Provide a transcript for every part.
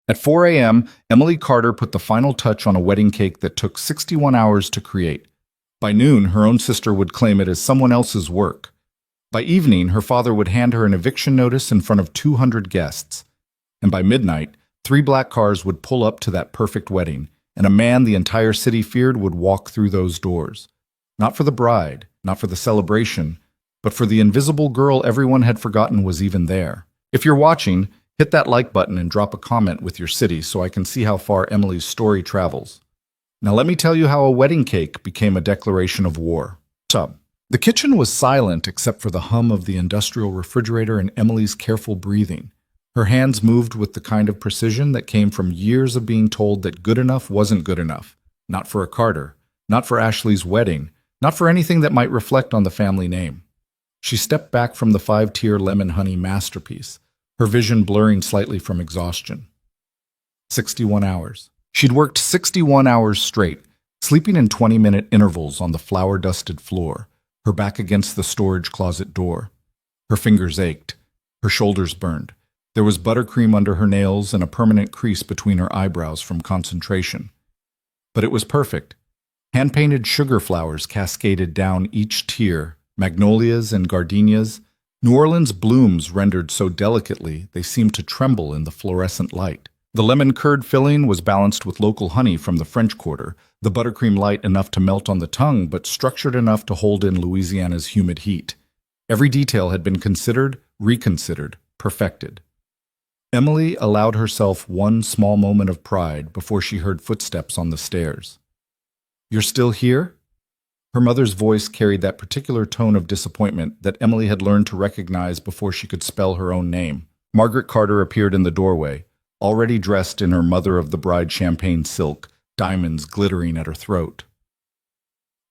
At 4 a.m., Emily Carter put the final touch on a wedding cake that took 61 hours to create. By noon, her own sister would claim it as someone else's work. By evening, her father would hand her an eviction notice in front of 200 guests. And by midnight, 3 black cars would pull up to that perfect wedding, and a man the entire city feared would walk through those doors. Not for the bride, not for the celebration, but for the invisible girl everyone had forgotten was even there. If you're watching, hit that like button and drop a comment with your city so I can see how far Emily's story travels. Now let me tell you how a wedding cake became a declaration of war. The kitchen was silent except for the hum of the industrial refrigerator and Emily's careful breathing. Her hands moved with the kind of precision that came from years of being told that good enough wasn't good enough. Not for a Carter, not for Ashley's wedding, not for anything that might reflect on the family name. She stepped back from the 5-tier lemon honey masterpiece, her vision blurring slightly from exhaustion. 61 hours. She'd worked 61 hours straight, sleeping in 20-minute intervals on the flour-dusted floor, her back against the storage closet door. Her fingers ached. Her shoulders burned. There was buttercream under her nails and a permanent crease between her eyebrows from concentration. But it was perfect. Hand-painted sugar flowers cascaded down each tier, magnolias and gardenias, New Orleans blooms rendered so delicately they seemed to tremble in the fluorescent light. The lemon curd filling was balanced with local honey from the French Quarter, the buttercream light enough to melt on the tongue but structured enough to hold in Louisiana's humid heat. Every detail had been considered, reconsidered, perfected. Emily allowed herself one small moment of pride before she heard footsteps on the stairs. "You're still here?" Her mother's voice carried that particular tone of disappointment that Emily had learned to recognize before she could spell her own name. Margaret Carter appeared in the doorway, already dressed in her mother-of-the-bride champagne silk, diamonds glittering at her throat.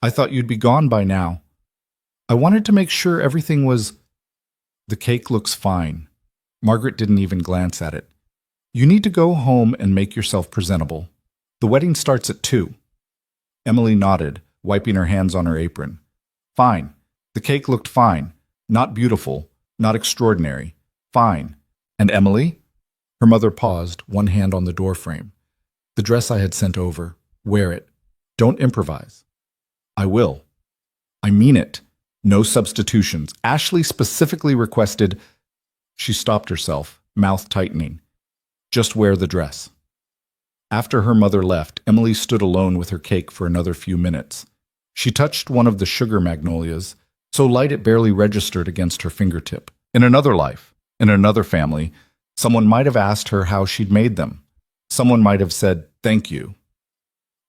"I thought you'd be gone by now. I wanted to make sure everything was—" "The cake looks fine." Margaret didn't even glance at it. "You need to go home and make yourself presentable. The wedding starts at 2. Emily nodded, wiping her hands on her apron. "Fine. The cake looked fine. Not beautiful, not extraordinary. Fine. And Emily?" Her mother paused, one hand on the doorframe. "The dress I had sent over. Wear it. Don't improvise." "I will. I mean it. No substitutions. Ashley specifically requested—" She stopped herself, mouth tightening. "Just wear the dress." After her mother left, Emily stood alone with her cake for another few minutes. She touched one of the sugar magnolias, so light it barely registered against her fingertip. In another life, in another family, someone might have asked her how she'd made them. Someone might have said, "Thank you."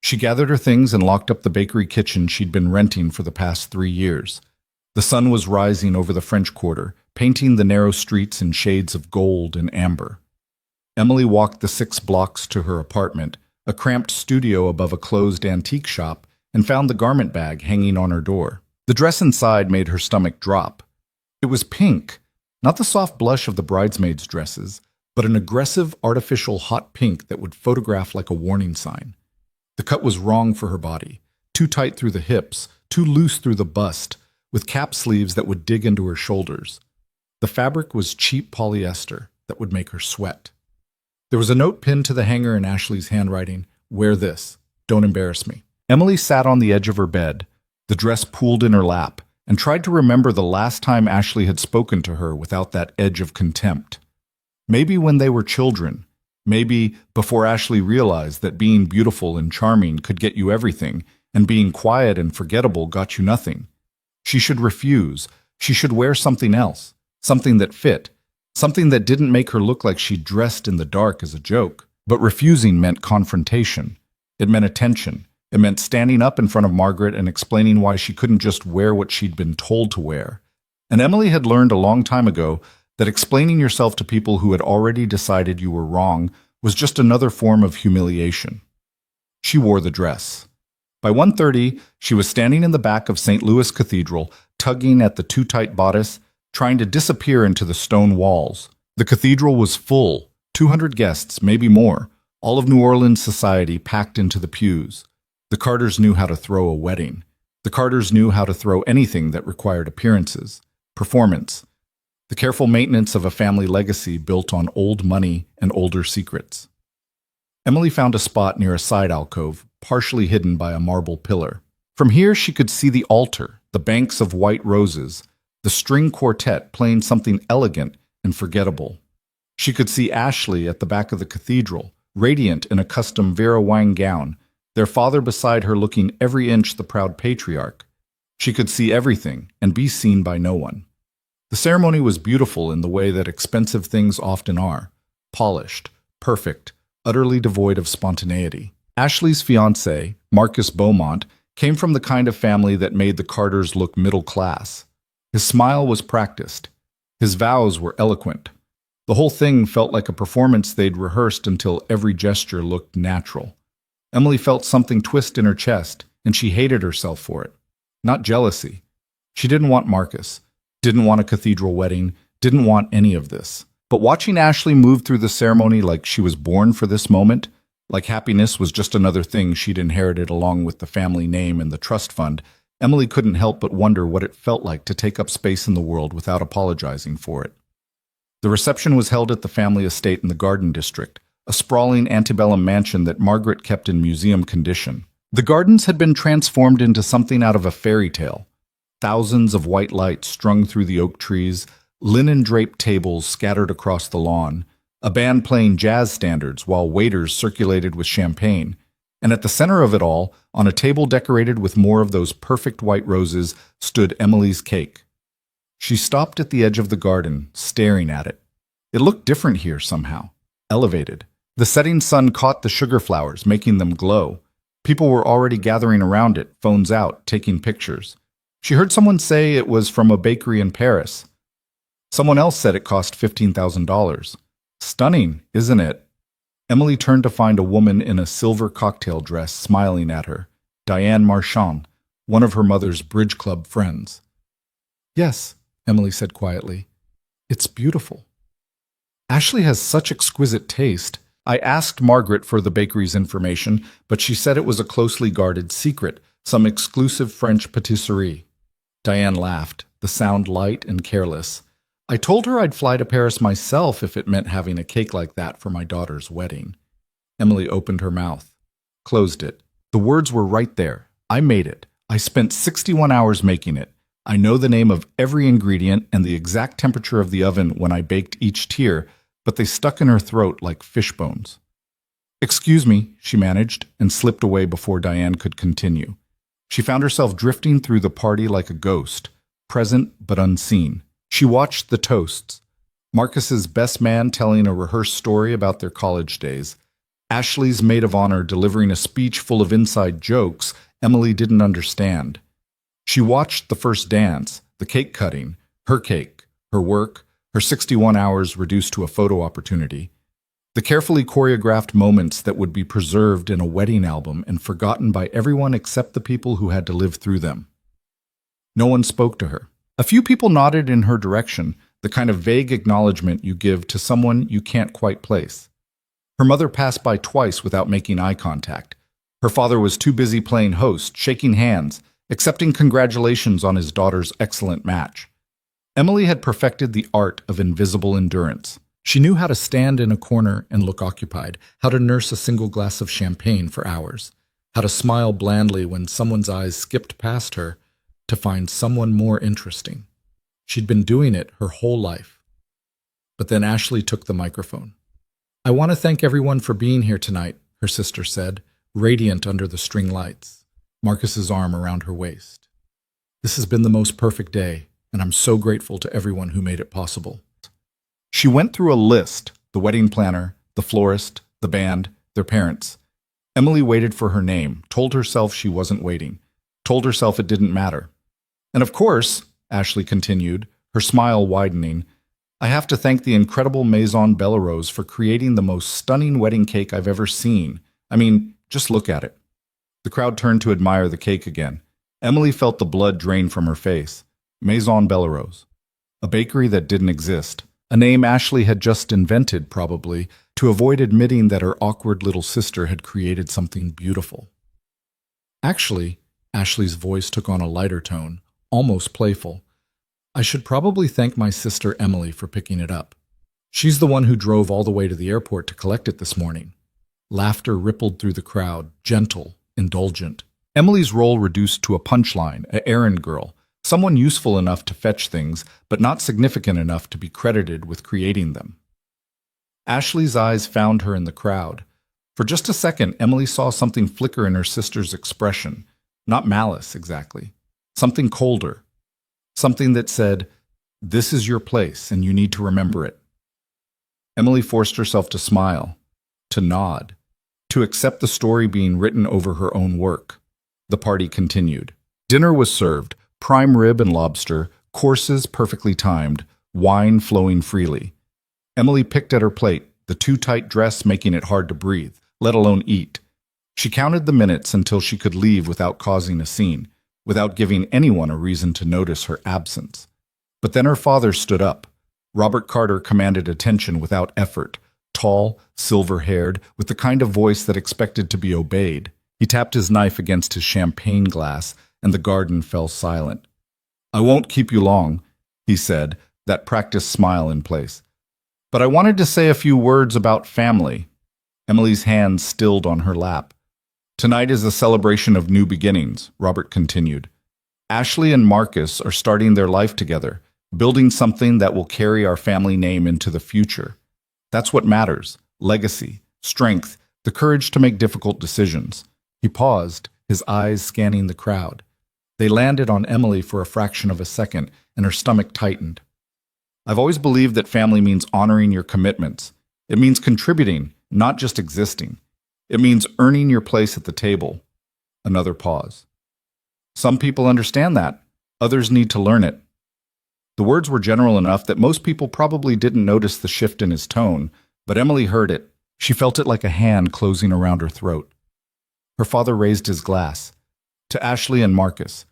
She gathered her things and locked up the bakery kitchen she'd been renting for the past 3 years. The sun was rising over the French Quarter, painting the narrow streets in shades of gold and amber. Emily walked the 6 blocks to her apartment, a cramped studio above a closed antique shop, and found the garment bag hanging on her door. The dress inside made her stomach drop. It was pink, not the soft blush of the bridesmaids' dresses, but an aggressive, artificial hot pink that would photograph like a warning sign. The cut was wrong for her body, too tight through the hips, too loose through the bust, with cap sleeves that would dig into her shoulders. The fabric was cheap polyester that would make her sweat. There was a note pinned to the hanger in Ashley's handwriting, "Wear this. Don't embarrass me." Emily sat on the edge of her bed, the dress pooled in her lap, and tried to remember the last time Ashley had spoken to her without that edge of contempt. Maybe when they were children. Maybe before Ashley realized that being beautiful and charming could get you everything, and being quiet and forgettable got you nothing. She should refuse. She should wear something else, something that fit, something that didn't make her look like she dressed in the dark as a joke. But refusing meant confrontation. It meant attention. It meant standing up in front of Margaret and explaining why she couldn't just wear what she'd been told to wear. And Emily had learned a long time ago that explaining yourself to people who had already decided you were wrong was just another form of humiliation. She wore the dress. By 1:30, she was standing in the back of St. Louis Cathedral, tugging at the too-tight bodice, trying to disappear into the stone walls. The cathedral was full, 200 guests, maybe more, all of New Orleans society packed into the pews. The Carters knew how to throw a wedding. The Carters knew how to throw anything that required appearances, performance, the careful maintenance of a family legacy built on old money and older secrets. Emily found a spot near a side alcove, partially hidden by a marble pillar. From here she could see the altar, the banks of white roses, the string quartet playing something elegant and forgettable. She could see Ashley at the back of the cathedral, radiant in a custom Vera Wang gown, their father beside her looking every inch the proud patriarch. She could see everything and be seen by no one. The ceremony was beautiful in the way that expensive things often are, polished, perfect, utterly devoid of spontaneity. Ashley's fiancé, Marcus Beaumont, came from the kind of family that made the Carters look middle class. His smile was practiced. His vows were eloquent. The whole thing felt like a performance they'd rehearsed until every gesture looked natural. Emily felt something twist in her chest, and she hated herself for it. Not jealousy. She didn't want Marcus, didn't want a cathedral wedding, didn't want any of this. But watching Ashley move through the ceremony like she was born for this moment, like happiness was just another thing she'd inherited along with the family name and the trust fund, Emily couldn't help but wonder what it felt like to take up space in the world without apologizing for it. The reception was held at the family estate in the Garden District, a sprawling antebellum mansion that Margaret kept in museum condition. The gardens had been transformed into something out of a fairy tale. Thousands of white lights strung through the oak trees, linen-draped tables scattered across the lawn, a band playing jazz standards while waiters circulated with champagne, and at the center of it all, on a table decorated with more of those perfect white roses, stood Emily's cake. She stopped at the edge of the garden, staring at it. It looked different here somehow, elevated. The setting sun caught the sugar flowers, making them glow. People were already gathering around it, phones out, taking pictures. She heard someone say it was from a bakery in Paris. Someone else said it cost $15,000. Stunning, isn't it? Emily turned to find a woman in a silver cocktail dress smiling at her, Diane Marchand, one of her mother's bridge club friends. Yes, Emily said quietly. It's beautiful. Ashley has such exquisite taste. I asked Margaret for the bakery's information, but she said it was a closely guarded secret, some exclusive French patisserie. Diane laughed, the sound light and careless. I told her I'd fly to Paris myself if it meant having a cake like that for my daughter's wedding. Emily opened her mouth, closed it. The words were right there. I made it. I spent 61 hours making it. I know the name of every ingredient and the exact temperature of the oven when I baked each tier, but they stuck in her throat like fish bones. Excuse me, she managed, and slipped away before Diane could continue. She found herself drifting through the party like a ghost, present but unseen. She watched the toasts. Marcus's best man telling a rehearsed story about their college days. Ashley's maid of honor delivering a speech full of inside jokes Emily didn't understand. She watched the first dance, the cake cutting, her cake, her work, her 61 hours reduced to a photo opportunity. The carefully choreographed moments that would be preserved in a wedding album and forgotten by everyone except the people who had to live through them. No one spoke to her. A few people nodded in her direction, the kind of vague acknowledgement you give to someone you can't quite place. Her mother passed by twice without making eye contact. Her father was too busy playing host, shaking hands, accepting congratulations on his daughter's excellent match. Emily had perfected the art of invisible endurance. She knew how to stand in a corner and look occupied, how to nurse a single glass of champagne for hours, how to smile blandly when someone's eyes skipped past her to find someone more interesting. She'd been doing it her whole life. But then Ashley took the microphone. I want to thank everyone for being here tonight, her sister said, radiant under the string lights, Marcus's arm around her waist. This has been the most perfect day, and I'm so grateful to everyone who made it possible. She went through a list, the wedding planner, the florist, the band, their parents. Emily waited for her name, told herself she wasn't waiting, told herself it didn't matter. And of course, Ashley continued, her smile widening, I have to thank the incredible Maison Bellerose for creating the most stunning wedding cake I've ever seen. I mean, just look at it. The crowd turned to admire the cake again. Emily felt the blood drain from her face. Maison Bellerose. A bakery that didn't exist. A name Ashley had just invented, probably, to avoid admitting that her awkward little sister had created something beautiful. Actually, Ashley's voice took on a lighter tone, almost playful. I should probably thank my sister Emily for picking it up. She's the one who drove all the way to the airport to collect it this morning. Laughter rippled through the crowd, gentle, indulgent. Emily's role reduced to a punchline, an errand girl, someone useful enough to fetch things, but not significant enough to be credited with creating them. Ashley's eyes found her in the crowd. For just a second, Emily saw something flicker in her sister's expression. Not malice, exactly. Something colder. Something that said, "This is your place, and you need to remember it." Emily forced herself to smile, to nod, to accept the story being written over her own work. The party continued. Dinner was served, prime rib and lobster, courses perfectly timed, wine flowing freely. Emily picked at her plate, the too tight dress making it hard to breathe, let alone eat. She counted the minutes until she could leave without causing a scene, without giving anyone a reason to notice her absence. But then her father stood up. Robert Carter commanded attention without effort, tall, silver-haired, with the kind of voice that expected to be obeyed. He tapped his knife against his champagne glass, and the garden fell silent. "I won't keep you long," he said, that practiced smile in place. "But I wanted to say a few words about family." Emily's hand stilled on her lap. "Tonight is a celebration of new beginnings," Robert continued. "Ashley and Marcus are starting their life together, building something that will carry our family name into the future. That's what matters: legacy, strength, the courage to make difficult decisions." He paused, his eyes scanning the crowd. They landed on Emily for a fraction of a second, and her stomach tightened. "I've always believed that family means honoring your commitments. It means contributing, not just existing. It means earning your place at the table." Another pause. "Some people understand that. Others need to learn it." The words were general enough that most people probably didn't notice the shift in his tone, but Emily heard it. She felt it like a hand closing around her throat. Her father raised his glass. "To Ashley and Marcus,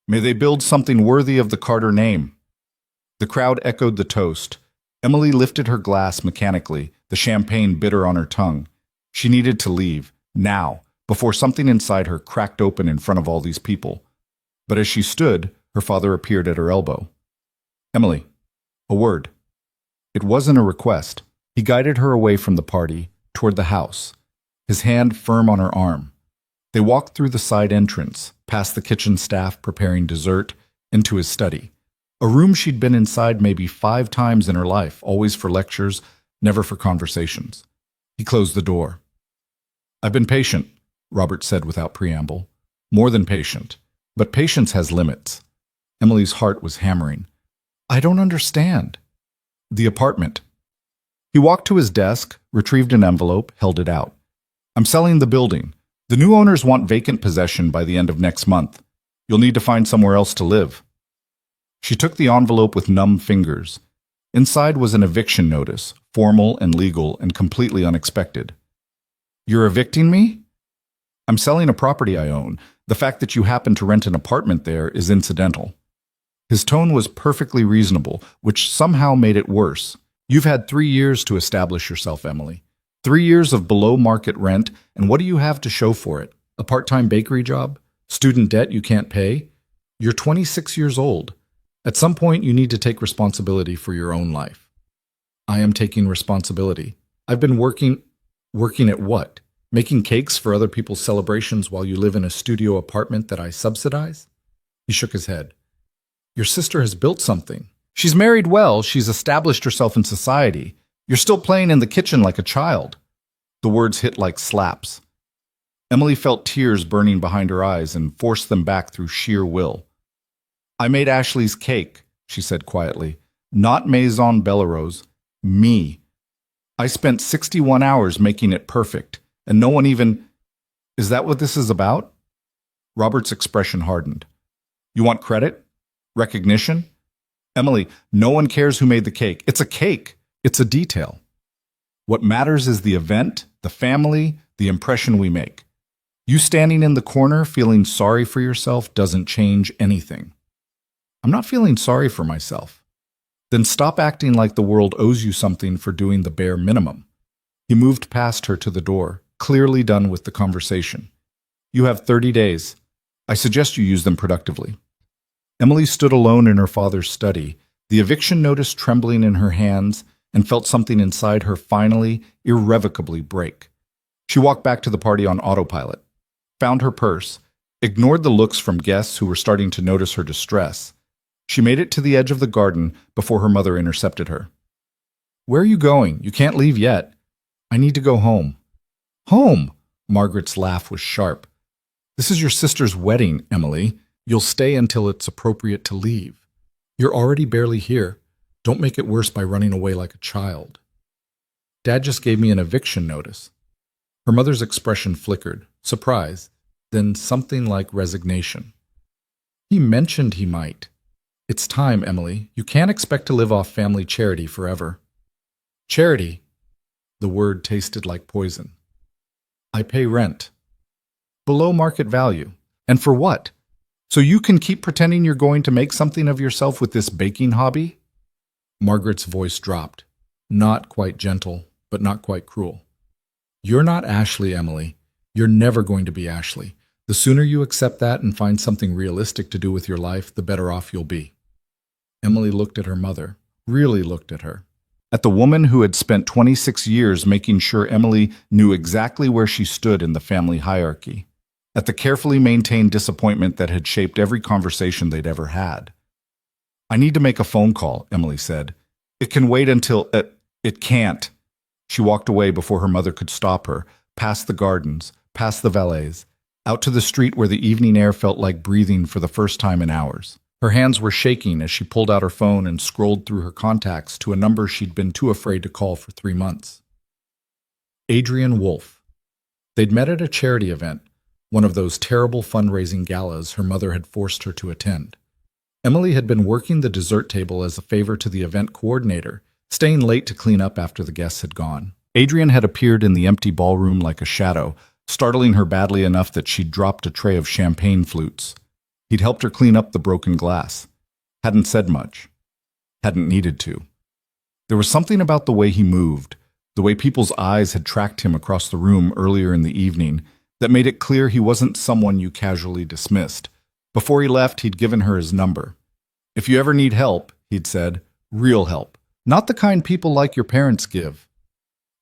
may they build something worthy of the Carter name." The crowd echoed the toast. Emily lifted her glass mechanically, the champagne bitter on her tongue. She needed to leave, now, before something inside her cracked open in front of all these people. But as she stood, her father appeared at her elbow. "Emily, a word." It wasn't a request. He guided her away from the party, toward the house, his hand firm on her arm. They walked through the side entrance, past the kitchen staff preparing dessert, into his study. A room she'd been inside maybe 5 times in her life, always for lectures, never for conversations. He closed the door. "I've been patient," Robert said without preamble. "More than patient. But patience has limits." Emily's heart was hammering. "I don't understand." "The apartment." He walked to his desk, retrieved an envelope, held it out. "I'm selling the building. The new owners want vacant possession by the end of next month. You'll need to find somewhere else to live." She took the envelope with numb fingers. Inside was an eviction notice, formal and legal and completely unexpected. "You're evicting me?" "I'm selling a property I own. The fact that you happen to rent an apartment there is incidental." His tone was perfectly reasonable, which somehow made it worse. "You've had 3 years to establish yourself, Emily. 3 years of below-market rent, and what do you have to show for it? A part-time bakery job? Student debt you can't pay? You're 26 years old. At some point, you need to take responsibility for your own life." "I am taking responsibility. I've been working at what? Making cakes for other people's celebrations while you live in a studio apartment that I subsidize?" He shook his head. "Your sister has built something. She's married well, she's established herself in society. You're still playing in the kitchen like a child." The words hit like slaps. Emily felt tears burning behind her eyes and forced them back through sheer will. "I made Ashley's cake," she said quietly. "Not Maison Bellerose. Me. I spent 61 hours making it perfect, and no one even... Is that what this is about?" Robert's expression hardened. "You want credit? Recognition?" "Emily, no one cares who made the cake. It's a cake. It's a detail. What matters is the event, the family, the impression we make. You standing in the corner feeling sorry for yourself doesn't change anything." "I'm not feeling sorry for myself." "Then stop acting like the world owes you something for doing the bare minimum." He moved past her to the door, clearly done with the conversation. "You have 30 days. I suggest you use them productively." Emily stood alone in her father's study, the eviction notice trembling in her hands, and felt something inside her finally, irrevocably break. She walked back to the party on autopilot, found her purse, ignored the looks from guests who were starting to notice her distress. She made it to the edge of the garden before her mother intercepted her. "Where are you going? You can't leave yet." "I need to go home." "Home?" Margaret's laugh was sharp. "This is your sister's wedding, Emily. You'll stay until it's appropriate to leave. You're already barely here. Don't make it worse by running away like a child." "Dad just gave me an eviction notice." Her mother's expression flickered, surprise, then something like resignation. "He mentioned he might. It's time, Emily. You can't expect to live off family charity forever." "Charity?" The word tasted like poison. "I pay rent." "Below market value. And for what? So you can keep pretending you're going to make something of yourself with this baking hobby?" Margaret's voice dropped. Not quite gentle, but not quite cruel. "You're not Ashley, Emily. You're never going to be Ashley. The sooner you accept that and find something realistic to do with your life, the better off you'll be." Emily looked at her mother, really looked at her. At the woman who had spent 26 years making sure Emily knew exactly where she stood in the family hierarchy. At the carefully maintained disappointment that had shaped every conversation they'd ever had. "I need to make a phone call," Emily said. "It can wait until... It can't." She walked away before her mother could stop her, past the gardens, past the valets, out to the street where the evening air felt like breathing for the first time in hours. Her hands were shaking as she pulled out her phone and scrolled through her contacts to a number she'd been too afraid to call for 3 months. Adrian Wolfe. They'd met at a charity event, one of those terrible fundraising galas her mother had forced her to attend. Emily had been working the dessert table as a favor to the event coordinator, staying late to clean up after the guests had gone. Adrian had appeared in the empty ballroom like a shadow, startling her badly enough that she'd dropped a tray of champagne flutes. He'd helped her clean up the broken glass. Hadn't said much. Hadn't needed to. There was something about the way he moved, the way people's eyes had tracked him across the room earlier in the evening, that made it clear he wasn't someone you casually dismissed. Before he left, he'd given her his number. "If you ever need help," he'd said, "real help. Not the kind people like your parents give."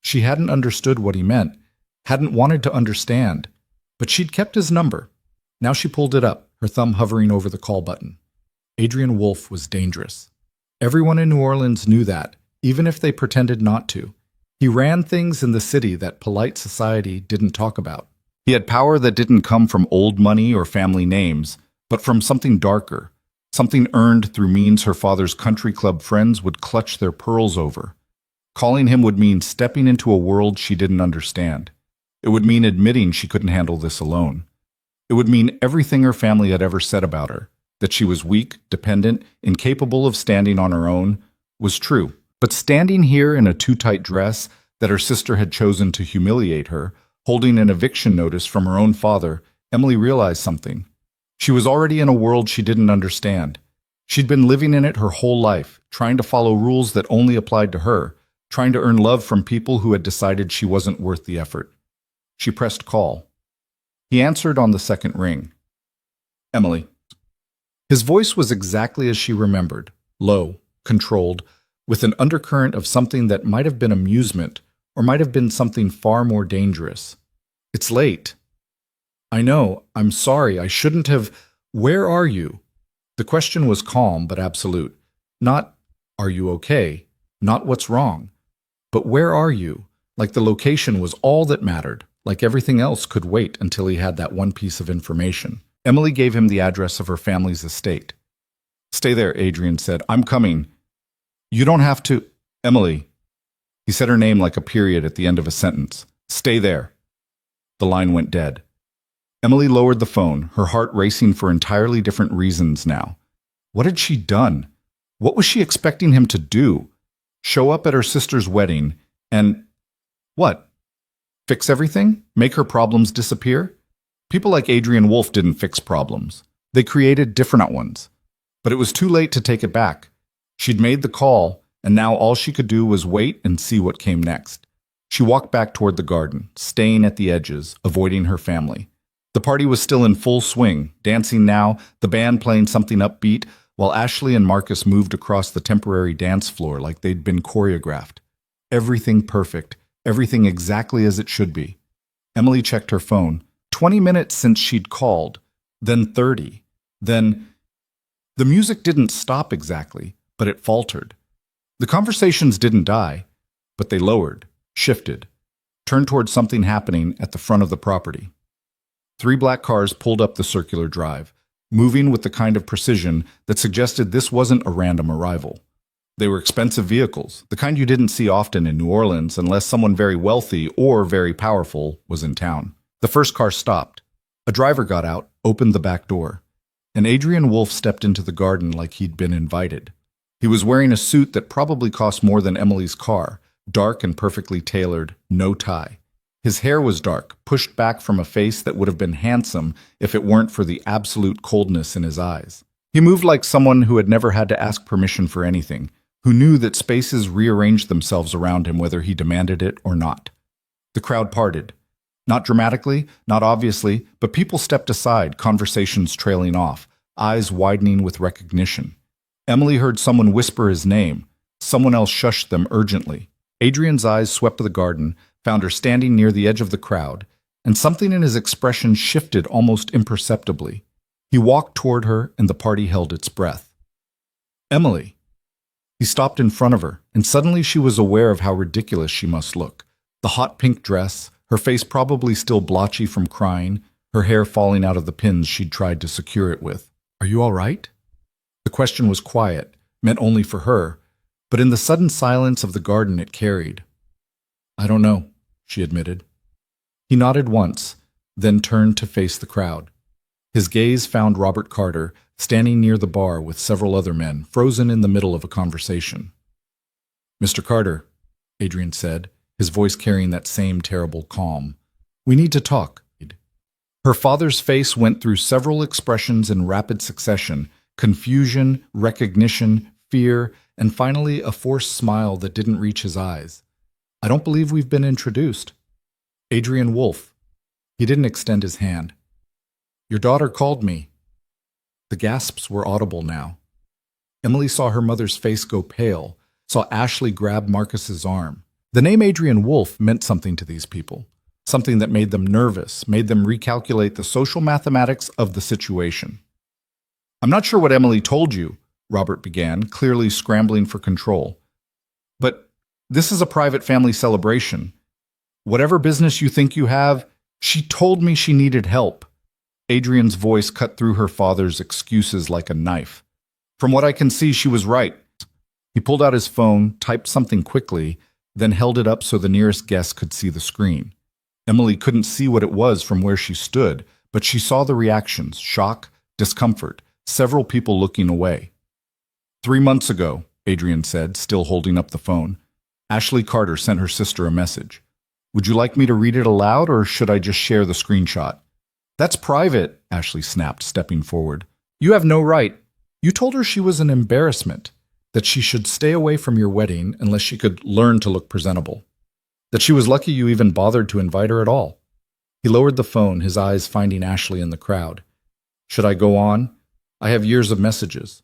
She hadn't understood what he meant, hadn't wanted to understand, but she'd kept his number. Now she pulled it up, her thumb hovering over the call button. Adrian Wolfe was dangerous. Everyone in New Orleans knew that, even if they pretended not to. He ran things in the city that polite society didn't talk about. He had power that didn't come from old money or family names, but from something darker, something earned through means her father's country club friends would clutch their pearls over. Calling him would mean stepping into a world she didn't understand. It would mean admitting she couldn't handle this alone. It would mean everything her family had ever said about her, that she was weak, dependent, incapable of standing on her own, was true. But standing here in a too-tight dress that her sister had chosen to humiliate her, holding an eviction notice from her own father, Emily realized something. She was already in a world she didn't understand. She'd been living in it her whole life, trying to follow rules that only applied to her, trying to earn love from people who had decided she wasn't worth the effort. She pressed call. He answered on the second ring. "Emily." His voice was exactly as she remembered, low, controlled, with an undercurrent of something that might have been amusement or might have been something far more dangerous. "It's late." "I know. I'm sorry. I shouldn't have. Where are you?" The question was calm but absolute. Not, "Are you okay?" Not, "What's wrong?" But "Where are you?" Like the location was all that mattered, like everything else could wait until he had that one piece of information. Emily gave him the address of her family's estate. "Stay there," Adrian said. "I'm coming." "You don't have to." "Emily." He said her name like a period at the end of a sentence. "Stay there." The line went dead. Emily lowered the phone, her heart racing for entirely different reasons now. What had she done? What was she expecting him to do? Show up at her sister's wedding and... what? Fix everything? Make her problems disappear? People like Adrian Wolfe didn't fix problems. They created different ones. But it was too late to take it back. She'd made the call, and now all she could do was wait and see what came next. She walked back toward the garden, staying at the edges, avoiding her family. The party was still in full swing, dancing now, the band playing something upbeat, while Ashley and Marcus moved across the temporary dance floor like they'd been choreographed. Everything perfect, everything exactly as it should be. Emily checked her phone. 20 minutes since she'd called, then 30, then... The music didn't stop exactly, but it faltered. The conversations didn't die, but they lowered, shifted, turned toward something happening at the front of the property. 3 black cars pulled up the circular drive, moving with the kind of precision that suggested this wasn't a random arrival. They were expensive vehicles, the kind you didn't see often in New Orleans unless someone very wealthy or very powerful was in town. The first car stopped. A driver got out, opened the back door, and Adrian Wolfe stepped into the garden like he'd been invited. He was wearing a suit that probably cost more than Emily's car, dark and perfectly tailored, no tie. His hair was dark, pushed back from a face that would have been handsome if it weren't for the absolute coldness in his eyes. He moved like someone who had never had to ask permission for anything, who knew that spaces rearranged themselves around him whether he demanded it or not. The crowd parted. Not dramatically, not obviously, but people stepped aside, conversations trailing off, eyes widening with recognition. Emily heard someone whisper his name. Someone else shushed them urgently. Adrian's eyes swept the garden, found her standing near the edge of the crowd, and something in his expression shifted almost imperceptibly. He walked toward her, and the party held its breath. Emily. He stopped in front of her, and suddenly she was aware of how ridiculous she must look. The hot pink dress, her face probably still blotchy from crying, her hair falling out of the pins she'd tried to secure it with. "Are you all right?" The question was quiet, meant only for her, but in the sudden silence of the garden it carried. "I don't know," she admitted. He nodded once, then turned to face the crowd. His gaze found Robert Carter, standing near the bar with several other men, frozen in the middle of a conversation. "Mr. Carter," Adrian said, his voice carrying that same terrible calm. "We need to talk." Her father's face went through several expressions in rapid succession: confusion, recognition, fear, and finally a forced smile that didn't reach his eyes. "I don't believe we've been introduced." "Adrian Wolfe." He didn't extend his hand. "Your daughter called me." The gasps were audible now. Emily saw her mother's face go pale, saw Ashley grab Marcus's arm. The name Adrian Wolfe meant something to these people, something that made them nervous, made them recalculate the social mathematics of the situation. "I'm not sure what Emily told you," Robert began, clearly scrambling for control. "But this is a private family celebration. Whatever business you think you have, she told me she needed help." Adrian's voice cut through her father's excuses like a knife. "From what I can see, she was right." He pulled out his phone, typed something quickly, then held it up so the nearest guest could see the screen. Emily couldn't see what it was from where she stood, but she saw the reactions: shock, discomfort, several people looking away. 3 months ago, Adrian said, still holding up the phone, Ashley Carter sent her sister a message. "Would you like me to read it aloud, or should I just share the screenshot?" "That's private," Ashley snapped, stepping forward. "You have no right. You told her she was an embarrassment, that she should stay away from your wedding unless she could learn to look presentable, that she was lucky you even bothered to invite her at all." He lowered the phone, his eyes finding Ashley in the crowd. "Should I go on? I have years of messages.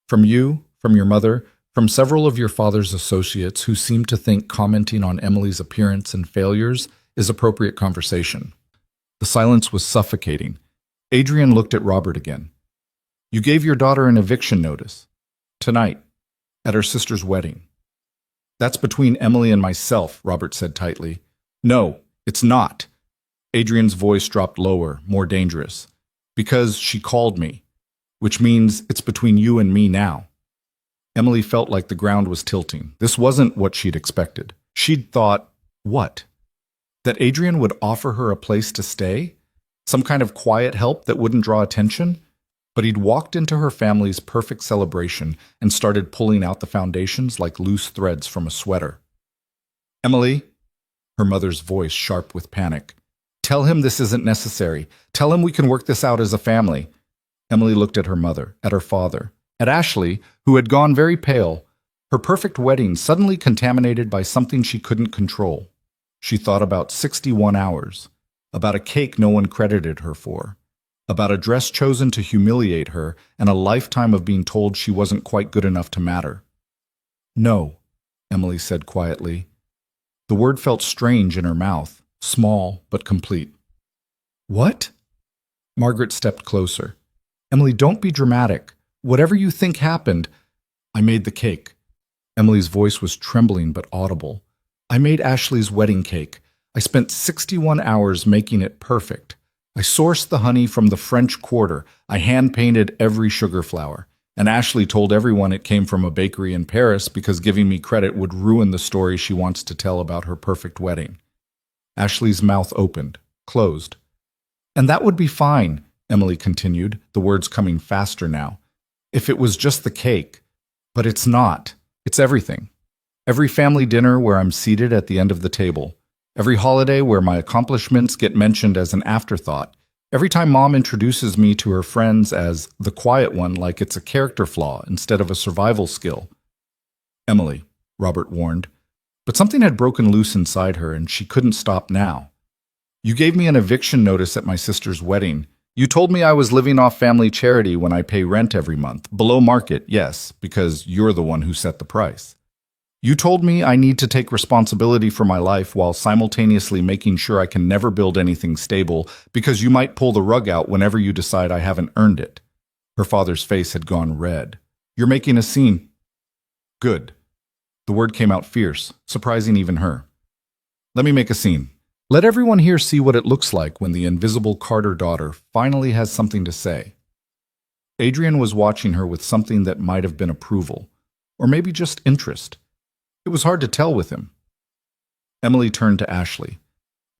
From you, from your mother, from several of your father's associates who seem to think commenting on Emily's appearance and failures is appropriate conversation." The silence was suffocating. Adrian looked at Robert again. "You gave your daughter an eviction notice. Tonight. At her sister's wedding." "That's between Emily and myself," Robert said tightly. "No, it's not." Adrian's voice dropped lower, more dangerous. "Because she called me, which means it's between you and me now." Emily felt like the ground was tilting. This wasn't what she'd expected. She'd thought, what? That Adrian would offer her a place to stay? Some kind of quiet help that wouldn't draw attention? But he'd walked into her family's perfect celebration and started pulling out the foundations like loose threads from a sweater. "Emily," her mother's voice sharp with panic, "tell him this isn't necessary. Tell him we can work this out as a family." Emily looked at her mother, at her father, at Ashley, who had gone very pale, her perfect wedding suddenly contaminated by something she couldn't control. She thought about 61 hours, about a cake no one credited her for, about a dress chosen to humiliate her, and a lifetime of being told she wasn't quite good enough to matter. "No," Emily said quietly. The word felt strange in her mouth, small but complete. What? Margaret stepped closer. Emily, don't be dramatic. Whatever you think happened, I made the cake. Emily's voice was trembling but audible. I made Ashley's wedding cake. I spent 61 hours making it perfect. I sourced the honey from the French Quarter. I hand-painted every sugar flower. And Ashley told everyone it came from a bakery in Paris because giving me credit would ruin the story she wants to tell about her perfect wedding. Ashley's mouth opened, closed. And that would be fine, Emily continued, the words coming faster now. If it was just the cake. But it's not. It's everything. Every family dinner where I'm seated at the end of the table. Every holiday where my accomplishments get mentioned as an afterthought. Every time Mom introduces me to her friends as the quiet one like it's a character flaw instead of a survival skill. Emily, Robert warned. But something had broken loose inside her and she couldn't stop now. You gave me an eviction notice at my sister's wedding. You told me I was living off family charity when I pay rent every month. Below market, yes, because you're the one who set the price. You told me I need to take responsibility for my life while simultaneously making sure I can never build anything stable because you might pull the rug out whenever you decide I haven't earned it. Her father's face had gone red. You're making a scene. Good. The word came out fierce, surprising even her. Let me make a scene. Let everyone here see what it looks like when the invisible Carter daughter finally has something to say. Adrian was watching her with something that might have been approval, or maybe just interest. It was hard to tell with him. Emily turned to Ashley.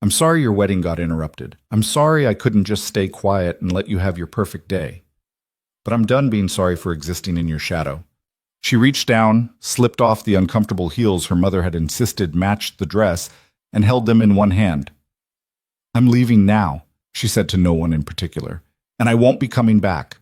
I'm sorry your wedding got interrupted. I'm sorry I couldn't just stay quiet and let you have your perfect day. But I'm done being sorry for existing in your shadow. She reached down, slipped off the uncomfortable heels her mother had insisted matched the dress, and held them in one hand. I'm leaving now, she said to no one in particular, and I won't be coming back.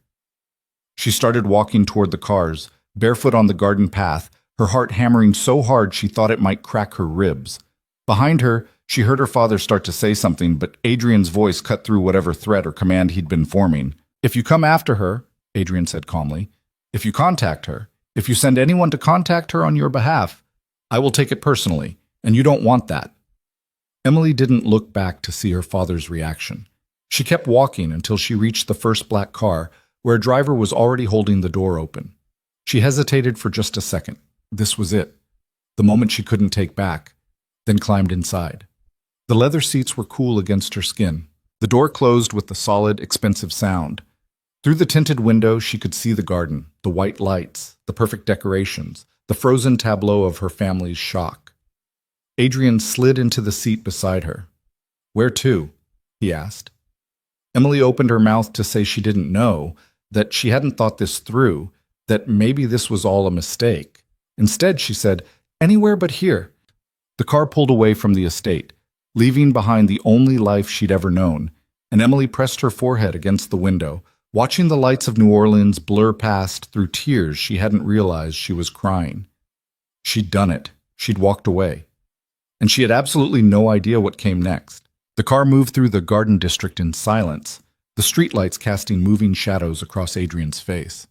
She started walking toward the cars, barefoot on the garden path, her heart hammering so hard she thought it might crack her ribs. Behind her, she heard her father start to say something, but Adrian's voice cut through whatever threat or command he'd been forming. If you come after her, Adrian said calmly, if you contact her, if you send anyone to contact her on your behalf, I will take it personally, and you don't want that. Emily didn't look back to see her father's reaction. She kept walking until she reached the first black car, where a driver was already holding the door open. She hesitated for just a second. This was it, the moment she couldn't take back, then climbed inside. The leather seats were cool against her skin. The door closed with the solid, expensive sound. Through the tinted window, she could see the garden, the white lights, the perfect decorations, the frozen tableau of her family's shock. Adrian slid into the seat beside her. Where to? He asked. Emily opened her mouth to say she didn't know, that she hadn't thought this through, that maybe this was all a mistake. Instead, she said, anywhere but here. The car pulled away from the estate, leaving behind the only life she'd ever known, and Emily pressed her forehead against the window, watching the lights of New Orleans blur past through tears she hadn't realized she was crying. She'd done it. She'd walked away. And she had absolutely no idea what came next. The car moved through the garden district in silence, the streetlights casting moving shadows across Adrian's face.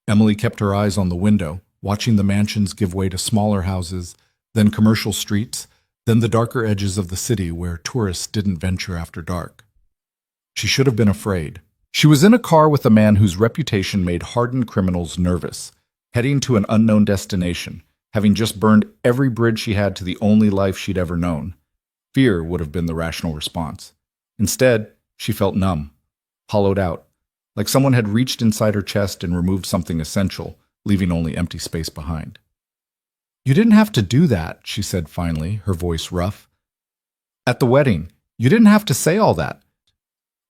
Emily kept her eyes on the window, watching the mansions give way to smaller houses, then commercial streets, then the darker edges of the city where tourists didn't venture after dark. She should have been afraid. She was in a car with a man whose reputation made hardened criminals nervous, heading to an unknown destination, having just burned every bridge she had to the only life she'd ever known. Fear would have been the rational response. Instead, she felt numb, hollowed out, like someone had reached inside her chest and removed something essential, leaving only empty space behind. You didn't have to do that, she said finally, her voice rough. At the wedding, you didn't have to say all that.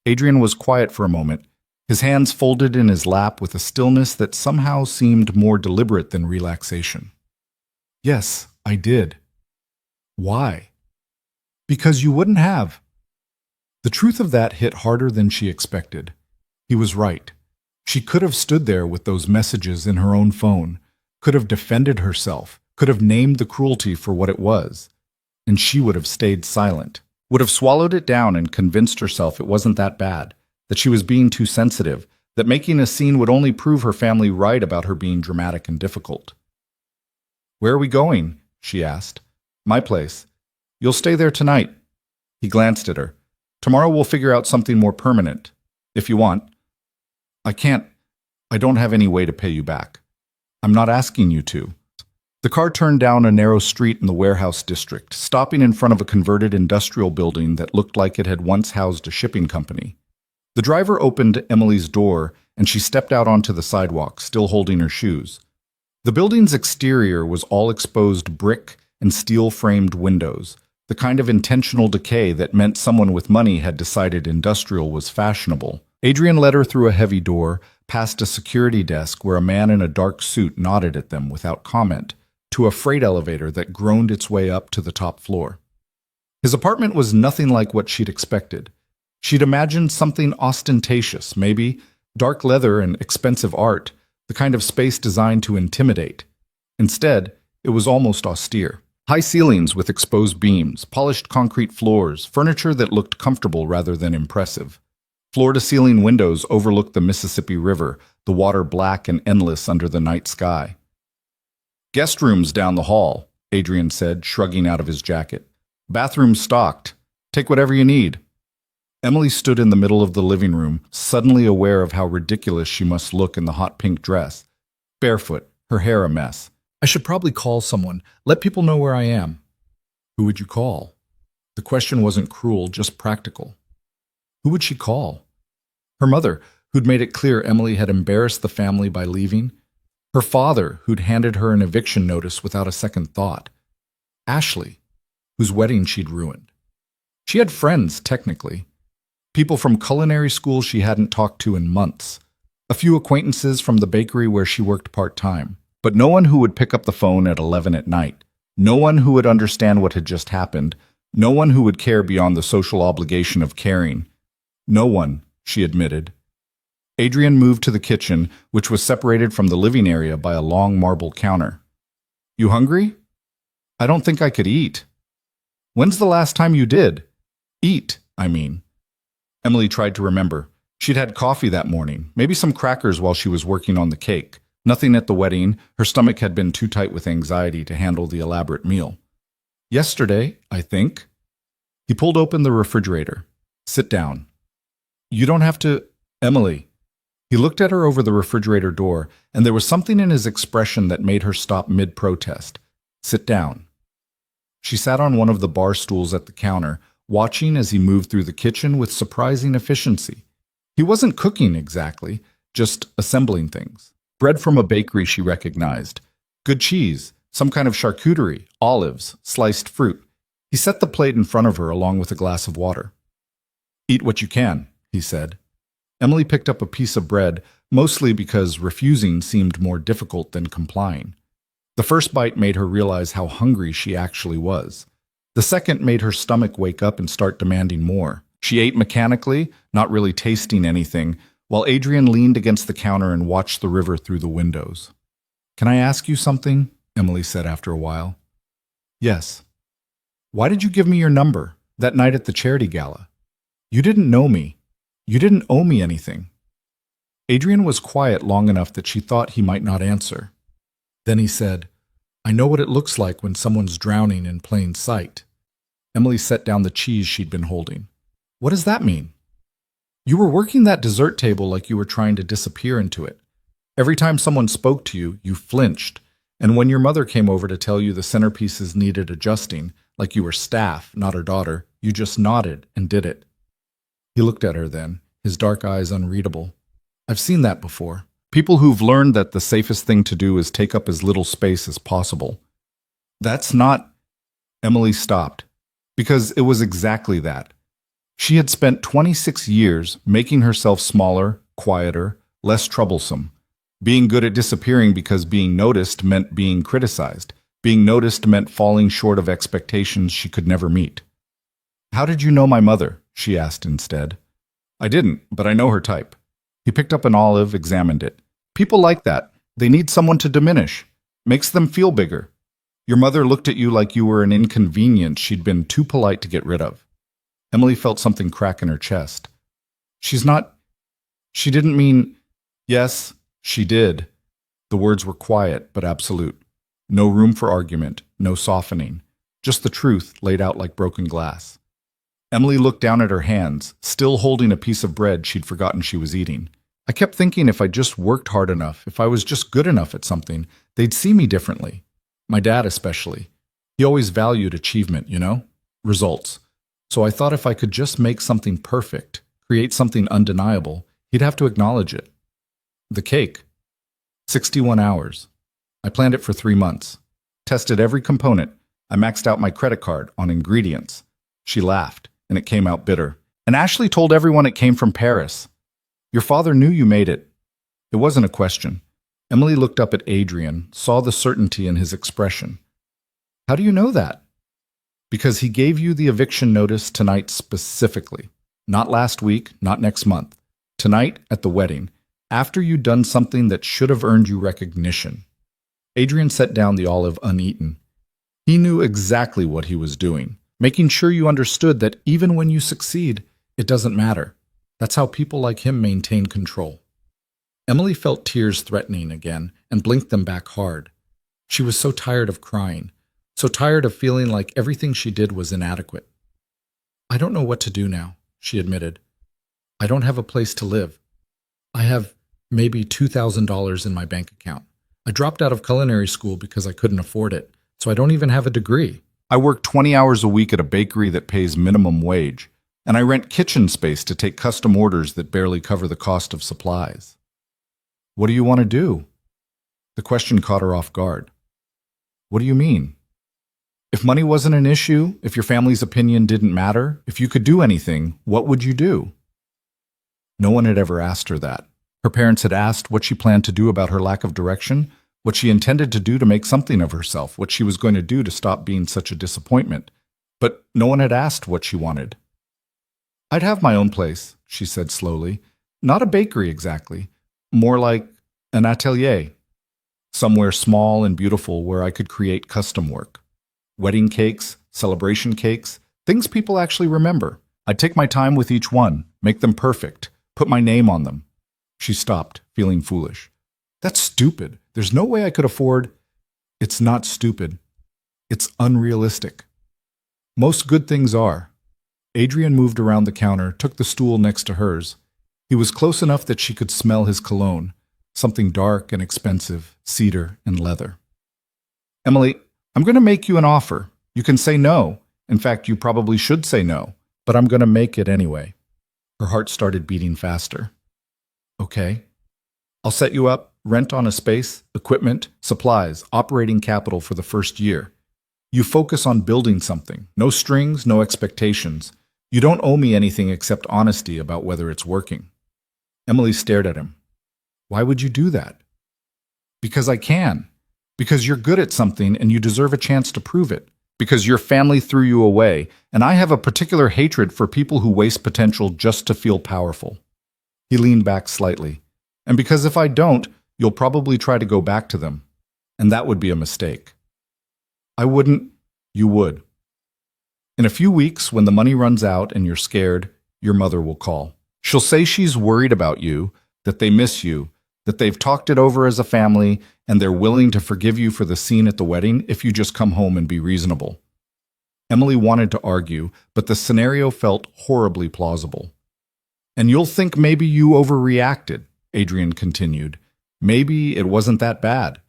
Adrian was quiet for a moment, his hands folded in his lap with a stillness that somehow seemed more deliberate than relaxation. Yes, I did. Why? Because you wouldn't have. The truth of that hit harder than she expected. He was right. She could have stood there with those messages in her own phone, could have defended herself, could have named the cruelty for what it was, and she would have stayed silent, would have swallowed it down and convinced herself it wasn't that bad, that she was being too sensitive, that making a scene would only prove her family right about her being dramatic and difficult. Where are we going? She asked. My place. You'll stay there tonight. He glanced at her. Tomorrow we'll figure out something more permanent. If you want. I can't. I don't have any way to pay you back. I'm not asking you to. The car turned down a narrow street in the warehouse district, stopping in front of a converted industrial building that looked like it had once housed a shipping company. The driver opened Emily's door, and she stepped out onto the sidewalk, still holding her shoes. The building's exterior was all exposed brick and steel-framed windows, the kind of intentional decay that meant someone with money had decided industrial was fashionable. Adrian led her through a heavy door, past a security desk where a man in a dark suit nodded at them without comment, to a freight elevator that groaned its way up to the top floor. His apartment was nothing like what she'd expected. She'd imagined something ostentatious, maybe dark leather and expensive art, the kind of space designed to intimidate. Instead, it was almost austere. High ceilings with exposed beams, polished concrete floors, furniture that looked comfortable rather than impressive. Floor-to-ceiling windows overlooked the Mississippi River, the water black and endless under the night sky. "Guest rooms down the hall," Adrian said, shrugging out of his jacket. "Bathrooms stocked. Take whatever you need." Emily stood in the middle of the living room, suddenly aware of how ridiculous she must look in the hot pink dress. Barefoot, her hair a mess. "I should probably call someone. Let people know where I am." Who would you call? The question wasn't cruel, just practical. Who would she call? Her mother, who'd made it clear Emily had embarrassed the family by leaving. Her father, who'd handed her an eviction notice without a second thought. Ashley, whose wedding she'd ruined. She had friends, technically. People from culinary school she hadn't talked to in months. A few acquaintances from the bakery where she worked part-time. But no one who would pick up the phone at 11 at night. No one who would understand what had just happened. No one who would care beyond the social obligation of caring. No one, she admitted. Adrian moved to the kitchen, which was separated from the living area by a long marble counter. "You hungry?" "I don't think I could eat." "When's the last time you did?" "Eat, I mean." Emily tried to remember. She'd had coffee that morning, maybe some crackers while she was working on the cake. Nothing at the wedding. Her stomach had been too tight with anxiety to handle the elaborate meal. "Yesterday, I think." He pulled open the refrigerator. "Sit down." "You don't have to—" "Emily." He looked at her over the refrigerator door, and there was something in his expression that made her stop mid-protest. "Sit down." She sat on one of the bar stools at the counter, watching as he moved through the kitchen with surprising efficiency. He wasn't cooking exactly, just assembling things. Bread from a bakery she recognized. Good cheese, some kind of charcuterie, olives, sliced fruit. He set the plate in front of her along with a glass of water. "Eat what you can," he said. Emily picked up a piece of bread, mostly because refusing seemed more difficult than complying. The first bite made her realize how hungry she actually was. The second made her stomach wake up and start demanding more. She ate mechanically, not really tasting anything, while Adrian leaned against the counter and watched the river through the windows. "Can I ask you something?" Emily said after a while. "Yes." "Why did you give me your number, that night at the charity gala? You didn't know me. You didn't owe me anything." Adrian was quiet long enough that she thought he might not answer. Then he said, "I know what it looks like when someone's drowning in plain sight." Emily set down the cheese she'd been holding. "What does that mean?" "You were working that dessert table like you were trying to disappear into it. Every time someone spoke to you, you flinched. And when your mother came over to tell you the centerpieces needed adjusting, like you were staff, not her daughter, you just nodded and did it." He looked at her then, his dark eyes unreadable. "I've seen that before. People who've learned that the safest thing to do is take up as little space as possible." "That's not—" Emily stopped, because it was exactly that. She had spent 26 years making herself smaller, quieter, less troublesome. Being good at disappearing because being noticed meant being criticized. Being noticed meant falling short of expectations she could never meet. "How did you know my mother?" she asked instead. "I didn't, but I know her type." He picked up an olive, examined it. "People like that. They need someone to diminish. Makes them feel bigger. Your mother looked at you like you were an inconvenience she'd been too polite to get rid of." Emily felt something crack in her chest. "She's not—" She didn't mean— Yes, she did. The words were quiet but absolute. No room for argument, no softening. Just the truth laid out like broken glass. Emily looked down at her hands, still holding a piece of bread she'd forgotten she was eating. I kept thinking if I just worked hard enough, if I was just good enough at something, they'd see me differently. My dad especially. He always valued achievement, results. So I thought if I could just make something perfect, create something undeniable, he'd have to acknowledge it. The cake. 61 hours. I planned it for 3 months. Tested every component. I maxed out my credit card on ingredients. She laughed, and it came out bitter. And Ashley told everyone it came from Paris. Your father knew you made it. It wasn't a question. Emily looked up at Adrian, saw the certainty in his expression. How do you know that? Because he gave you the eviction notice tonight specifically. Not last week, not next month. Tonight at the wedding, after you'd done something that should have earned you recognition. Adrian set down the olive uneaten. He knew exactly what he was doing, making sure you understood that even when you succeed, it doesn't matter. That's how people like him maintain control. Emily felt tears threatening again and blinked them back hard. She was so tired of crying, so tired of feeling like everything she did was inadequate. I don't know what to do now, she admitted. I don't have a place to live. I have maybe $2,000 in my bank account. I dropped out of culinary school because I couldn't afford it, so I don't even have a degree. I work 20 hours a week at a bakery that pays minimum wage, and I rent kitchen space to take custom orders that barely cover the cost of supplies. What do you want to do? The question caught her off guard. What do you mean? If money wasn't an issue, if your family's opinion didn't matter, if you could do anything, what would you do? No one had ever asked her that. Her parents had asked what she planned to do about her lack of direction, what she intended to do to make something of herself, what she was going to do to stop being such a disappointment. But no one had asked what she wanted. I'd have my own place, she said slowly. Not a bakery exactly, more like an atelier. Somewhere small and beautiful where I could create custom work. Wedding cakes, celebration cakes, things people actually remember. I'd take my time with each one, make them perfect, put my name on them. She stopped, feeling foolish. That's stupid. There's no way I could afford. It's not stupid. It's unrealistic. Most good things are. Adrian moved around the counter, took the stool next to hers. He was close enough that she could smell his cologne, something dark and expensive, cedar and leather. Emily, I'm going to make you an offer. You can say no. In fact, you probably should say no, but I'm going to make it anyway. Her heart started beating faster. Okay. I'll set you up, rent on a space, equipment, supplies, operating capital for the first year. You focus on building something. No strings, no expectations. You don't owe me anything except honesty about whether it's working. Emily stared at him. Why would you do that? Because I can. Because you're good at something and you deserve a chance to prove it. Because your family threw you away, and I have a particular hatred for people who waste potential just to feel powerful. He leaned back slightly. And because if I don't, you'll probably try to go back to them. And that would be a mistake. I wouldn't. You would. In a few weeks, when the money runs out and you're scared, your mother will call. She'll say she's worried about you, that they miss you, that they've talked it over as a family, and they're willing to forgive you for the scene at the wedding if you just come home and be reasonable. Emily wanted to argue, but the scenario felt horribly plausible. And you'll think maybe you overreacted, Adrian continued. Maybe it wasn't that bad.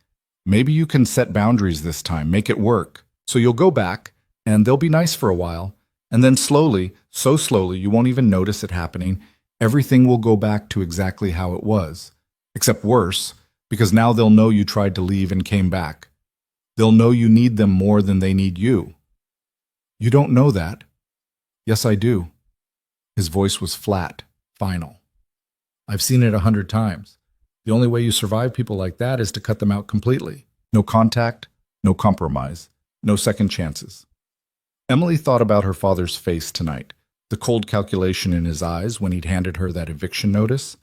Maybe you can set boundaries this time, make it work. So you'll go back, and they'll be nice for a while, and then slowly, so slowly you won't even notice it happening, everything will go back to exactly how it was. Except worse, because now they'll know you tried to leave and came back. They'll know you need them more than they need you. You don't know that. Yes, I do. His voice was flat, final. I've seen it 100 times. The only way you survive people like that is to cut them out completely. No contact, no compromise, no second chances. Emily thought about her father's face tonight, the cold calculation in his eyes when he'd handed her that eviction notice.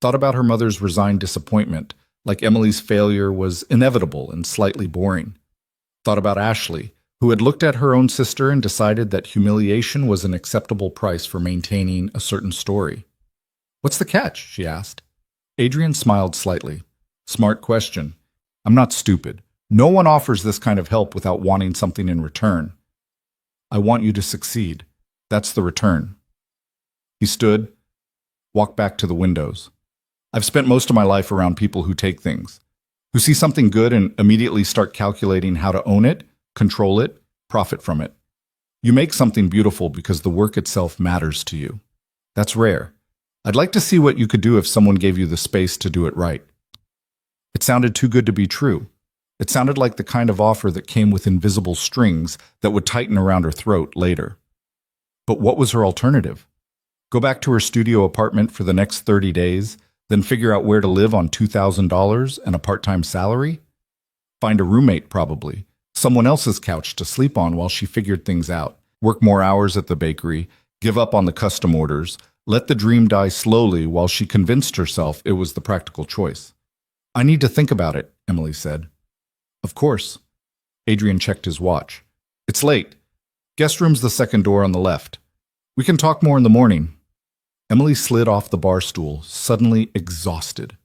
Thought about her mother's resigned disappointment, like Emily's failure was inevitable and slightly boring. Thought about Ashley, who had looked at her own sister and decided that humiliation was an acceptable price for maintaining a certain story. What's the catch? She asked. Adrian smiled slightly. Smart question. I'm not stupid. No one offers this kind of help without wanting something in return. I want you to succeed. That's the return. He stood, walked back to the windows. I've spent most of my life around people who take things, who see something good and immediately start calculating how to own it, control it, profit from it. You make something beautiful because the work itself matters to you. That's rare. I'd like to see what you could do if someone gave you the space to do it right. It sounded too good to be true. It sounded like the kind of offer that came with invisible strings that would tighten around her throat later. But what was her alternative? Go back to her studio apartment for the next 30 days, then figure out where to live on $2,000 and a part-time salary? Find a roommate, probably. Someone else's couch to sleep on while she figured things out. Work more hours at the bakery, give up on the custom orders, let the dream die slowly while she convinced herself it was the practical choice. I need to think about it, Emily said. Of course. Adrian checked his watch. It's late. Guest room's the second door on the left. We can talk more in the morning. Emily slid off the bar stool, suddenly exhausted.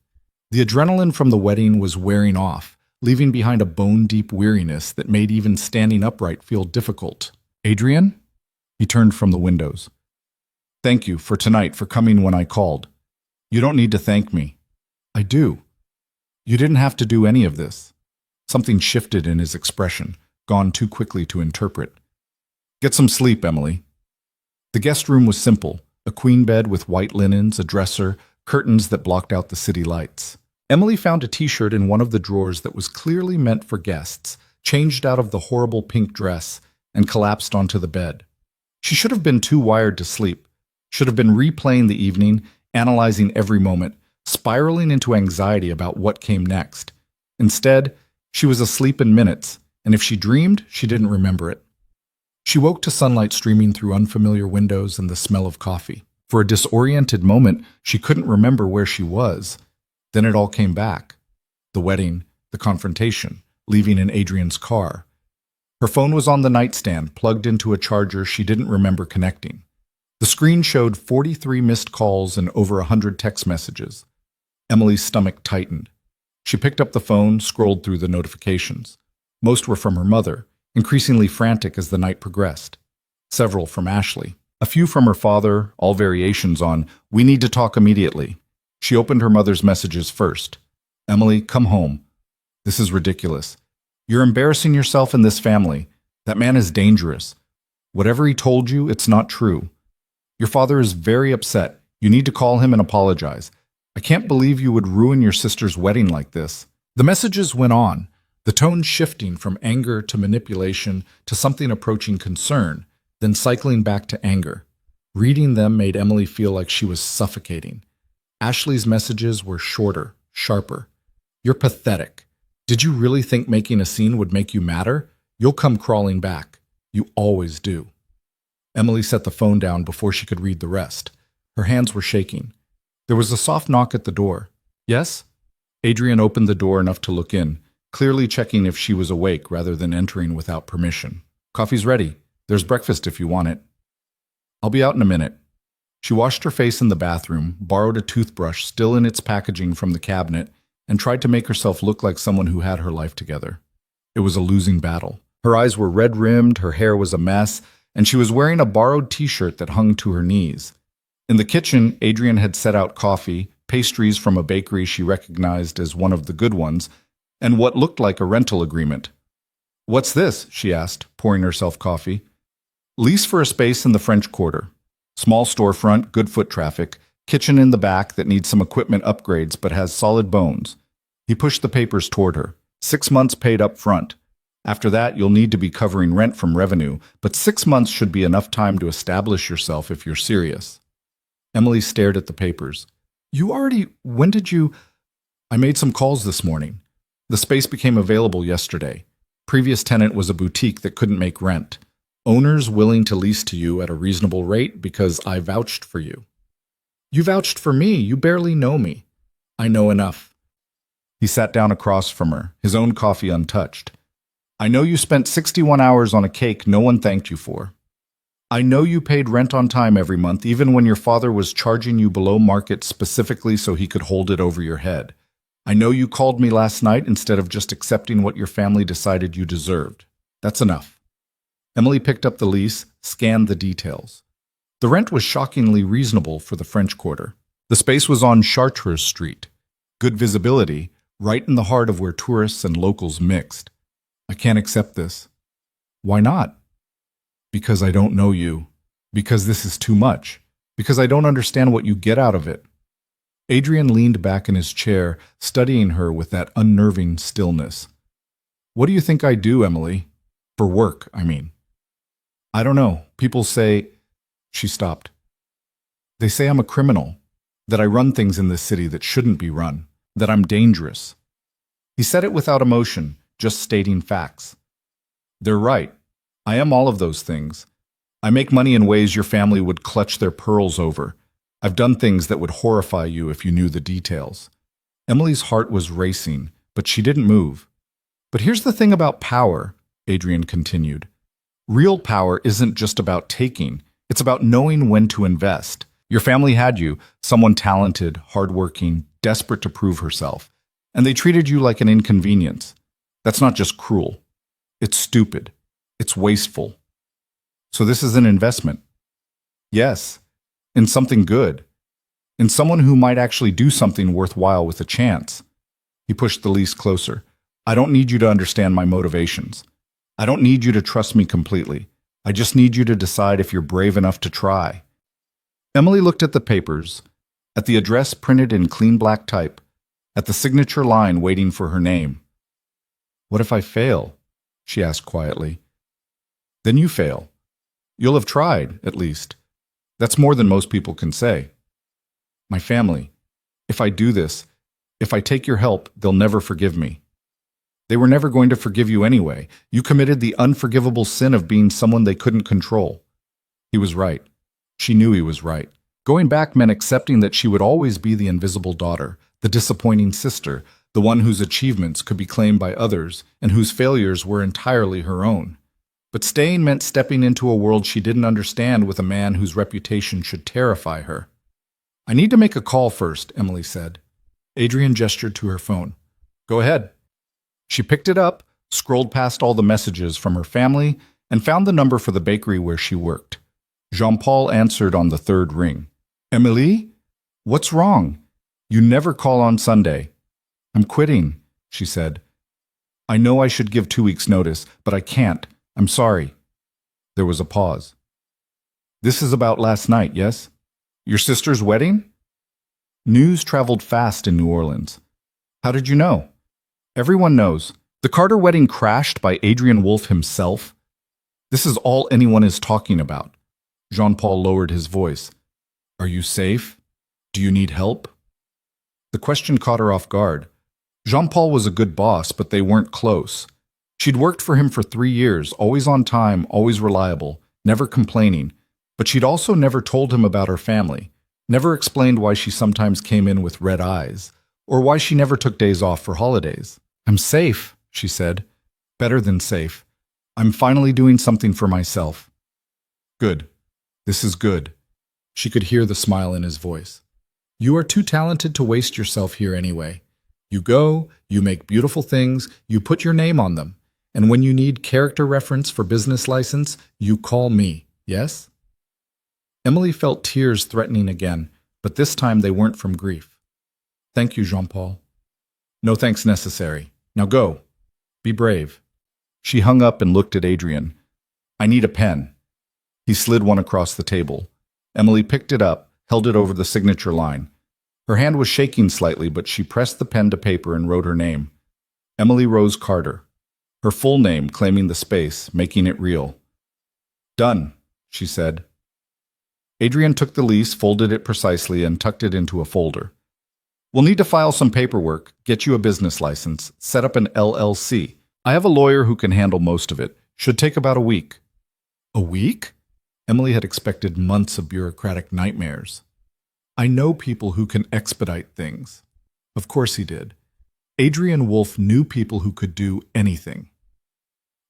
The adrenaline from the wedding was wearing off, leaving behind a bone-deep weariness that made even standing upright feel difficult. Adrian? He turned from the windows. Thank you for tonight, for coming when I called. You don't need to thank me. I do. You didn't have to do any of this. Something shifted in his expression, gone too quickly to interpret. Get some sleep, Emily. The guest room was simple, a queen bed with white linens, a dresser, curtains that blocked out the city lights. Emily found a t-shirt in one of the drawers that was clearly meant for guests, changed out of the horrible pink dress, and collapsed onto the bed. She should have been too wired to sleep, should have been replaying the evening, analyzing every moment, spiraling into anxiety about what came next. Instead, she was asleep in minutes, and if she dreamed, she didn't remember it. She woke to sunlight streaming through unfamiliar windows and the smell of coffee. For a disoriented moment, she couldn't remember where she was. Then it all came back. The wedding, the confrontation, leaving in Adrian's car. Her phone was on the nightstand, plugged into a charger she didn't remember connecting. The screen showed 43 missed calls and over 100 text messages. Emily's stomach tightened. She picked up the phone, scrolled through the notifications. Most were from her mother, increasingly frantic as the night progressed. Several from Ashley. A few from her father, all variations on, "We need to talk immediately." She opened her mother's messages first. "Emily, come home. This is ridiculous. You're embarrassing yourself in this family. That man is dangerous. Whatever he told you, it's not true. Your father is very upset. You need to call him and apologize. I can't believe you would ruin your sister's wedding like this." The messages went on, the tone shifting from anger to manipulation to something approaching concern, then cycling back to anger. Reading them made Emily feel like she was suffocating. Ashley's messages were shorter, sharper. "You're pathetic. Did you really think making a scene would make you matter? You'll come crawling back. You always do." Emily set the phone down before she could read the rest. Her hands were shaking. There was a soft knock at the door. "Yes?" Adrian opened the door enough to look in, clearly checking if she was awake rather than entering without permission. "Coffee's ready. There's breakfast if you want it." "I'll be out in a minute." She washed her face in the bathroom, borrowed a toothbrush still in its packaging from the cabinet, and tried to make herself look like someone who had her life together. It was a losing battle. Her eyes were red-rimmed, her hair was a mess, and she was wearing a borrowed t-shirt that hung to her knees. In the kitchen, Adrian had set out coffee, pastries from a bakery she recognized as one of the good ones, and what looked like a rental agreement. "What's this?" she asked, pouring herself coffee. "Lease for a space in the French Quarter. Small storefront, good foot traffic, kitchen in the back that needs some equipment upgrades but has solid bones." He pushed the papers toward her. 6 months paid up front. After that, you'll need to be covering rent from revenue, but 6 months should be enough time to establish yourself if you're serious. Emily stared at the papers. When did you? "I made some calls this morning. The space became available yesterday. Previous tenant was a boutique that couldn't make rent. Owners willing to lease to you at a reasonable rate because I vouched for you." "You vouched for me? You barely know me." "I know enough." He sat down across from her, his own coffee untouched. "I know you spent 61 hours on a cake no one thanked you for. I know you paid rent on time every month, even when your father was charging you below market specifically so he could hold it over your head. I know you called me last night instead of just accepting what your family decided you deserved. That's enough." Emily picked up the lease, scanned the details. The rent was shockingly reasonable for the French Quarter. The space was on Chartres Street. Good visibility, right in the heart of where tourists and locals mixed. I can't accept this. Why not? Because I don't know you. Because this is too much. Because I don't understand what you get out of it. Adrian leaned back in his chair, studying her with that unnerving stillness. What do you think I do, Emily? For work, I mean. I don't know. People say... She stopped. They say I'm a criminal, that I run things in this city that shouldn't be run, that I'm dangerous. He said it without emotion, just stating facts. They're right. I am all of those things. I make money in ways your family would clutch their pearls over. I've done things that would horrify you if you knew the details. Emily's heart was racing, but she didn't move. But here's the thing about power, Adrian continued. Real power isn't just about taking. It's about knowing when to invest. Your family had you, someone talented, hardworking, desperate to prove herself, and they treated you like an inconvenience. That's not just cruel. It's stupid. It's wasteful. So this is an investment. Yes, in something good. In someone who might actually do something worthwhile with a chance. He pushed the lease closer. I don't need you to understand my motivations. I don't need you to trust me completely. I just need you to decide if you're brave enough to try. Emily looked at the papers, at the address printed in clean black type, at the signature line waiting for her name. What if I fail? She asked quietly. Then you fail. You'll have tried, at least. That's more than most people can say. My family, if I do this, if I take your help, they'll never forgive me. They were never going to forgive you anyway. You committed the unforgivable sin of being someone they couldn't control. He was right. She knew he was right. Going back meant accepting that she would always be the invisible daughter, the disappointing sister, the one whose achievements could be claimed by others and whose failures were entirely her own. But staying meant stepping into a world she didn't understand with a man whose reputation should terrify her. I need to make a call first, Emily said. Adrian gestured to her phone. Go ahead. She picked it up, scrolled past all the messages from her family, and found the number for the bakery where she worked. Jean-Paul answered on the third ring. Emily? What's wrong? You never call on Sunday. I'm quitting, she said. I know I should give 2 weeks' notice, but I can't. I'm sorry. There was a pause. This is about last night, yes? Your sister's wedding? News traveled fast in New Orleans. How did you know? Everyone knows. The Carter wedding crashed by Adrian Wolfe himself. This is all anyone is talking about. Jean-Paul lowered his voice. Are you safe? Do you need help? The question caught her off guard. Jean-Paul was a good boss, but they weren't close. She'd worked for him for 3 years, always on time, always reliable, never complaining. But she'd also never told him about her family, never explained why she sometimes came in with red eyes, or why she never took days off for holidays. I'm safe, she said. Better than safe. I'm finally doing something for myself. Good. This is good. She could hear the smile in his voice. You are too talented to waste yourself here anyway. You go, you make beautiful things, you put your name on them. And when you need character reference for business license, you call me, yes? Emily felt tears threatening again, but this time they weren't from grief. Thank you, Jean-Paul. No thanks necessary. Now go. Be brave. She hung up and looked at Adrian. I need a pen. He slid one across the table. Emily picked it up, held it over the signature line. Her hand was shaking slightly, but she pressed the pen to paper and wrote her name. Emily Rose Carter. Her full name claiming the space, making it real. Done, she said. Adrian took the lease, folded it precisely, and tucked it into a folder. We'll need to file some paperwork, get you a business license, set up an LLC. I have a lawyer who can handle most of it. Should take about a week. A week? Emily had expected months of bureaucratic nightmares. I know people who can expedite things. Of course he did. Adrian Wolfe knew people who could do anything.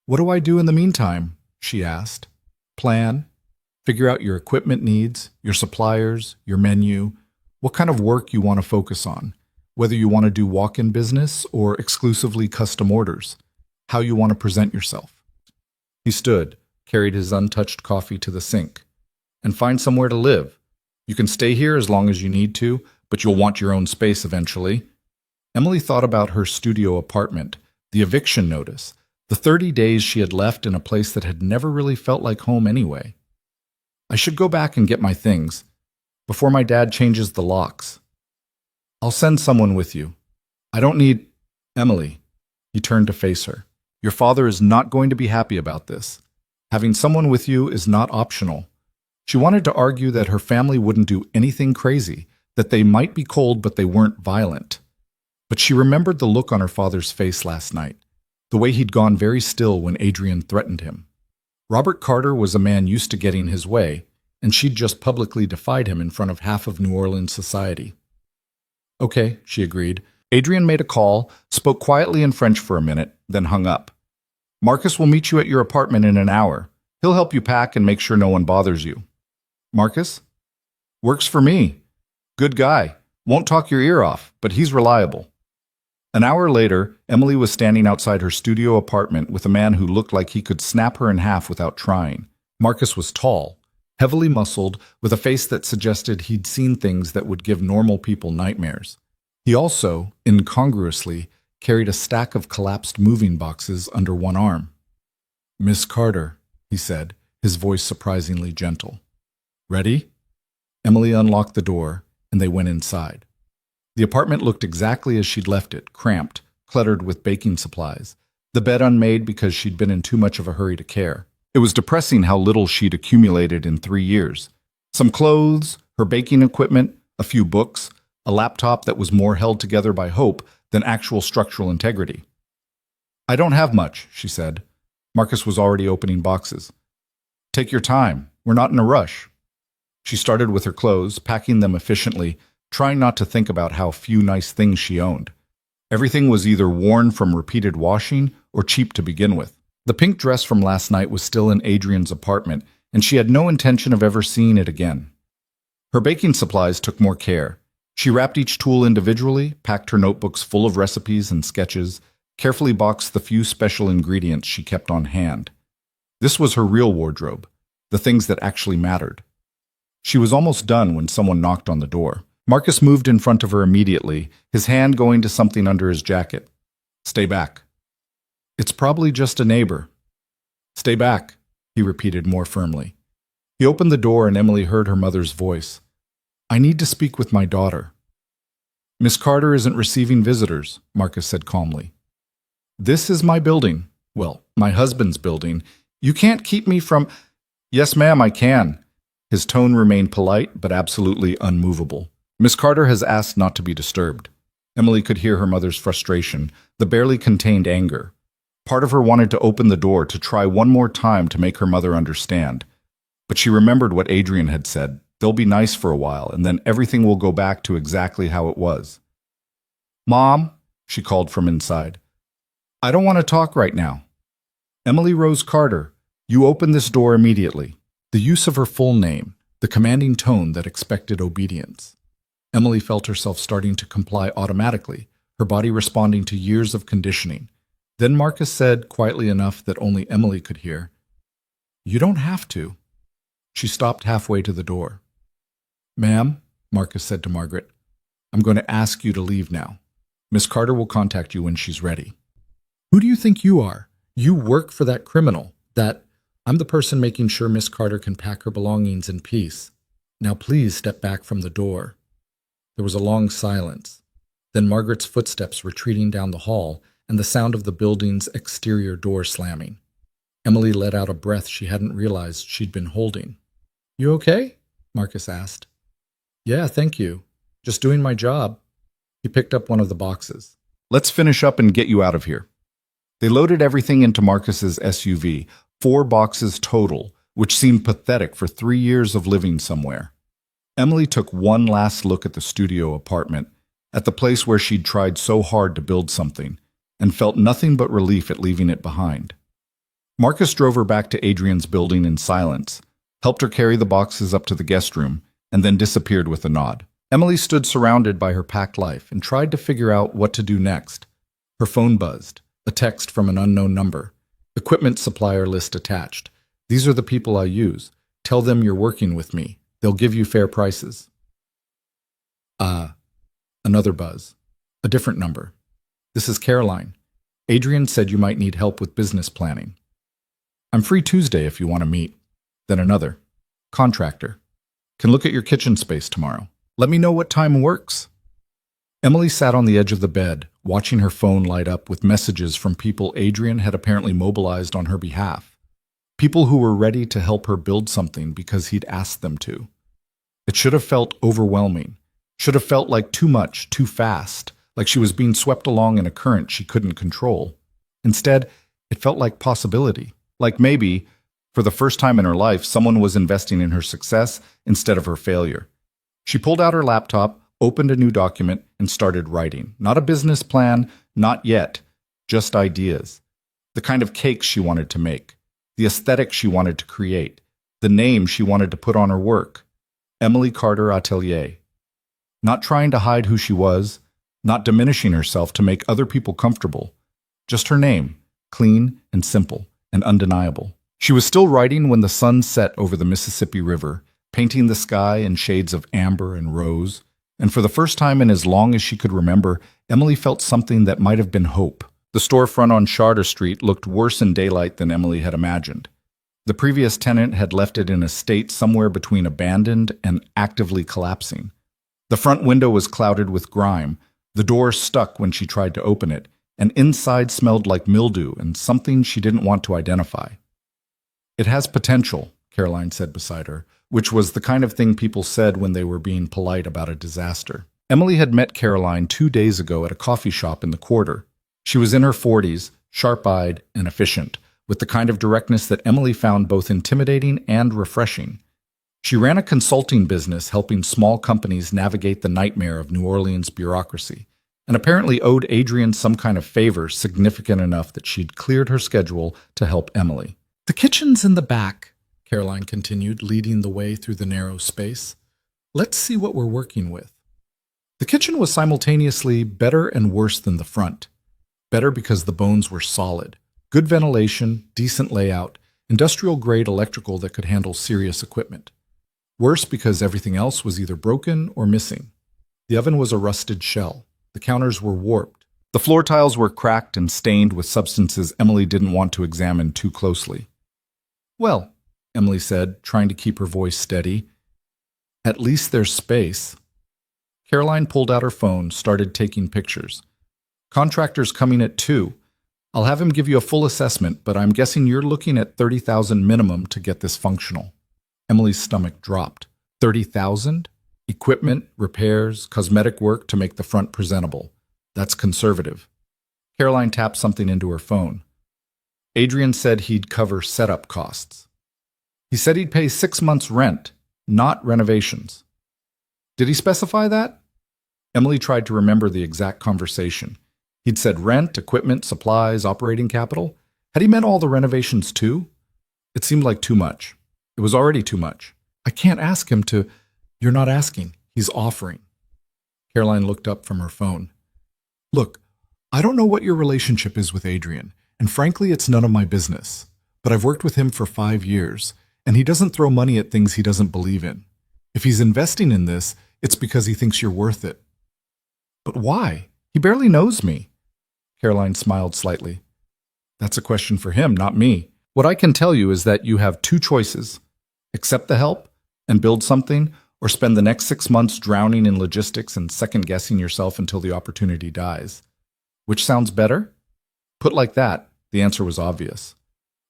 What do I do in the meantime? She asked. Plan. Figure out your equipment needs, your suppliers, your menu, what kind of work you want to focus on, whether you want to do walk-in business or exclusively custom orders, how you want to present yourself. He stood, carried his untouched coffee to the sink. and find somewhere to live. You can stay here as long as you need to, but you'll want your own space eventually. Emily thought about her studio apartment, the eviction notice, the 30 days she had left in a place that had never really felt like home anyway. I should go back and get my things before my dad changes the locks. I'll send someone with you. I don't need... Emily. He turned to face her. Your father is not going to be happy about this. Having someone with you is not optional. She wanted to argue that her family wouldn't do anything crazy, that they might be cold but they weren't violent. But she remembered the look on her father's face last night, the way he'd gone very still when Adrian threatened him. Robert Carter was a man used to getting his way, and she'd just publicly defied him in front of half of New Orleans society. Okay, she agreed. Adrian made a call, spoke quietly in French for a minute, then hung up. Marcus will meet you at your apartment in an hour. He'll help you pack and make sure no one bothers you. Marcus? Works for me. Good guy. Won't talk your ear off, but he's reliable. An hour later, Emily was standing outside her studio apartment with a man who looked like he could snap her in half without trying. Marcus was tall, heavily muscled, with a face that suggested he'd seen things that would give normal people nightmares. He also, incongruously, carried a stack of collapsed moving boxes under one arm. Miss Carter, he said, his voice surprisingly gentle. Ready? Emily unlocked the door, and they went inside. The apartment looked exactly as she'd left it, cramped, cluttered with baking supplies, the bed unmade because she'd been in too much of a hurry to care. It was depressing how little she'd accumulated in 3 years. Some clothes, her baking equipment, a few books, a laptop that was more held together by hope than actual structural integrity. I don't have much, she said. Marcus was already opening boxes. Take your time. We're not in a rush. She started with her clothes, packing them efficiently, trying not to think about how few nice things she owned. Everything was either worn from repeated washing or cheap to begin with. The pink dress from last night was still in Adrian's apartment, and she had no intention of ever seeing it again. Her baking supplies took more care. She wrapped each tool individually, packed her notebooks full of recipes and sketches, carefully boxed the few special ingredients she kept on hand. This was her real wardrobe, the things that actually mattered. She was almost done when someone knocked on the door. Marcus moved in front of her immediately, his hand going to something under his jacket. Stay back. It's probably just a neighbor. Stay back, he repeated more firmly. He opened the door and Emily heard her mother's voice. I need to speak with my daughter. Miss Carter isn't receiving visitors, Marcus said calmly. This is my building. Well, my husband's building. You can't keep me from... Yes, ma'am, I can. His tone remained polite, but absolutely unmovable. Miss Carter has asked not to be disturbed. Emily could hear her mother's frustration, the barely contained anger. Part of her wanted to open the door to try one more time to make her mother understand. But she remembered what Adrian had said. They'll be nice for a while, and then everything will go back to exactly how it was. Mom, she called from inside. I don't want to talk right now. Emily Rose Carter, you open this door immediately. The use of her full name, the commanding tone that expected obedience. Emily felt herself starting to comply automatically, her body responding to years of conditioning. Then Marcus said, quietly enough that only Emily could hear, You don't have to. She stopped halfway to the door. Ma'am, Marcus said to Margaret, I'm going to ask you to leave now. Miss Carter will contact you when she's ready. Who do you think you are? You work for that criminal. I'm the person making sure Miss Carter can pack her belongings in peace. Now please step back from the door. There was a long silence. Then Margaret's footsteps retreating down the hall and the sound of the building's exterior door slamming. Emily let out a breath she hadn't realized she'd been holding. You okay? Marcus asked. Yeah, thank you. Just doing my job. He picked up one of the boxes. Let's finish up and get you out of here. They loaded everything into Marcus's SUV, 4 boxes total, which seemed pathetic for 3 years of living somewhere. Emily took one last look at the studio apartment, at the place where she'd tried so hard to build something, and felt nothing but relief at leaving it behind. Marcus drove her back to Adrian's building in silence, helped her carry the boxes up to the guest room, and then disappeared with a nod. Emily stood surrounded by her packed life and tried to figure out what to do next. Her phone buzzed, a text from an unknown number. Equipment supplier list attached. These are the people I use. Tell them you're working with me. They'll give you fair prices. Another buzz. A different number. This is Caroline. Adrian said you might need help with business planning. I'm free Tuesday if you want to meet. Then another. Contractor. Can look at your kitchen space tomorrow. Let me know what time works. Emily sat on the edge of the bed, watching her phone light up with messages from people Adrian had apparently mobilized on her behalf. People who were ready to help her build something because he'd asked them to. It should have felt overwhelming. Should have felt like too much, too fast, like she was being swept along in a current she couldn't control. Instead, it felt like possibility. Like maybe, for the first time in her life, someone was investing in her success instead of her failure. She pulled out her laptop, opened a new document, and started writing. Not a business plan, not yet, just ideas. The kind of cake she wanted to make, the aesthetic she wanted to create, the name she wanted to put on her work. Emily Carter Atelier. Not trying to hide who she was, not diminishing herself to make other people comfortable. Just her name, clean and simple and undeniable. She was still writing when the sun set over the Mississippi River, painting the sky in shades of amber and rose. And for the first time in as long as she could remember, Emily felt something that might have been hope. The storefront on Charter Street looked worse in daylight than Emily had imagined. The previous tenant had left it in a state somewhere between abandoned and actively collapsing. The front window was clouded with grime, the door stuck when she tried to open it, and inside smelled like mildew and something she didn't want to identify. It has potential, Caroline said beside her, which was the kind of thing people said when they were being polite about a disaster. Emily had met Caroline 2 days ago at a coffee shop in the quarter. She was in her 40s, sharp-eyed and efficient, with the kind of directness that Emily found both intimidating and refreshing. She ran a consulting business helping small companies navigate the nightmare of New Orleans bureaucracy, and apparently owed Adrian some kind of favor significant enough that she'd cleared her schedule to help Emily. "The kitchen's in the back," Caroline continued, leading the way through the narrow space. "Let's see what we're working with." The kitchen was simultaneously better and worse than the front. Better because the bones were solid. Good ventilation, decent layout, industrial-grade electrical that could handle serious equipment. Worse because everything else was either broken or missing. The oven was a rusted shell. The counters were warped. The floor tiles were cracked and stained with substances Emily didn't want to examine too closely. "Well," Emily said, trying to keep her voice steady, "at least there's space." Caroline pulled out her phone, started taking pictures. "Contractor's coming at 2. I'll have him give you a full assessment, but I'm guessing you're looking at $30,000 minimum to get this functional." Emily's stomach dropped. 30,000? Equipment, repairs, cosmetic work to make the front presentable. That's conservative. Caroline tapped something into her phone. Adrian said he'd cover setup costs. He said he'd pay 6 months' rent, not renovations. Did he specify that? Emily tried to remember the exact conversation. He'd said rent, equipment, supplies, operating capital. Had he meant all the renovations too? It seemed like too much. It was already too much. "I can't ask him to—" "You're not asking. He's offering." Caroline looked up from her phone. "Look, I don't know what your relationship is with Adrian, and frankly, it's none of my business. But I've worked with him for 5 years, and he doesn't throw money at things he doesn't believe in. If he's investing in this, it's because he thinks you're worth it." "But why? He barely knows me." Caroline smiled slightly. "That's a question for him, not me. What I can tell you is that you have 2 choices. Accept the help and build something, or spend the next 6 months drowning in logistics and second-guessing yourself until the opportunity dies. Which sounds better?" Put like that, the answer was obvious.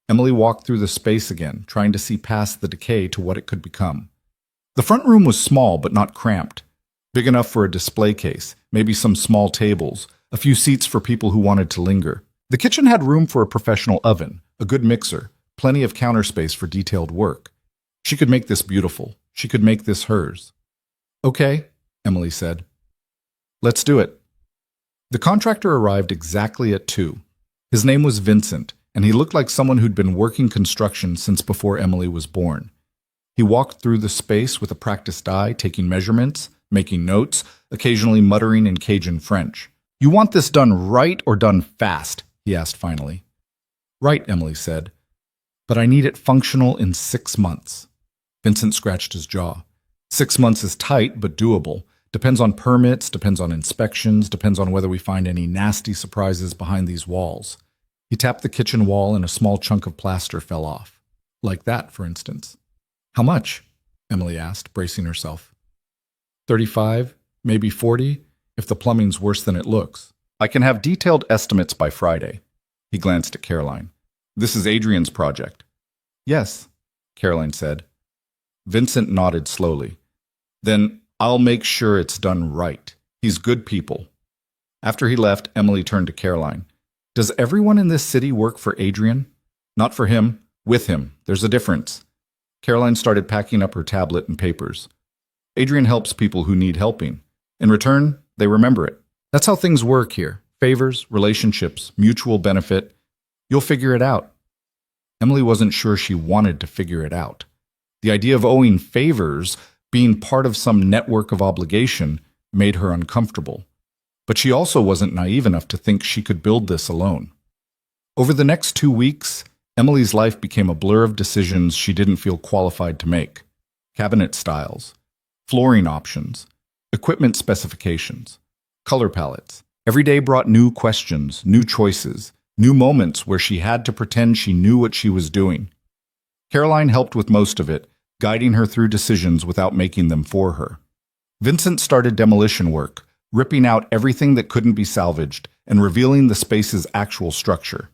Emily walked through the space again, trying to see past the decay to what it could become. The front room was small but not cramped. Big enough for a display case, maybe some small tables, a few seats for people who wanted to linger. The kitchen had room for a professional oven, a good mixer, plenty of counter space for detailed work. She could make this beautiful. She could make this hers. "Okay," Emily said. "Let's do it." The contractor arrived exactly at 2. His name was Vincent, and he looked like someone who'd been working construction since before Emily was born. He walked through the space with a practiced eye, taking measurements, making notes, occasionally muttering in Cajun French. "You want this done right or done fast?" he asked finally. "Right," Emily said, "but I need it functional in 6 months." Vincent scratched his jaw. 6 months is tight, but doable. Depends on permits, depends on inspections, depends on whether we find any nasty surprises behind these walls. He tapped the kitchen wall and a small chunk of plaster fell off. Like that, for instance. How much? Emily asked, bracing herself. 35, maybe 40, if the plumbing's worse than it looks. I can have detailed estimates by Friday. He glanced at Caroline. This is Adrian's project. Yes, Caroline said. Vincent nodded slowly. Then I'll make sure it's done right. He's good people. After he left, Emily turned to Caroline. Does everyone in this city work for Adrian? Not for him, with him. There's a difference. Caroline started packing up her tablet and papers. Adrian helps people who need helping. In return, they remember it. That's how things work here. Favors, relationships, mutual benefit. You'll figure it out. Emily wasn't sure she wanted to figure it out. The idea of owing favors, being part of some network of obligation, made her uncomfortable. But she also wasn't naive enough to think she could build this alone. Over the next 2 weeks, Emily's life became a blur of decisions she didn't feel qualified to make. Cabinet styles, flooring options, equipment specifications, color palettes. Every day brought new questions, new choices, new moments where she had to pretend she knew what she was doing. Caroline helped with most of it, guiding her through decisions without making them for her. Vincent started demolition work, ripping out everything that couldn't be salvaged and revealing the space's actual structure.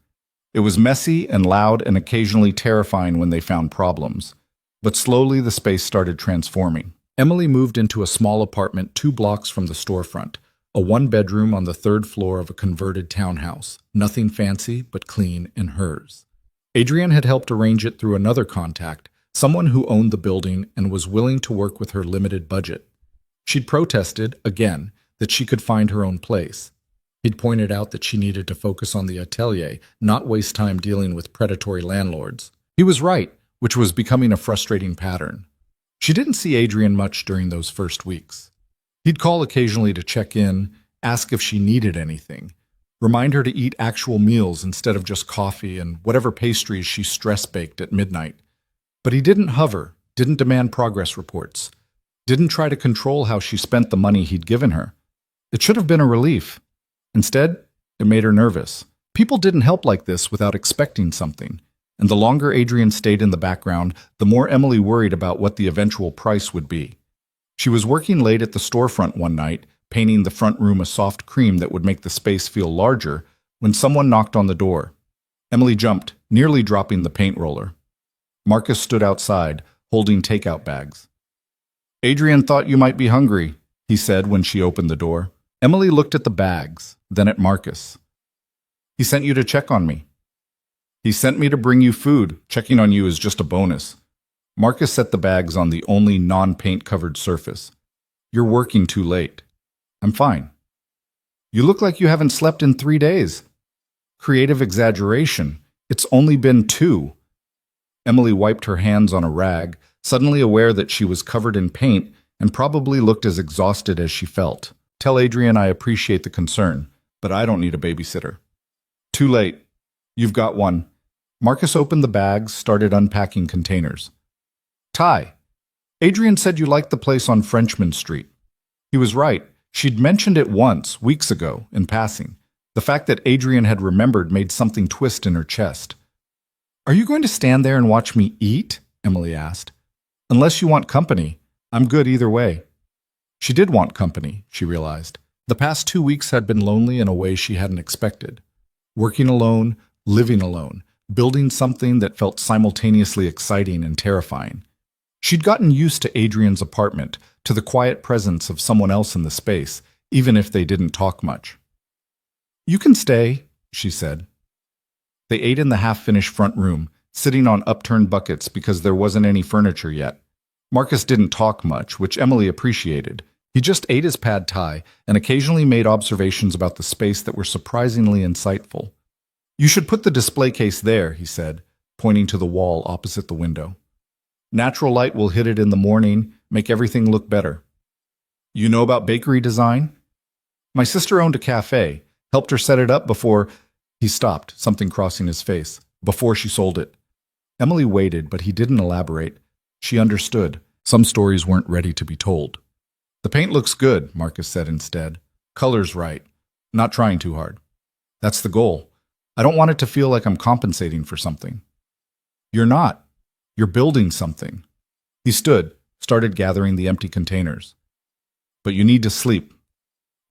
It was messy and loud and occasionally terrifying when they found problems. But slowly the space started transforming. Emily moved into a small apartment 2 blocks from the storefront, a 1-bedroom on the 3rd floor of a converted townhouse. Nothing fancy, but clean and hers. Adrian had helped arrange it through another contact, someone who owned the building and was willing to work with her limited budget. She'd protested, again, that she could find her own place. He'd pointed out that she needed to focus on the atelier, not waste time dealing with predatory landlords. He was right, which was becoming a frustrating pattern. She didn't see Adrian much during those first weeks. He'd call occasionally to check in, ask if she needed anything, remind her to eat actual meals instead of just coffee and whatever pastries she stress-baked at midnight. But he didn't hover, didn't demand progress reports, didn't try to control how she spent the money he'd given her. It should have been a relief. Instead, it made her nervous. People didn't help like this without expecting something, and the longer Adrian stayed in the background, the more Emily worried about what the eventual price would be. She was working late at the storefront one night, painting the front room a soft cream that would make the space feel larger, when someone knocked on the door. Emily jumped, nearly dropping the paint roller. Marcus stood outside, holding takeout bags. Adrian thought you might be hungry, he said when she opened the door. Emily looked at the bags, then at Marcus. He sent you to check on me. He sent me to bring you food. Checking on you is just a bonus. Marcus set the bags on the only non-paint covered surface. You're working too late. I'm fine. You look like you haven't slept in 3 days. Creative exaggeration. It's only been 2. Emily wiped her hands on a rag, suddenly aware that she was covered in paint and probably looked as exhausted as she felt. Tell Adrian I appreciate the concern, but I don't need a babysitter. Too late. You've got one. Marcus opened the bags, started unpacking containers. Ty, Adrian said you liked the place on Frenchman Street. He was right. She'd mentioned it once, weeks ago, in passing. The fact that Adrian had remembered made something twist in her chest. Are you going to stand there and watch me eat? Emily asked. Unless you want company. I'm good either way. She did want company, she realized. The past 2 weeks had been lonely in a way she hadn't expected. Working alone, living alone, building something that felt simultaneously exciting and terrifying. She'd gotten used to Adrian's apartment, to the quiet presence of someone else in the space, even if they didn't talk much. You can stay, she said. They ate in the half-finished front room, sitting on upturned buckets because there wasn't any furniture yet. Marcus didn't talk much, which Emily appreciated. He just ate his pad thai and occasionally made observations about the space that were surprisingly insightful. You should put the display case there, he said, pointing to the wall opposite the window. Natural light will hit it in the morning, make everything look better. You know about bakery design? My sister owned a cafe, helped her set it up before... He stopped, something crossing his face. Before she sold it. Emily waited, but he didn't elaborate. She understood. Some stories weren't ready to be told. The paint looks good, Marcus said instead. Color's right. Not trying too hard. That's the goal. I don't want it to feel like I'm compensating for something. You're not. You're building something. He stood, started gathering the empty containers. But you need to sleep.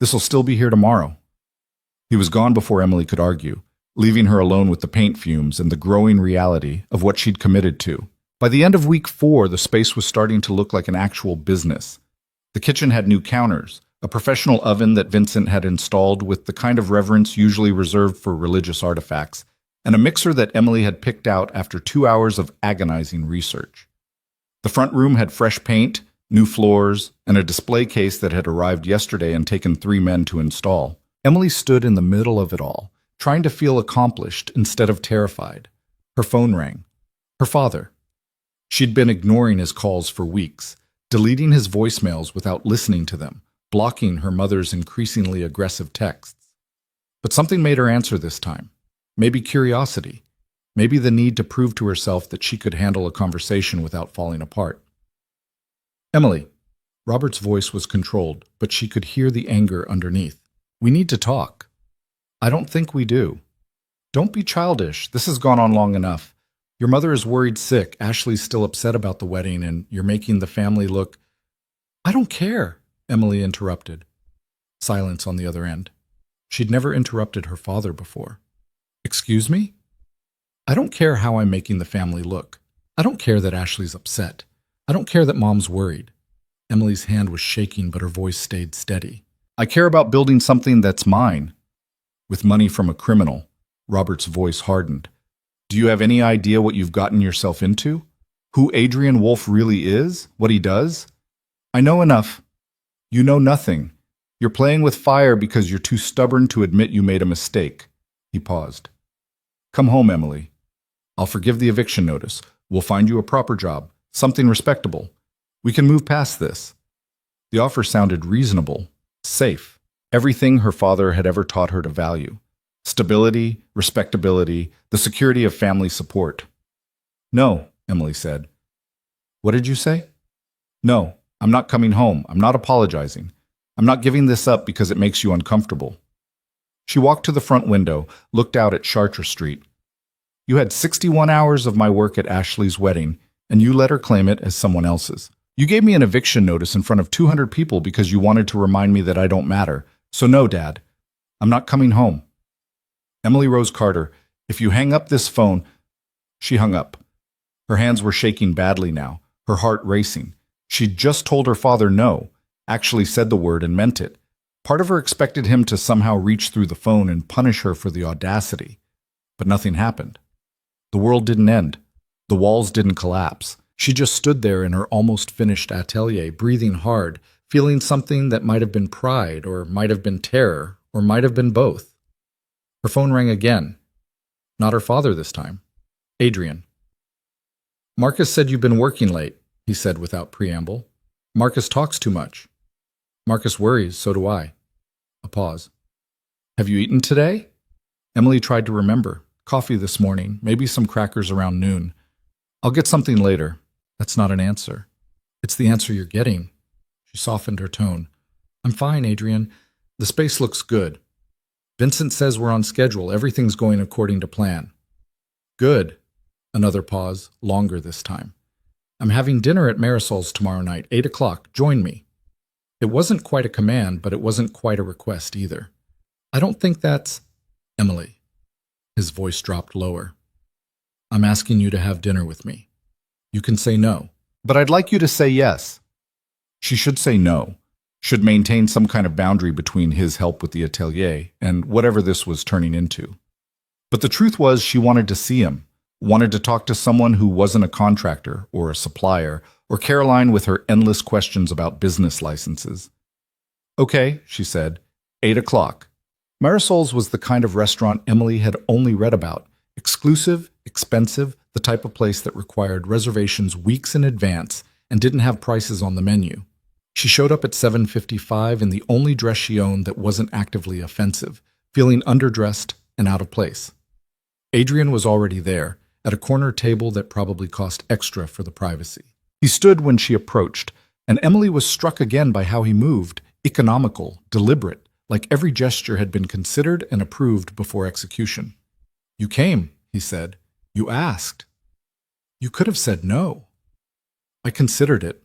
This'll still be here tomorrow. He was gone before Emily could argue, leaving her alone with the paint fumes and the growing reality of what she'd committed to. By the end of week 4, the space was starting to look like an actual business. The kitchen had new counters, a professional oven that Vincent had installed with the kind of reverence usually reserved for religious artifacts, and a mixer that Emily had picked out after 2 hours of agonizing research. The front room had fresh paint, new floors, and a display case that had arrived yesterday and taken 3 men to install. Emily stood in the middle of it all, trying to feel accomplished instead of terrified. Her phone rang. Her father. She'd been ignoring his calls for weeks, deleting his voicemails without listening to them, blocking her mother's increasingly aggressive texts. But something made her answer this time. Maybe curiosity. Maybe the need to prove to herself that she could handle a conversation without falling apart. Emily. Robert's voice was controlled, but she could hear the anger underneath. We need to talk. I don't think we do. Don't be childish. This has gone on long enough. Your mother is worried sick. Ashley's still upset about the wedding, and you're making the family look... I don't care, Emily interrupted. Silence on the other end. She'd never interrupted her father before. Excuse me? I don't care how I'm making the family look. I don't care that Ashley's upset. I don't care that Mom's worried. Emily's hand was shaking, but her voice stayed steady. I care about building something that's mine. With money from a criminal. Robert's voice hardened. Do you have any idea what you've gotten yourself into? Who Adrian Wolfe really is? What he does? I know enough. You know nothing. You're playing with fire because you're too stubborn to admit you made a mistake. He paused. Come home, Emily. I'll forgive the eviction notice. We'll find you a proper job, something respectable. We can move past this. The offer sounded reasonable, safe. Everything her father had ever taught her to value. Stability, respectability, the security of family support. No, Emily said. What did you say? No, I'm not coming home. I'm not apologizing. I'm not giving this up because it makes you uncomfortable. She walked to the front window, looked out at Chartres Street. You had 61 hours of my work at Ashley's wedding, and you let her claim it as someone else's. You gave me an eviction notice in front of 200 people because you wanted to remind me that I don't matter. So no, Dad. I'm not coming home. Emily Rose Carter, if you hang up this phone... She hung up. Her hands were shaking badly now, her heart racing. She'd just told her father no, actually said the word and meant it. Part of her expected him to somehow reach through the phone and punish her for the audacity. But nothing happened. The world didn't end. The walls didn't collapse. She just stood there in her almost finished atelier, breathing hard, feeling something that might have been pride, or might have been terror, or might have been both. Her phone rang again. Not her father this time. Adrian. Marcus said you've been working late, he said without preamble. Marcus talks too much. Marcus worries, so do I. A pause. Have you eaten today? Emily tried to remember. Coffee this morning, maybe some crackers around noon. I'll get something later. That's not an answer. It's the answer you're getting. She softened her tone. I'm fine, Adrian. The space looks good. Vincent says we're on schedule. Everything's going according to plan. Good. Another pause, longer this time. I'm having dinner at Marisol's tomorrow night, 8 o'clock. Join me. It wasn't quite a command, but it wasn't quite a request either. I don't think that's... Emily. His voice dropped lower. I'm asking you to have dinner with me. You can say no. But I'd like you to say yes. She should say no, should maintain some kind of boundary between his help with the atelier and whatever this was turning into. But the truth was she wanted to see him, wanted to talk to someone who wasn't a contractor or a supplier, or Caroline with her endless questions about business licenses. Okay, she said, 8 o'clock. Marisol's was the kind of restaurant Emily had only read about. Exclusive, expensive, the type of place that required reservations weeks in advance and didn't have prices on the menu. She showed up at 7:55 in the only dress she owned that wasn't actively offensive, feeling underdressed and out of place. Adrian was already there, at a corner table that probably cost extra for the privacy. He stood when she approached, and Emily was struck again by how he moved, economical, deliberate, like every gesture had been considered and approved before execution. "You came," he said. "You asked. You could have said no." "I considered it."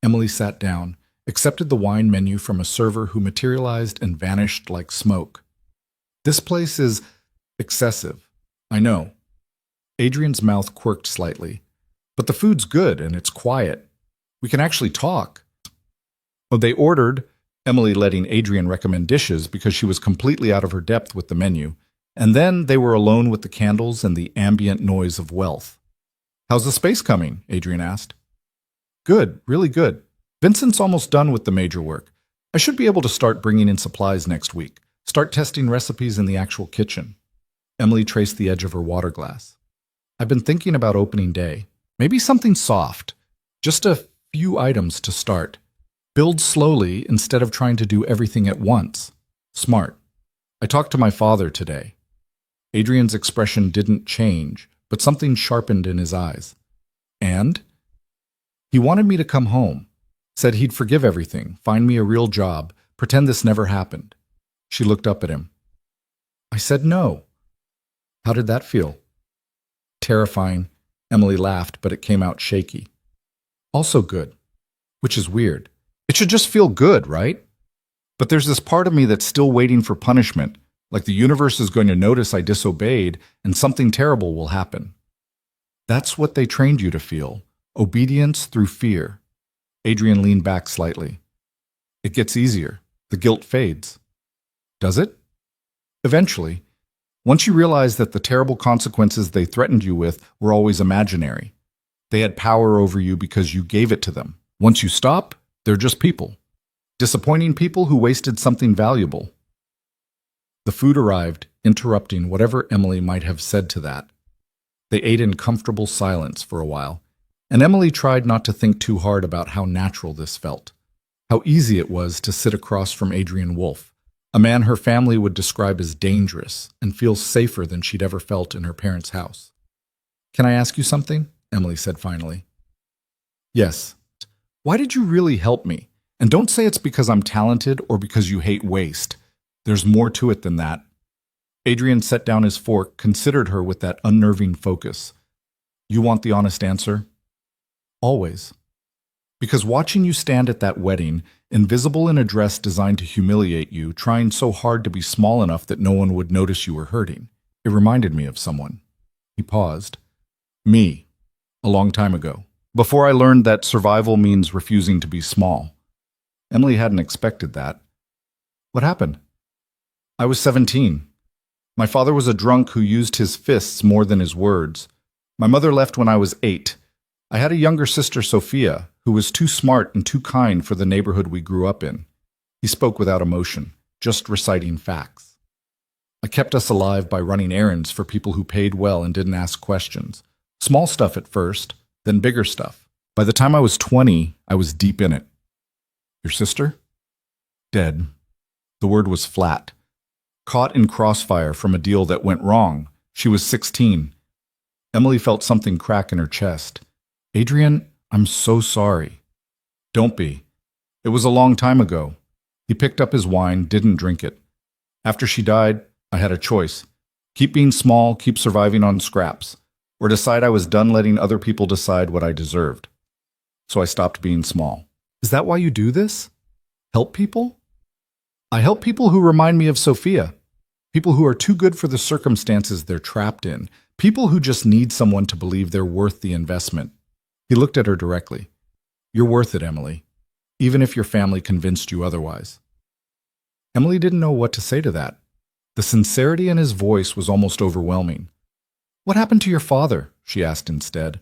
Emily sat down, accepted the wine menu from a server who materialized and vanished like smoke. "This place is excessive. I know." Adrian's mouth quirked slightly. "But the food's good and it's quiet. We can actually talk." Oh, they ordered, Emily letting Adrian recommend dishes because she was completely out of her depth with the menu, and then they were alone with the candles and the ambient noise of wealth. "How's the space coming?" Adrian asked. "Good, really good. Vincent's almost done with the major work. I should be able to start bringing in supplies next week, start testing recipes in the actual kitchen." Emily traced the edge of her water glass. "I've been thinking about opening day. Maybe something soft. Just a few items to start. Build slowly instead of trying to do everything at once. Smart. I talked to my father today." Adrian's expression didn't change, but something sharpened in his eyes. "And?" "He wanted me to come home. Said he'd forgive everything, find me a real job, pretend this never happened." She looked up at him. "I said no." "How did that feel?" "Terrifying." Emily laughed, but it came out shaky. "Also good. Which is weird. It should just feel good, right? But there's this part of me that's still waiting for punishment, like the universe is going to notice I disobeyed and something terrible will happen." "That's what they trained you to feel. Obedience through fear." Adrian leaned back slightly. "It gets easier. The guilt fades." "Does it?" "Eventually. Once you realize that the terrible consequences they threatened you with were always imaginary. They had power over you because you gave it to them. Once you stop, they're just people. Disappointing people who wasted something valuable." The food arrived, interrupting whatever Emily might have said to that. They ate in comfortable silence for a while, and Emily tried not to think too hard about how natural this felt. How easy it was to sit across from Adrian Wolfe, a man her family would describe as dangerous, and feel safer than she'd ever felt in her parents' house. "Can I ask you something?" Emily said finally. "Yes. Why did you really help me? And don't say it's because I'm talented or because you hate waste. There's more to it than that." Adrian set down his fork, considered her with that unnerving focus. "You want the honest answer?" "Always. Because watching you stand at that wedding, invisible in a dress designed to humiliate you, trying so hard to be small enough that no one would notice you were hurting, it reminded me of someone." He paused. "Me. A long time ago. Before I learned that survival means refusing to be small." Emily hadn't expected that. "What happened?" "I was 17. My father was a drunk who used his fists more than his words. My mother left when I was 8. I had a younger sister, Sophia, who was too smart and too kind for the neighborhood we grew up in." He spoke without emotion, just reciting facts. "I kept us alive by running errands for people who paid well and didn't ask questions. Small stuff at first, then bigger stuff. By the time I was 20, I was deep in it." "Your sister?" "Dead." The word was flat. Caught in crossfire from a deal that went wrong. She was 16. Emily felt something crack in her chest. "Adrian, I'm so sorry." "Don't be. It was a long time ago." He picked up his wine, didn't drink it. "After she died, I had a choice. Keep being small, keep surviving on scraps, or decide I was done letting other people decide what I deserved. So I stopped being small." "Is that why you do this? Help people?" "I help people who remind me of Sophia. People who are too good for the circumstances they're trapped in. People who just need someone to believe they're worth the investment." He looked at her directly. "You're worth it, Emily, even if your family convinced you otherwise." Emily didn't know what to say to that. The sincerity in his voice was almost overwhelming. "What happened to your father?" she asked instead.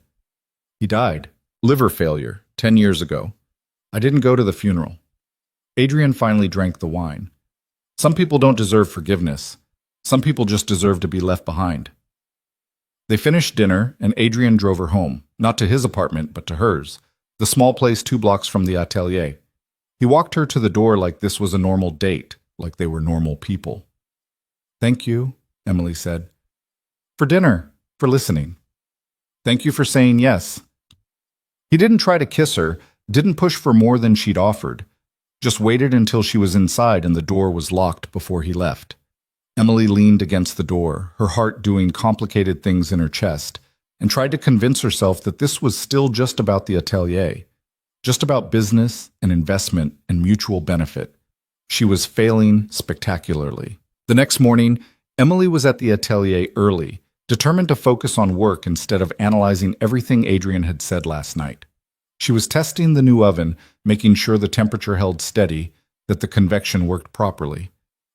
"He died. Liver failure, 10 years ago. I didn't go to the funeral." Adrian finally drank the wine. "Some people don't deserve forgiveness. Some people just deserve to be left behind." They finished dinner, and Adrian drove her home, not to his apartment, but to hers, the small place 2 blocks from the atelier. He walked her to the door like this was a normal date, like they were normal people. "Thank you," Emily said. "For dinner, for listening. Thank you for saying yes." He didn't try to kiss her, didn't push for more than she'd offered, just waited until she was inside and the door was locked before he left. Emily leaned against the door, her heart doing complicated things in her chest, and tried to convince herself that this was still just about the atelier, just about business and investment and mutual benefit. She was failing spectacularly. The next morning, Emily was at the atelier early, determined to focus on work instead of analyzing everything Adrian had said last night. She was testing the new oven, making sure the temperature held steady, that the convection worked properly,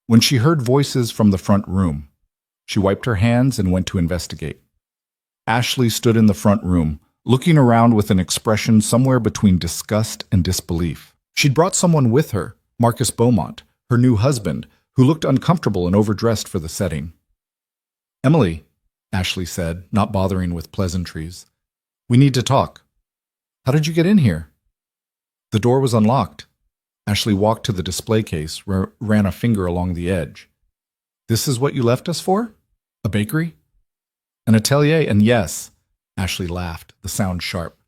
when she heard voices from the front room. She wiped her hands and went to investigate. Ashley stood in the front room, looking around with an expression somewhere between disgust and disbelief. She'd brought someone with her, Marcus Beaumont, her new husband, who looked uncomfortable and overdressed for the setting. "Emily," Ashley said, not bothering with pleasantries, "we need to talk. How did you get in here?" The door was unlocked. Ashley walked to the display case, ran a finger along the edge. "This is what you left us for? A bakery?" "An atelier, and yes," Ashley laughed, the sound sharp.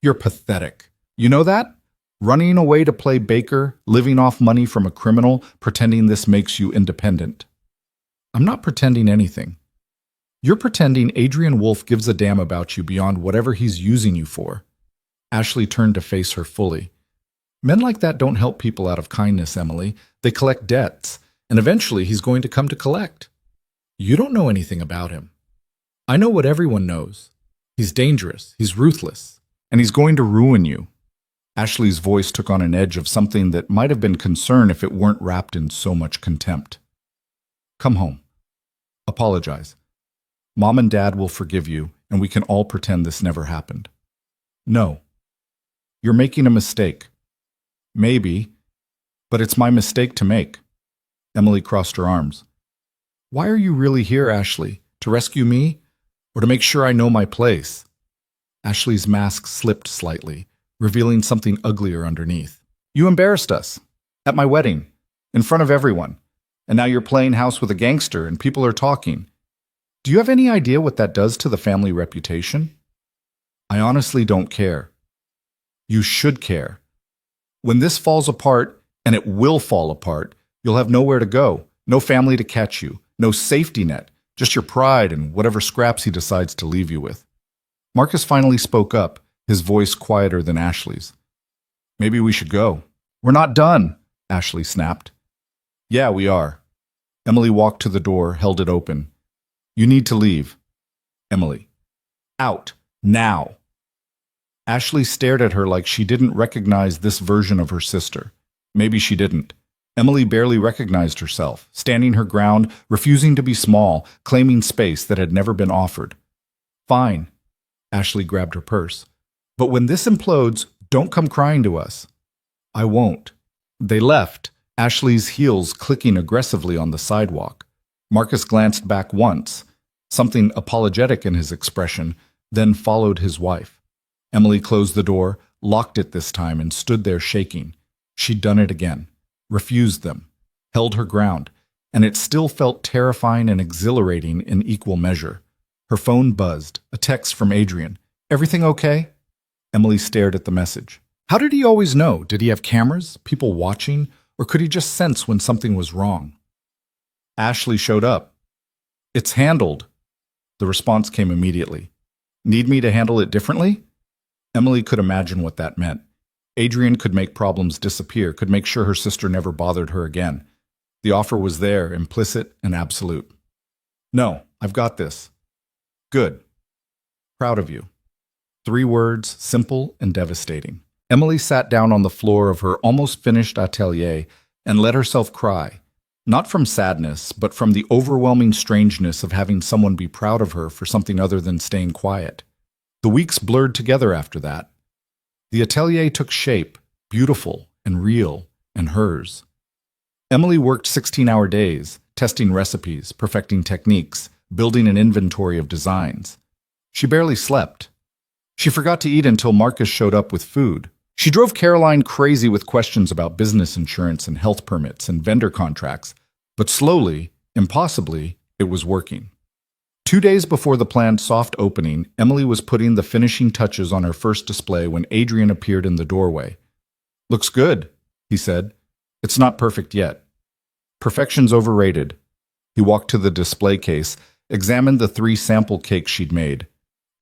"You're pathetic. You know that? Running away to play baker, living off money from a criminal, pretending this makes you independent." "I'm not pretending anything. You're pretending Adrian Wolfe gives a damn about you beyond whatever he's using you for." Ashley turned to face her fully. "Men like that don't help people out of kindness, Emily. They collect debts, and eventually he's going to come to collect. You don't know anything about him. I know what everyone knows. He's dangerous, he's ruthless, and he's going to ruin you." Ashley's voice took on an edge of something that might have been concern if it weren't wrapped in so much contempt. "Come home. Apologize. Mom and Dad will forgive you, and we can all pretend this never happened." "No. You're making a mistake." "Maybe, but it's my mistake to make." Emily crossed her arms. "Why are you really here, Ashley? To rescue me? Or to make sure I know my place?" Ashley's mask slipped slightly, revealing something uglier underneath. "You embarrassed us. At my wedding. In front of everyone. And now you're playing house with a gangster and people are talking. Do you have any idea what that does to the family reputation?" "I honestly don't care." "You should care. When this falls apart, and it will fall apart, you'll have nowhere to go, no family to catch you, no safety net, just your pride and whatever scraps he decides to leave you with." Marcus finally spoke up, his voice quieter than Ashley's. "Maybe we should go." "We're not done," Ashley snapped. "Yeah, we are." Emily walked to the door, held it open. "You need to leave." Emily. "Out. Now." Ashley stared at her like she didn't recognize this version of her sister. Maybe she didn't. Emily barely recognized herself, standing her ground, refusing to be small, claiming space that had never been offered. "Fine." Ashley grabbed her purse. "But when this implodes, don't come crying to us." "I won't." They left, Ashley's heels clicking aggressively on the sidewalk. Marcus glanced back once, something apologetic in his expression, then followed his wife. Emily closed the door, locked it this time, and stood there shaking. She'd done it again. Refused them. Held her ground. And it still felt terrifying and exhilarating in equal measure. Her phone buzzed. A text from Adrian. "Everything okay?" Emily stared at the message. How did he always know? Did he have cameras, people watching, or could he just sense when something was wrong? Ashley showed up. "It's handled." The response came immediately. "Need me to handle it differently?" Emily could imagine what that meant. Adrian could make problems disappear, could make sure her sister never bothered her again. The offer was there, implicit and absolute. "No, I've got this." "Good. Proud of you." 3 words, simple and devastating. Emily sat down on the floor of her almost finished atelier and let herself cry, not from sadness, but from the overwhelming strangeness of having someone be proud of her for something other than staying quiet. The weeks blurred together after that. The atelier took shape, beautiful and real, and hers. Emily worked 16-hour days, testing recipes, perfecting techniques, building an inventory of designs. She barely slept. She forgot to eat until Marcus showed up with food. She drove Caroline crazy with questions about business insurance and health permits and vendor contracts, but slowly, impossibly, it was working. 2 days before the planned soft opening, Emily was putting the finishing touches on her first display when Adrian appeared in the doorway. "Looks good," he said. "It's not perfect yet. Perfection's overrated." He walked to the display case, examined the 3 sample cakes she'd made.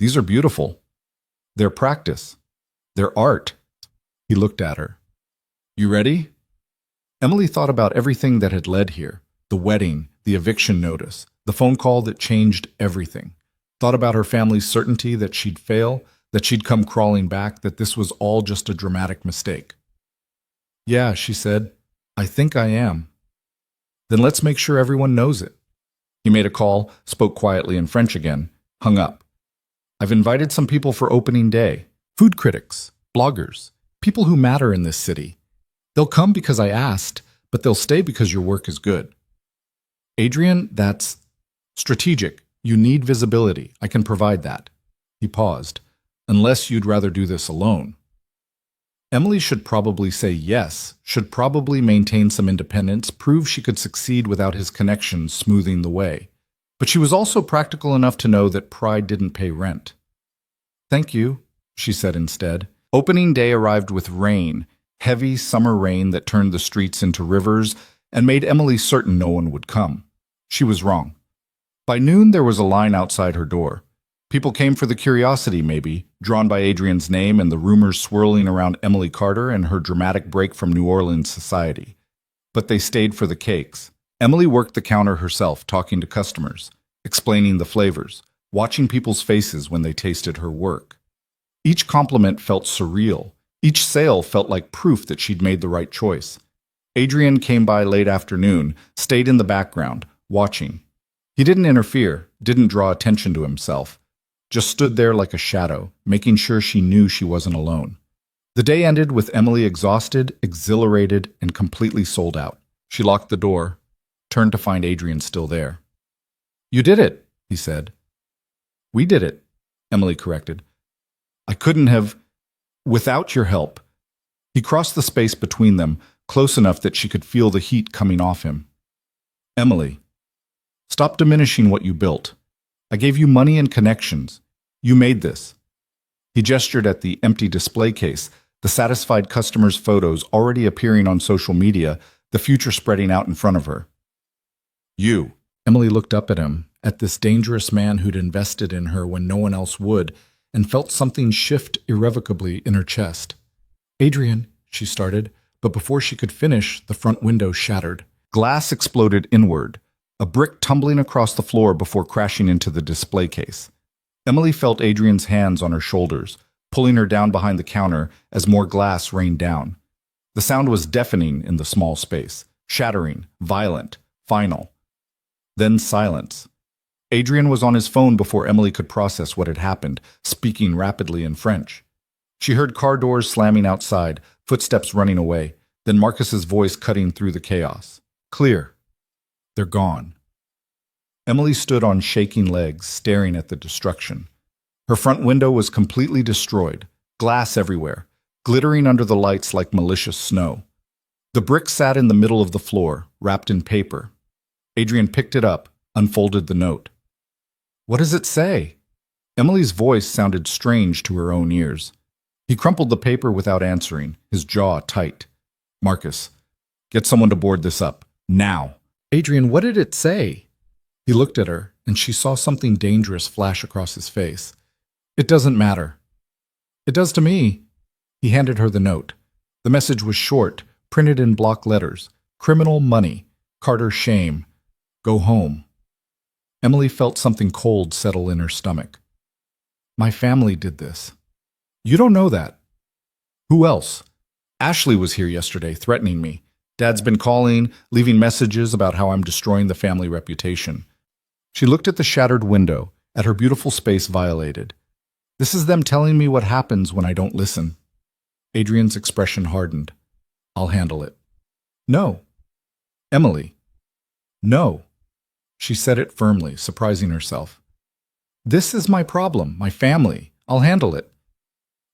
"These are beautiful. They're practice. They're art." He looked at her. "You ready?" Emily thought about everything that had led here. The wedding, the eviction notice, the phone call that changed everything. Thought about her family's certainty that she'd fail, that she'd come crawling back, that this was all just a dramatic mistake. "Yeah," she said. "I think I am." "Then let's make sure everyone knows it." He made a call, spoke quietly in French again, hung up. "I've invited some people for opening day. Food critics, bloggers, people who matter in this city. They'll come because I asked, but they'll stay because your work is good." "Adrian, that's strategic. You need visibility. I can provide that." He paused. "Unless you'd rather do this alone." Emily should probably say yes, should probably maintain some independence, prove she could succeed without his connections smoothing the way. But she was also practical enough to know that pride didn't pay rent. "Thank you," she said instead. Opening day arrived with rain, heavy summer rain that turned the streets into rivers and made Emily certain no one would come. She was wrong. By noon, there was a line outside her door. People came for the curiosity, maybe, drawn by Adrian's name and the rumors swirling around Emily Carter and her dramatic break from New Orleans society. But they stayed for the cakes. Emily worked the counter herself, talking to customers, explaining the flavors, watching people's faces when they tasted her work. Each compliment felt surreal. Each sale felt like proof that she'd made the right choice. Adrian came by late afternoon, stayed in the background, watching. He didn't interfere, didn't draw attention to himself. Just stood there like a shadow, making sure she knew she wasn't alone. The day ended with Emily exhausted, exhilarated, and completely sold out. She locked the door, turned to find Adrian still there. "You did it," he said. "We did it," Emily corrected. "I couldn't have, without your help." He crossed the space between them, close enough that she could feel the heat coming off him. "Emily, stop diminishing what you built. I gave you money and connections. You made this." He gestured at the empty display case, the satisfied customers' photos already appearing on social media, the future spreading out in front of her. "You." Emily looked up at him, at this dangerous man who'd invested in her when no one else would, and felt something shift irrevocably in her chest. "Adrian," she started, but before she could finish, the front window shattered. Glass exploded inward, a brick tumbling across the floor before crashing into the display case. Emily felt Adrian's hands on her shoulders, pulling her down behind the counter as more glass rained down. The sound was deafening in the small space, shattering, violent, final. Then silence. Adrian was on his phone before Emily could process what had happened, speaking rapidly in French. She heard car doors slamming outside, footsteps running away, then Marcus's voice cutting through the chaos. "Clear. They're gone." Emily stood on shaking legs, staring at the destruction. Her front window was completely destroyed, glass everywhere, glittering under the lights like malicious snow. The brick sat in the middle of the floor, wrapped in paper. Adrian picked it up, unfolded the note. "What does it say?" Emily's voice sounded strange to her own ears. He crumpled the paper without answering, his jaw tight. "Marcus, get someone to board this up. Now." "Adrian, what did it say?" He looked at her, and she saw something dangerous flash across his face. "It doesn't matter." "It does to me." He handed her the note. The message was short, printed in block letters. "Criminal money. Carter shame. Go home." Emily felt something cold settle in her stomach. "My family did this." "You don't know that." "Who else?" "Ashley was here yesterday, threatening me. Dad's been calling, leaving messages about how I'm destroying the family reputation." She looked at the shattered window, at her beautiful space violated. "This is them telling me what happens when I don't listen." Adrian's expression hardened. "I'll handle it." "No." "Emily." "No." She said it firmly, surprising herself. "This is my problem, my family. I'll handle it."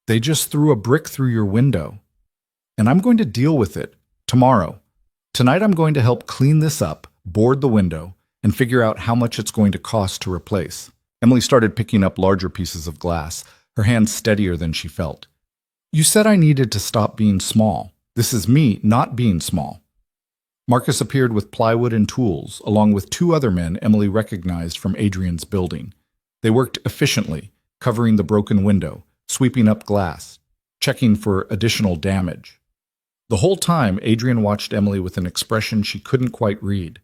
"They just threw a brick through your window. And I'm going to deal with it. Tomorrow. Tonight I'm going to help clean this up, board the window, and figure out how much it's going to cost to replace. Emily started picking up larger pieces of glass, her hands steadier than she felt. You said I needed to stop being small. This is me not being small. Marcus appeared with plywood and tools, along with two other men Emily recognized from Adrian's building. They worked efficiently, covering the broken window, sweeping up glass, checking for additional damage. The whole time, Adrian watched Emily with an expression she couldn't quite read.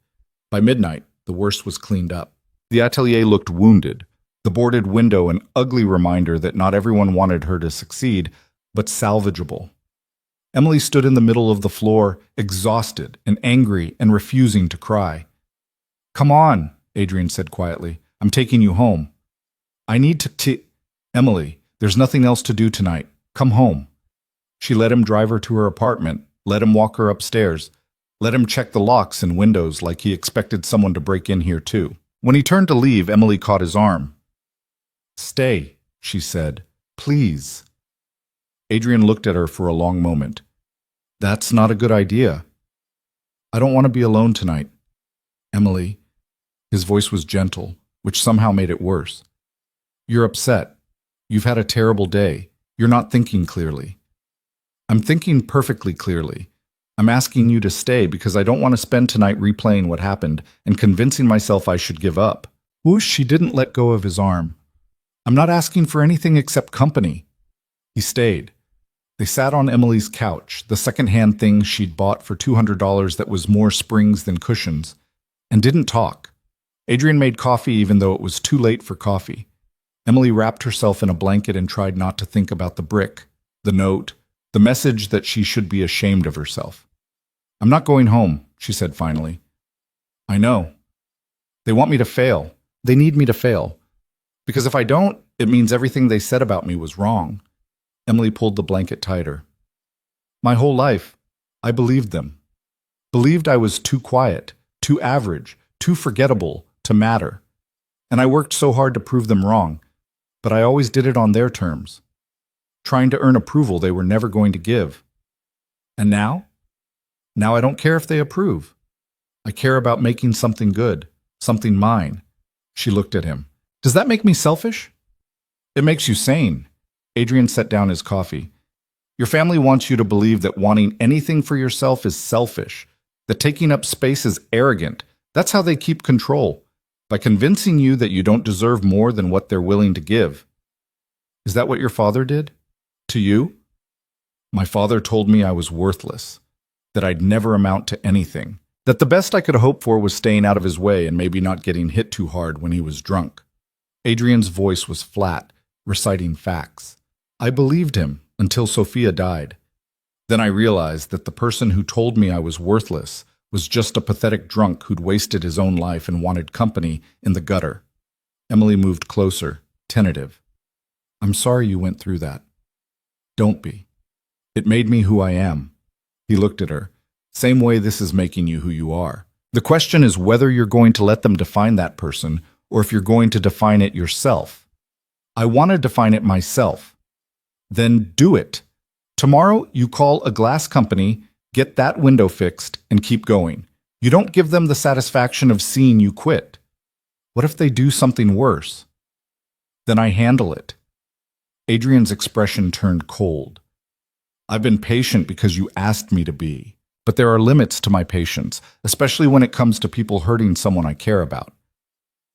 By midnight, the worst was cleaned up. The atelier looked wounded, the boarded window an ugly reminder that not everyone wanted her to succeed, but salvageable. Emily stood in the middle of the floor, exhausted and angry and refusing to cry. Come on, Adrian said quietly. I'm taking you home. I need to Emily, there's nothing else to do tonight. Come home. She let him drive her to her apartment, let him walk her upstairs, let him check the locks and windows like he expected someone to break in here too. When he turned to leave, Emily caught his arm. Stay, she said. Please. Adrian looked at her for a long moment. That's not a good idea. I don't want to be alone tonight. Emily. His voice was gentle, which somehow made it worse. You're upset. You've had a terrible day. You're not thinking clearly. I'm thinking perfectly clearly. I'm asking you to stay because I don't want to spend tonight replaying what happened and convincing myself I should give up. Whoosh, she didn't let go of his arm. I'm not asking for anything except company. He stayed. They sat on Emily's couch, the second-hand thing she'd bought for $200 that was more springs than cushions, and didn't talk. Adrian made coffee even though it was too late for coffee. Emily wrapped herself in a blanket and tried not to think about the brick, the note, the message that she should be ashamed of herself. I'm not going home, she said finally. I know. They want me to fail. They need me to fail. Because if I don't, it means everything they said about me was wrong. Emily pulled the blanket tighter. My whole life, I believed them. Believed I was too quiet, too average, too forgettable to matter. And I worked so hard to prove them wrong, but I always did it on their terms, trying to earn approval they were never going to give. And now? Now I don't care if they approve. I care about making something good, something mine. She looked at him. Does that make me selfish? It makes you sane. Adrian set down his coffee. Your family wants you to believe that wanting anything for yourself is selfish, that taking up space is arrogant. That's how they keep control, by convincing you that you don't deserve more than what they're willing to give. Is that what your father did? To you? My father told me I was worthless, that I'd never amount to anything, that the best I could hope for was staying out of his way and maybe not getting hit too hard when he was drunk. Adrian's voice was flat, reciting facts. I believed him until Sophia died. Then I realized that the person who told me I was worthless was just a pathetic drunk who'd wasted his own life and wanted company in the gutter. Emily moved closer, tentative. I'm sorry you went through that. Don't be. It made me who I am. He looked at her. Same way this is making you who you are. The question is whether you're going to let them define that person or if you're going to define it yourself. I want to define it myself. Then do it. Tomorrow you call a glass company, get that window fixed, and keep going. You don't give them the satisfaction of seeing you quit. What if they do something worse? Then I handle it. Adrian's expression turned cold. I've been patient because you asked me to be, but there are limits to my patience, especially when it comes to people hurting someone I care about.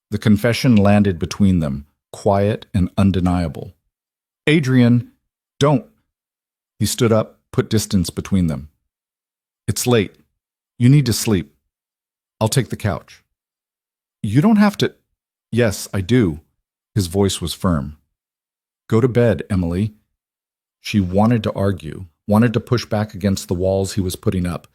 The confession landed between them, quiet and undeniable. Adrian, don't. He stood up, put distance between them. It's late. You need to sleep. I'll take the couch. You don't have to. Yes, I do. His voice was firm. Go to bed, Emily. She wanted to argue, wanted to push back against the walls he was putting up,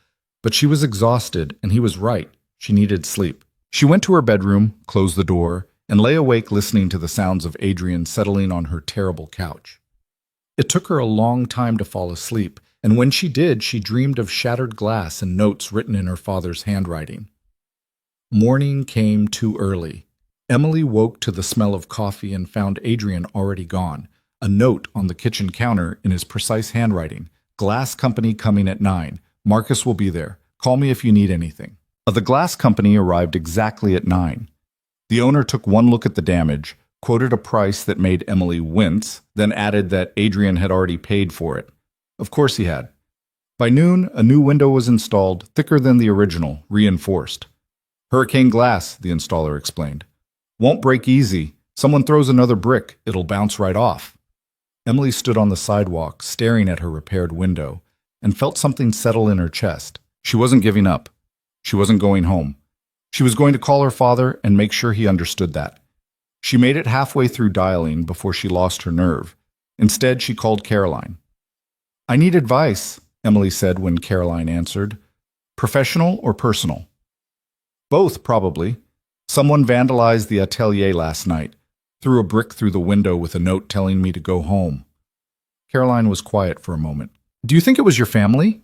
but she was exhausted, and he was right. She needed sleep. She went to her bedroom, closed the door, and lay awake listening to the sounds of Adrian settling on her terrible couch. It took her a long time to fall asleep, and when she did, she dreamed of shattered glass and notes written in her father's handwriting. Morning came too early. Emily woke to the smell of coffee and found Adrian already gone, a note on the kitchen counter in his precise handwriting. Glass company coming at 9. Marcus will be there. Call me if you need anything. The glass company arrived exactly at 9. The owner took one look at the damage, quoted a price that made Emily wince, then added that Adrian had already paid for it. Of course he had. By noon, a new window was installed, thicker than the original, reinforced. Hurricane glass, the installer explained. Won't break easy. Someone throws another brick, it'll bounce right off. Emily stood on the sidewalk, staring at her repaired window, and felt something settle in her chest. She wasn't giving up. She wasn't going home. She was going to call her father and make sure he understood that. She made it halfway through dialing before she lost her nerve. Instead, she called Caroline. I need advice, Emily said when Caroline answered. Professional or personal? Both, probably. Someone vandalized the atelier last night, threw a brick through the window with a note telling me to go home. Caroline was quiet for a moment. Do you think it was your family?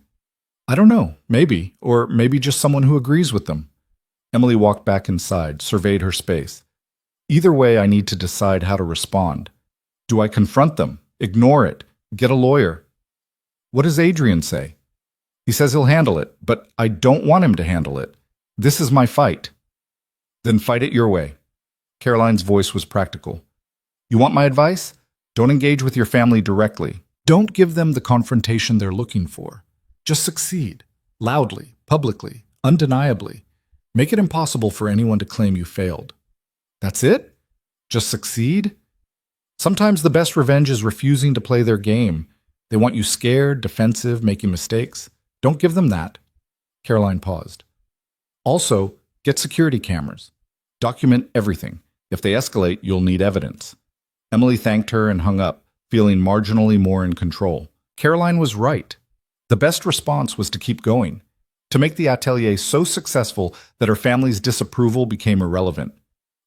I don't know, maybe, or maybe just someone who agrees with them. Emily walked back inside, surveyed her space. Either way, I need to decide how to respond. Do I confront them, ignore it, get a lawyer? What does Adrian say? He says he'll handle it, but I don't want him to handle it. This is my fight. Then fight it your way. Caroline's voice was practical. You want my advice? Don't engage with your family directly. Don't give them the confrontation they're looking for. Just succeed. Loudly, publicly, undeniably. Make it impossible for anyone to claim you failed. That's it? Just succeed? Sometimes the best revenge is refusing to play their game. They want you scared, defensive, making mistakes. Don't give them that. Caroline paused. Also, get security cameras. Document everything. If they escalate, you'll need evidence. Emily thanked her and hung up, feeling marginally more in control. Caroline was right. The best response was to keep going, to make the atelier so successful that her family's disapproval became irrelevant.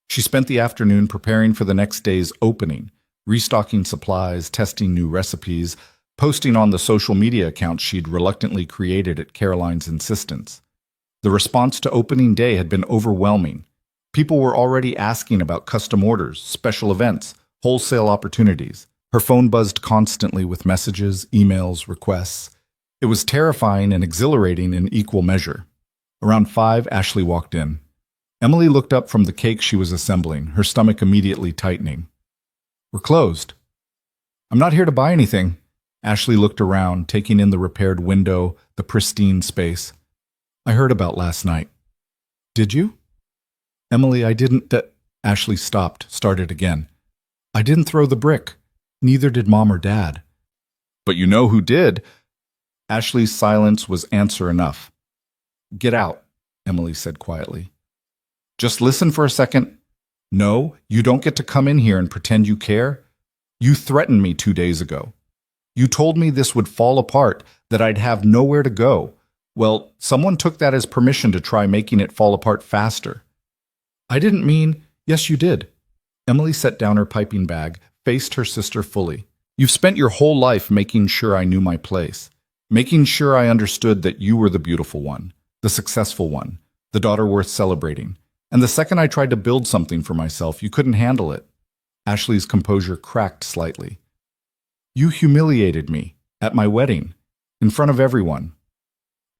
She spent the afternoon preparing for the next day's opening, restocking supplies, testing new recipes, posting on the social media accounts she'd reluctantly created at Caroline's insistence. The response to opening day had been overwhelming. People were already asking about custom orders, special events, wholesale opportunities. Her phone buzzed constantly with messages, emails, requests. It was terrifying and exhilarating in equal measure. Around 5, Ashley walked in. Emily looked up from the cake she was assembling, her stomach immediately tightening. We're closed. I'm not here to buy anything. Ashley looked around, taking in the repaired window, the pristine space. I heard about last night. Did you? Emily, I didn't. Ashley stopped, started again. I didn't throw the brick. Neither did Mom or Dad. But you know who did. Ashley's silence was answer enough. Get out, Emily said quietly. Just listen for a second. No, you don't get to come in here and pretend you care. You threatened me 2 days ago. You told me this would fall apart, that I'd have nowhere to go. Well, someone took that as permission to try making it fall apart faster. I didn't mean, yes, you did. Emily set down her piping bag, faced her sister fully. You've spent your whole life making sure I knew my place, making sure I understood that you were the beautiful one, the successful one, the daughter worth celebrating. And the second I tried to build something for myself, you couldn't handle it. Ashley's composure cracked slightly. You humiliated me, at my wedding, in front of everyone.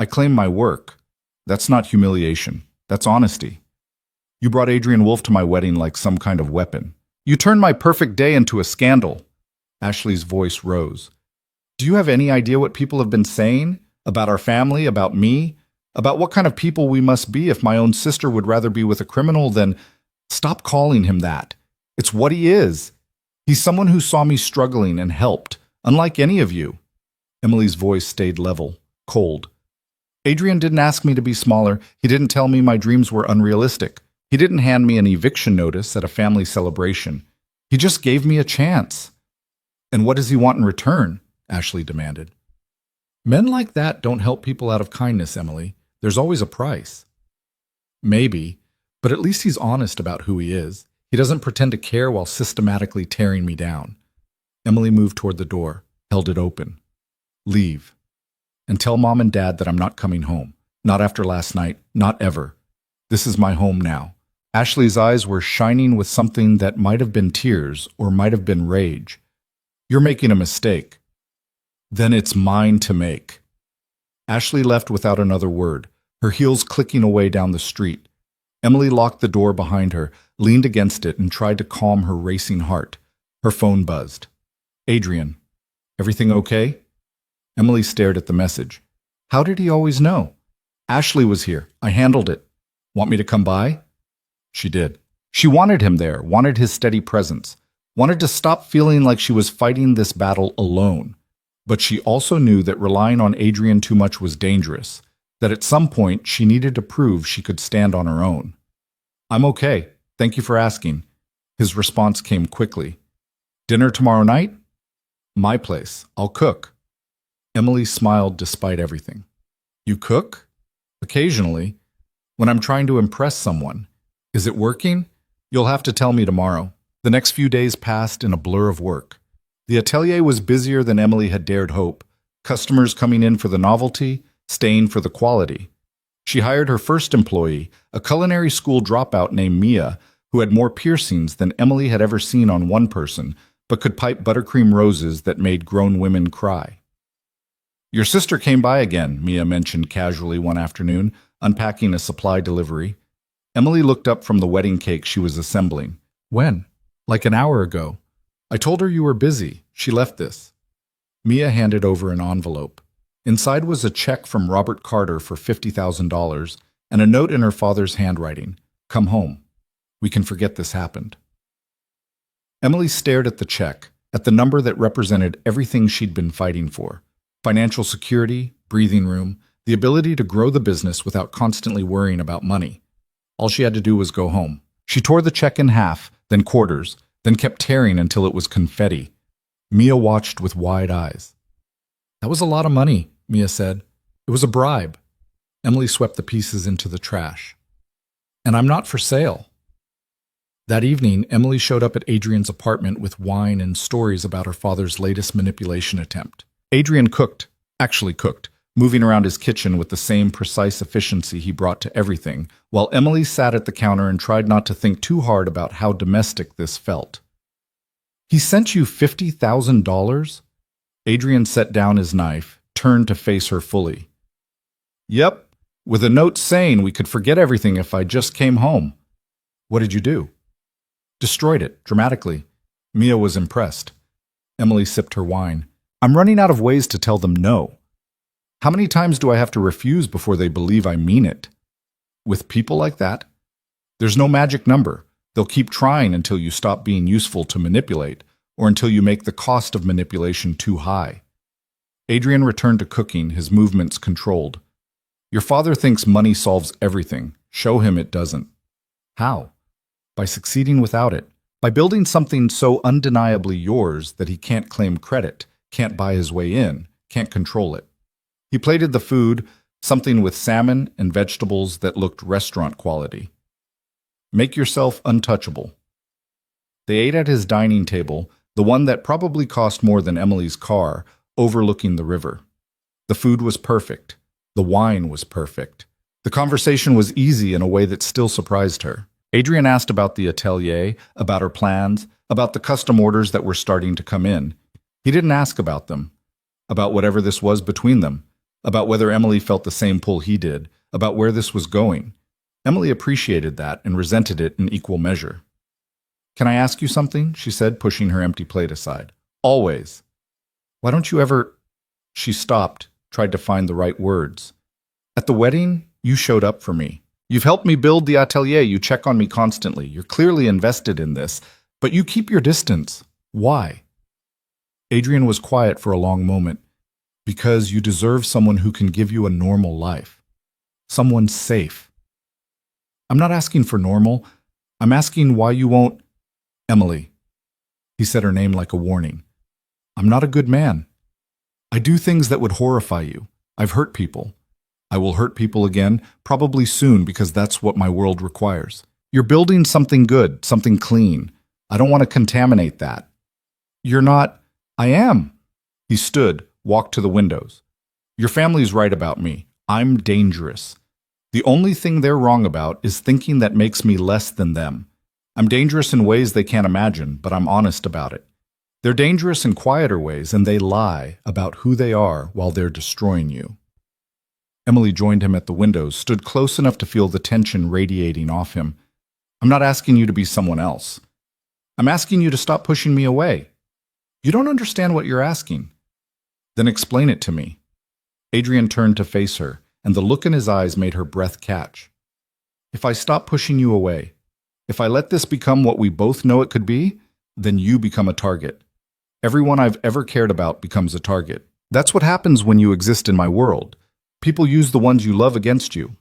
I claim my work. That's not humiliation. That's honesty. You brought Adrian Wolfe to my wedding like some kind of weapon. You turned my perfect day into a scandal. Ashley's voice rose. Do you have any idea what people have been saying? About our family, about me? About what kind of people we must be if my own sister would rather be with a criminal than... Stop calling him that. It's what he is. He's someone who saw me struggling and helped, unlike any of you. Emily's voice stayed level, cold. Adrian didn't ask me to be smaller. He didn't tell me my dreams were unrealistic. He didn't hand me an eviction notice at a family celebration. He just gave me a chance. And what does he want in return? Ashley demanded. Men like that don't help people out of kindness, Emily. There's always a price. Maybe, but at least he's honest about who he is. He doesn't pretend to care while systematically tearing me down. Emily moved toward the door, held it open. Leave. And tell Mom and Dad that I'm not coming home. Not after last night. Not ever. This is my home now. Ashley's eyes were shining with something that might have been tears or might have been rage. You're making a mistake. Then it's mine to make. Ashley left without another word, her heels clicking away down the street. Emily locked the door behind her, leaned against it, and tried to calm her racing heart. Her phone buzzed. Adrian. Everything okay? Emily stared at the message. How did he always know? Ashley was here. I handled it. Want me to come by? She did. She wanted him there, wanted his steady presence, wanted to stop feeling like she was fighting this battle alone. But she also knew that relying on Adrian too much was dangerous, that at some point she needed to prove she could stand on her own. I'm okay. Thank you for asking. His response came quickly. Dinner tomorrow night? My place. I'll cook. Emily smiled despite everything. You cook? Occasionally. When I'm trying to impress someone. Is it working? You'll have to tell me tomorrow. The next few days passed in a blur of work. The atelier was busier than Emily had dared hope. Customers coming in for the novelty, staying for the quality. She hired her first employee, a culinary school dropout named Mia, who had more piercings than Emily had ever seen on one person, but could pipe buttercream roses that made grown women cry. Your sister came by again, Mia mentioned casually one afternoon, unpacking a supply delivery. Emily looked up from the wedding cake she was assembling. When? Like an hour ago. I told her you were busy. She left this. Mia handed over an envelope. Inside was a check from Robert Carter for $50,000 and a note in her father's handwriting. Come home. We can forget this happened. Emily stared at the check, at the number that represented everything she'd been fighting for. Financial security, breathing room, the ability to grow the business without constantly worrying about money. All she had to do was go home. She tore the check in half, then quarters, then kept tearing until it was confetti. Mia watched with wide eyes. That was a lot of money, Mia said. It was a bribe. Emily swept the pieces into the trash. And I'm not for sale. That evening, Emily showed up at Adrian's apartment with wine and stories about her father's latest manipulation attempt. Adrian actually cooked, moving around his kitchen with the same precise efficiency he brought to everything, while Emily sat at the counter and tried not to think too hard about how domestic this felt. He sent you $50,000? Adrian set down his knife, turned to face her fully. Yep, with a note saying we could forget everything if I just came home. What did you do? Destroyed it, dramatically. Mia was impressed. Emily sipped her wine. I'm running out of ways to tell them no. How many times do I have to refuse before they believe I mean it? With people like that, there's no magic number. They'll keep trying until you stop being useful to manipulate, or until you make the cost of manipulation too high. Adrian returned to cooking, his movements controlled. Your father thinks money solves everything. Show him it doesn't. How? By succeeding without it. By building something so undeniably yours that he can't claim credit, can't buy his way in, can't control it. He plated the food, something with salmon and vegetables that looked restaurant quality. Make yourself untouchable. They ate at his dining table, the one that probably cost more than Emily's car, overlooking the river. The food was perfect. The wine was perfect. The conversation was easy in a way that still surprised her. Adrian asked about the atelier, about her plans, about the custom orders that were starting to come in. He didn't ask about them, about whatever this was between them, about whether Emily felt the same pull he did, about where this was going. Emily appreciated that and resented it in equal measure. Can I ask you something? She said, pushing her empty plate aside. Always. Why don't you ever... She stopped, tried to find the right words. At the wedding, you showed up for me. You've helped me build the atelier. You check on me constantly. You're clearly invested in this, but you keep your distance. Why? Adrian was quiet for a long moment. Because you deserve someone who can give you a normal life. Someone safe. I'm not asking for normal. I'm asking why you won't... Emily. He said her name like a warning. I'm not a good man. I do things that would horrify you. I've hurt people. I will hurt people again, probably soon, because that's what my world requires. You're building something good, something clean. I don't want to contaminate that. You're not... I am. He stood, walked to the windows. Your family's right about me. I'm dangerous. The only thing they're wrong about is thinking that makes me less than them. I'm dangerous in ways they can't imagine, but I'm honest about it. They're dangerous in quieter ways, and they lie about who they are while they're destroying you. Emily joined him at the windows, stood close enough to feel the tension radiating off him. I'm not asking you to be someone else. I'm asking you to stop pushing me away. You don't understand what you're asking. Then explain it to me. Adrian turned to face her, and the look in his eyes made her breath catch. If I stop pushing you away, if I let this become what we both know it could be, then you become a target. Everyone I've ever cared about becomes a target. That's what happens when you exist in my world. People use the ones you love against you.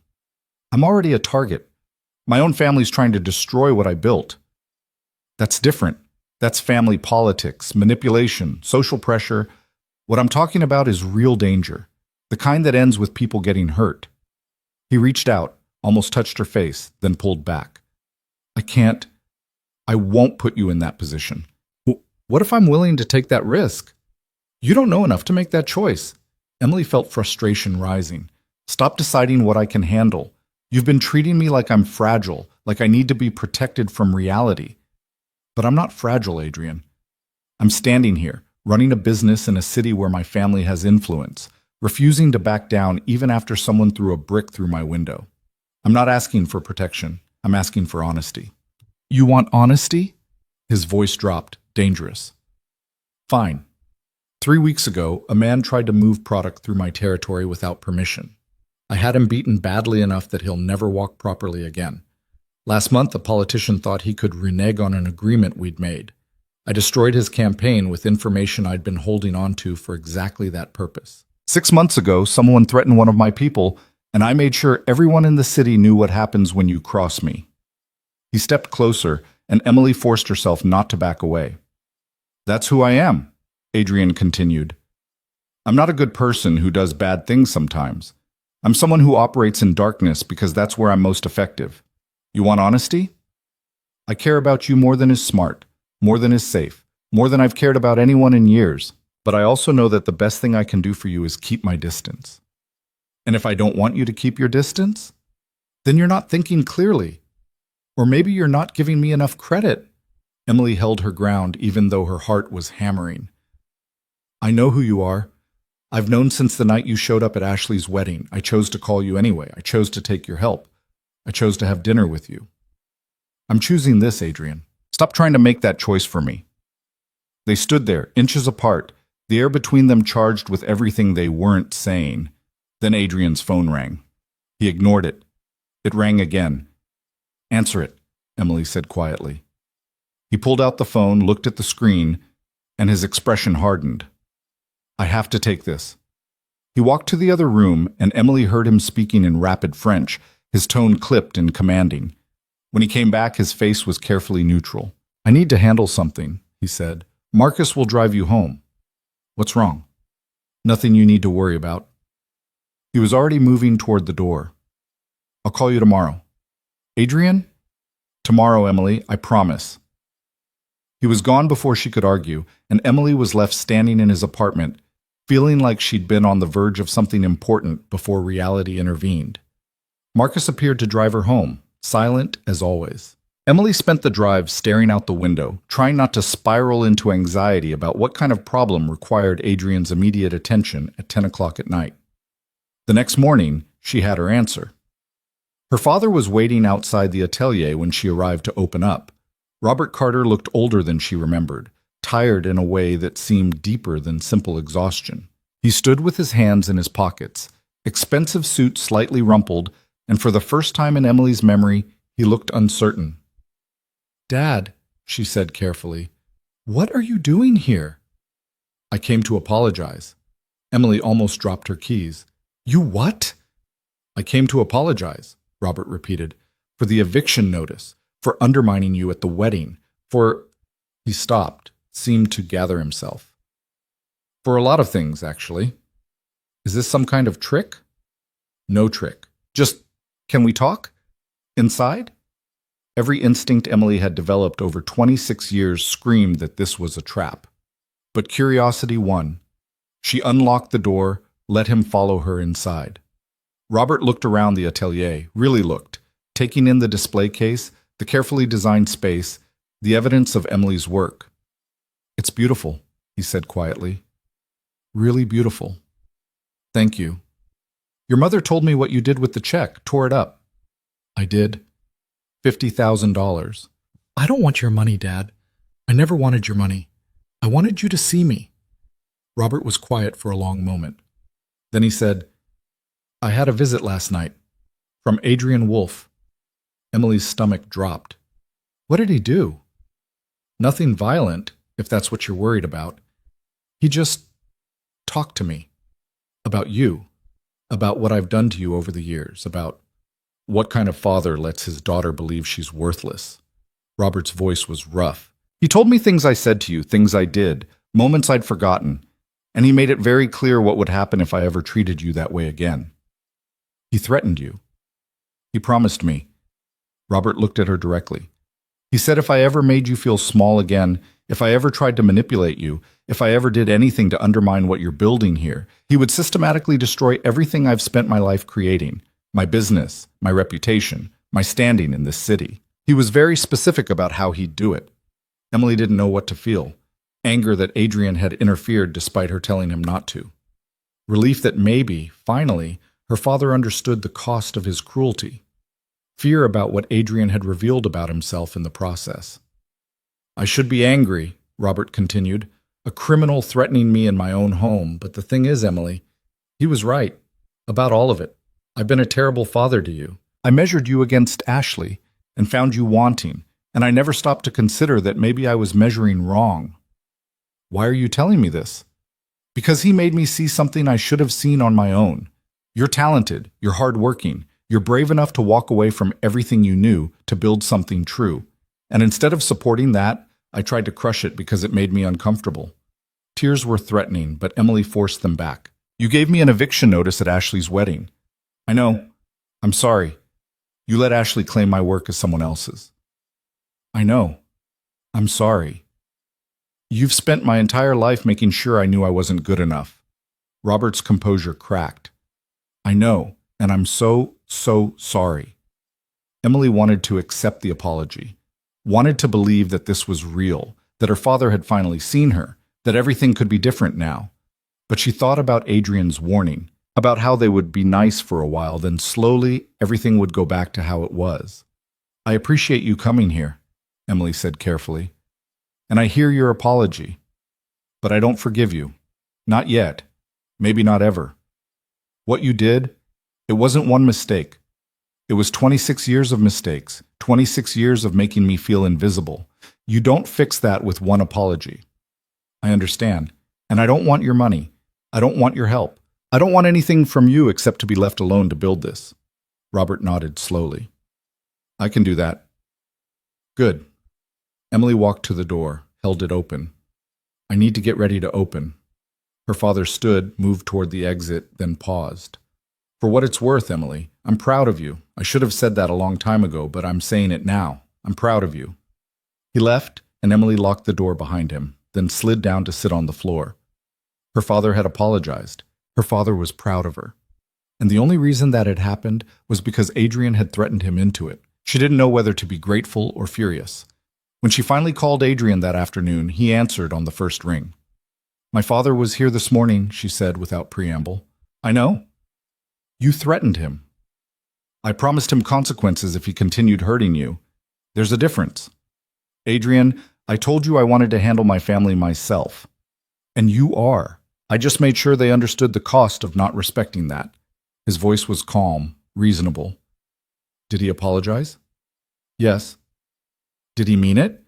I'm already a target. My own family's trying to destroy what I built. That's different. That's family politics, manipulation, social pressure. What I'm talking about is real danger, the kind that ends with people getting hurt. He reached out, almost touched her face, then pulled back. I won't put you in that position. What if I'm willing to take that risk? You don't know enough to make that choice. Emily felt frustration rising. Stop deciding what I can handle. You've been treating me like I'm fragile, like I need to be protected from reality. But I'm not fragile, Adrian. I'm standing here, running a business in a city where my family has influence, refusing to back down even after someone threw a brick through my window. I'm not asking for protection. I'm asking for honesty. You want honesty? His voice dropped, dangerous. Fine. 3 weeks ago, a man tried to move product through my territory without permission. I had him beaten badly enough that he'll never walk properly again. Last month, a politician thought he could renege on an agreement we'd made. I destroyed his campaign with information I'd been holding on to for exactly that purpose. 6 months ago, someone threatened one of my people, and I made sure everyone in the city knew what happens when you cross me. He stepped closer, and Emily forced herself not to back away. That's who I am, Adrian continued. I'm not a good person who does bad things sometimes. I'm someone who operates in darkness because that's where I'm most effective. You want honesty? I care about you more than is smart, more than is safe, more than I've cared about anyone in years. But I also know that the best thing I can do for you is keep my distance. And if I don't want you to keep your distance, then you're not thinking clearly. Or maybe you're not giving me enough credit. Emily held her ground even though her heart was hammering. I know who you are. I've known since the night you showed up at Ashley's wedding. I chose to call you anyway. I chose to take your help. I chose to have dinner with you. I'm choosing this, Adrian. Stop trying to make that choice for me. They stood there, inches apart, the air between them charged with everything they weren't saying. Then Adrian's phone rang. He ignored it. It rang again. Answer it, Emily said quietly. He pulled out the phone, looked at the screen, and his expression hardened. I have to take this. He walked to the other room, and Emily heard him speaking in rapid French, his tone clipped and commanding. When he came back, his face was carefully neutral. I need to handle something, he said. Marcus will drive you home. What's wrong? Nothing you need to worry about. He was already moving toward the door. I'll call you tomorrow. Adrian? Tomorrow, Emily, I promise. He was gone before she could argue, and Emily was left standing in his apartment, feeling like she'd been on the verge of something important before reality intervened. Marcus appeared to drive her home, silent as always. Emily spent the drive staring out the window, trying not to spiral into anxiety about what kind of problem required Adrian's immediate attention at 10 o'clock at night. The next morning, she had her answer. Her father was waiting outside the atelier when she arrived to open up. Robert Carter looked older than she remembered, tired in a way that seemed deeper than simple exhaustion. He stood with his hands in his pockets, expensive suit slightly rumpled, and for the first time in Emily's memory, he looked uncertain. Dad, she said carefully, what are you doing here? I came to apologize. Emily almost dropped her keys. You what? I came to apologize, Robert repeated, for the eviction notice, for undermining you at the wedding, for... He stopped, seemed to gather himself. For a lot of things, actually. Is this some kind of trick? No trick. Just, can we talk? Inside? Every instinct Emily had developed over 26 years screamed that this was a trap. But curiosity won. She unlocked the door, let him follow her inside. Robert looked around the atelier, really looked, taking in the display case, the carefully designed space, the evidence of Emily's work. It's beautiful, he said quietly. Really beautiful. Thank you. Your mother told me what you did with the check, tore it up. I did. $50,000. I don't want your money, Dad. I never wanted your money. I wanted you to see me. Robert was quiet for a long moment. Then he said, I had a visit last night. From Adrian Wolfe. Emily's stomach dropped. What did he do? Nothing violent, if that's what you're worried about. He just talked to me. About you. About what I've done to you over the years. About what kind of father lets his daughter believe she's worthless. Robert's voice was rough. He told me things I said to you, things I did, moments I'd forgotten, and he made it very clear what would happen if I ever treated you that way again. He threatened you. He promised me. Robert looked at her directly. He said if I ever made you feel small again, if I ever tried to manipulate you, if I ever did anything to undermine what you're building here, he would systematically destroy everything I've spent my life creating, my business, my reputation, my standing in this city. He was very specific about how he'd do it. Emily didn't know what to feel. Anger that Adrian had interfered despite her telling him not to. Relief that maybe, finally, her father understood the cost of his cruelty. Fear about what Adrian had revealed about himself in the process. I should be angry, Robert continued, a criminal threatening me in my own home, but the thing is, Emily, he was right. About all of it. I've been a terrible father to you. I measured you against Ashley and found you wanting, and I never stopped to consider that maybe I was measuring wrong. Why are you telling me this? Because he made me see something I should have seen on my own. You're talented, you're hardworking, you're brave enough to walk away from everything you knew to build something true. And instead of supporting that, I tried to crush it because it made me uncomfortable. Tears were threatening, but Emily forced them back. You gave me an eviction notice at Ashley's wedding. I know. I'm sorry. You let Ashley claim my work as someone else's. I know. I'm sorry. You've spent my entire life making sure I knew I wasn't good enough. Robert's composure cracked. I know, and I'm so sorry. Emily wanted to accept the apology, wanted to believe that this was real, that her father had finally seen her, that everything could be different now. But she thought about Adrian's warning, about how they would be nice for a while, then slowly everything would go back to how it was. I appreciate you coming here, Emily said carefully, and I hear your apology. But I don't forgive you. Not yet. Maybe not ever. What you did, it wasn't one mistake. It was 26 years of mistakes, 26 years of making me feel invisible. You don't fix that with one apology. I understand, and I don't want your money. I don't want your help. I don't want anything from you except to be left alone to build this. Robert nodded slowly. I can do that. Good. Emily walked to the door, held it open. I need to get ready to open. Her father stood, moved toward the exit, then paused. For what it's worth, Emily, I'm proud of you. I should have said that a long time ago, but I'm saying it now. I'm proud of you. He left, and Emily locked the door behind him, then slid down to sit on the floor. Her father had apologized. Her father was proud of her. And the only reason that had happened was because Adrian had threatened him into it. She didn't know whether to be grateful or furious. When she finally called Adrian that afternoon, he answered on the first ring. My father was here this morning, she said without preamble. I know. You threatened him. I promised him consequences if he continued hurting you. There's a difference. Adrian, I told you I wanted to handle my family myself. And you are. I just made sure they understood the cost of not respecting that. His voice was calm, reasonable. Did he apologize? Yes. Did he mean it?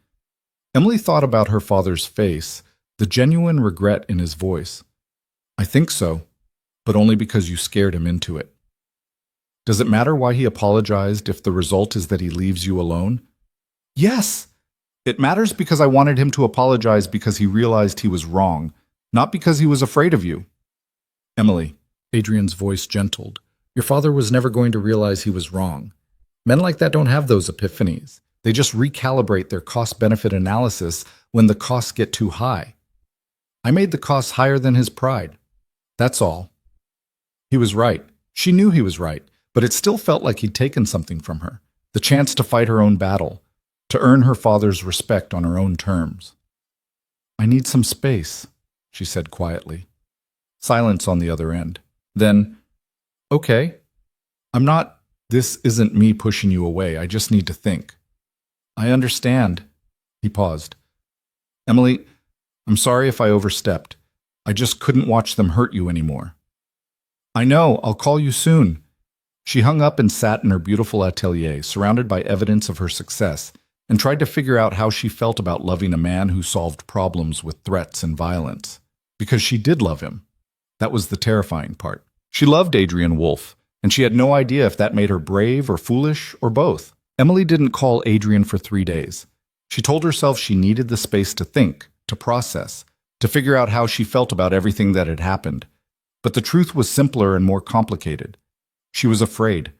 Emily thought about her father's face, the genuine regret in his voice. I think so, but only because you scared him into it. Does it matter why he apologized if the result is that he leaves you alone? Yes! It matters because I wanted him to apologize because he realized he was wrong, not because he was afraid of you. Emily, Adrian's voice gentled, your father was never going to realize he was wrong. Men like that don't have those epiphanies. They just recalibrate their cost-benefit analysis when the costs get too high. I made the costs higher than his pride. That's all. He was right. She knew he was right, but it still felt like he'd taken something from her, the chance to fight her own battle, to earn her father's respect on her own terms. I need some space, she said quietly. Silence on the other end. Then, Okay, I'm not, this isn't me pushing you away. I just need to think. I understand. He paused. Emily, I'm sorry if I overstepped. I just couldn't watch them hurt you anymore. I know, I'll call you soon. She hung up and sat in her beautiful atelier, surrounded by evidence of her success, and tried to figure out how she felt about loving a man who solved problems with threats and violence. Because she did love him. That was the terrifying part. She loved Adrian Wolfe, and she had no idea if that made her brave or foolish or both. Emily didn't call Adrian for 3 days. She told herself she needed the space to think, to process, to figure out how she felt about everything that had happened. But the truth was simpler and more complicated. She was afraid.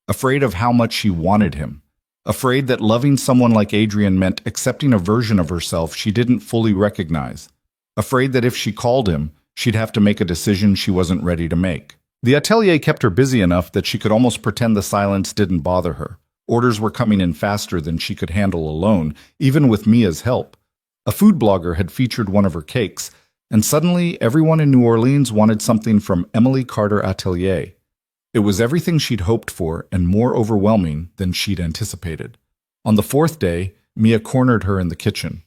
Afraid of how much she wanted him. Afraid that loving someone like Adrian meant accepting a version of herself she didn't fully recognize. Afraid that if she called him, she'd have to make a decision she wasn't ready to make. The atelier kept her busy enough that she could almost pretend the silence didn't bother her. Orders were coming in faster than she could handle alone, even with Mia's help. A food blogger had featured one of her cakes, and suddenly everyone in New Orleans wanted something from Emily Carter Atelier. It was everything she'd hoped for and more overwhelming than she'd anticipated. On the 4th day, Mia cornered her in the kitchen.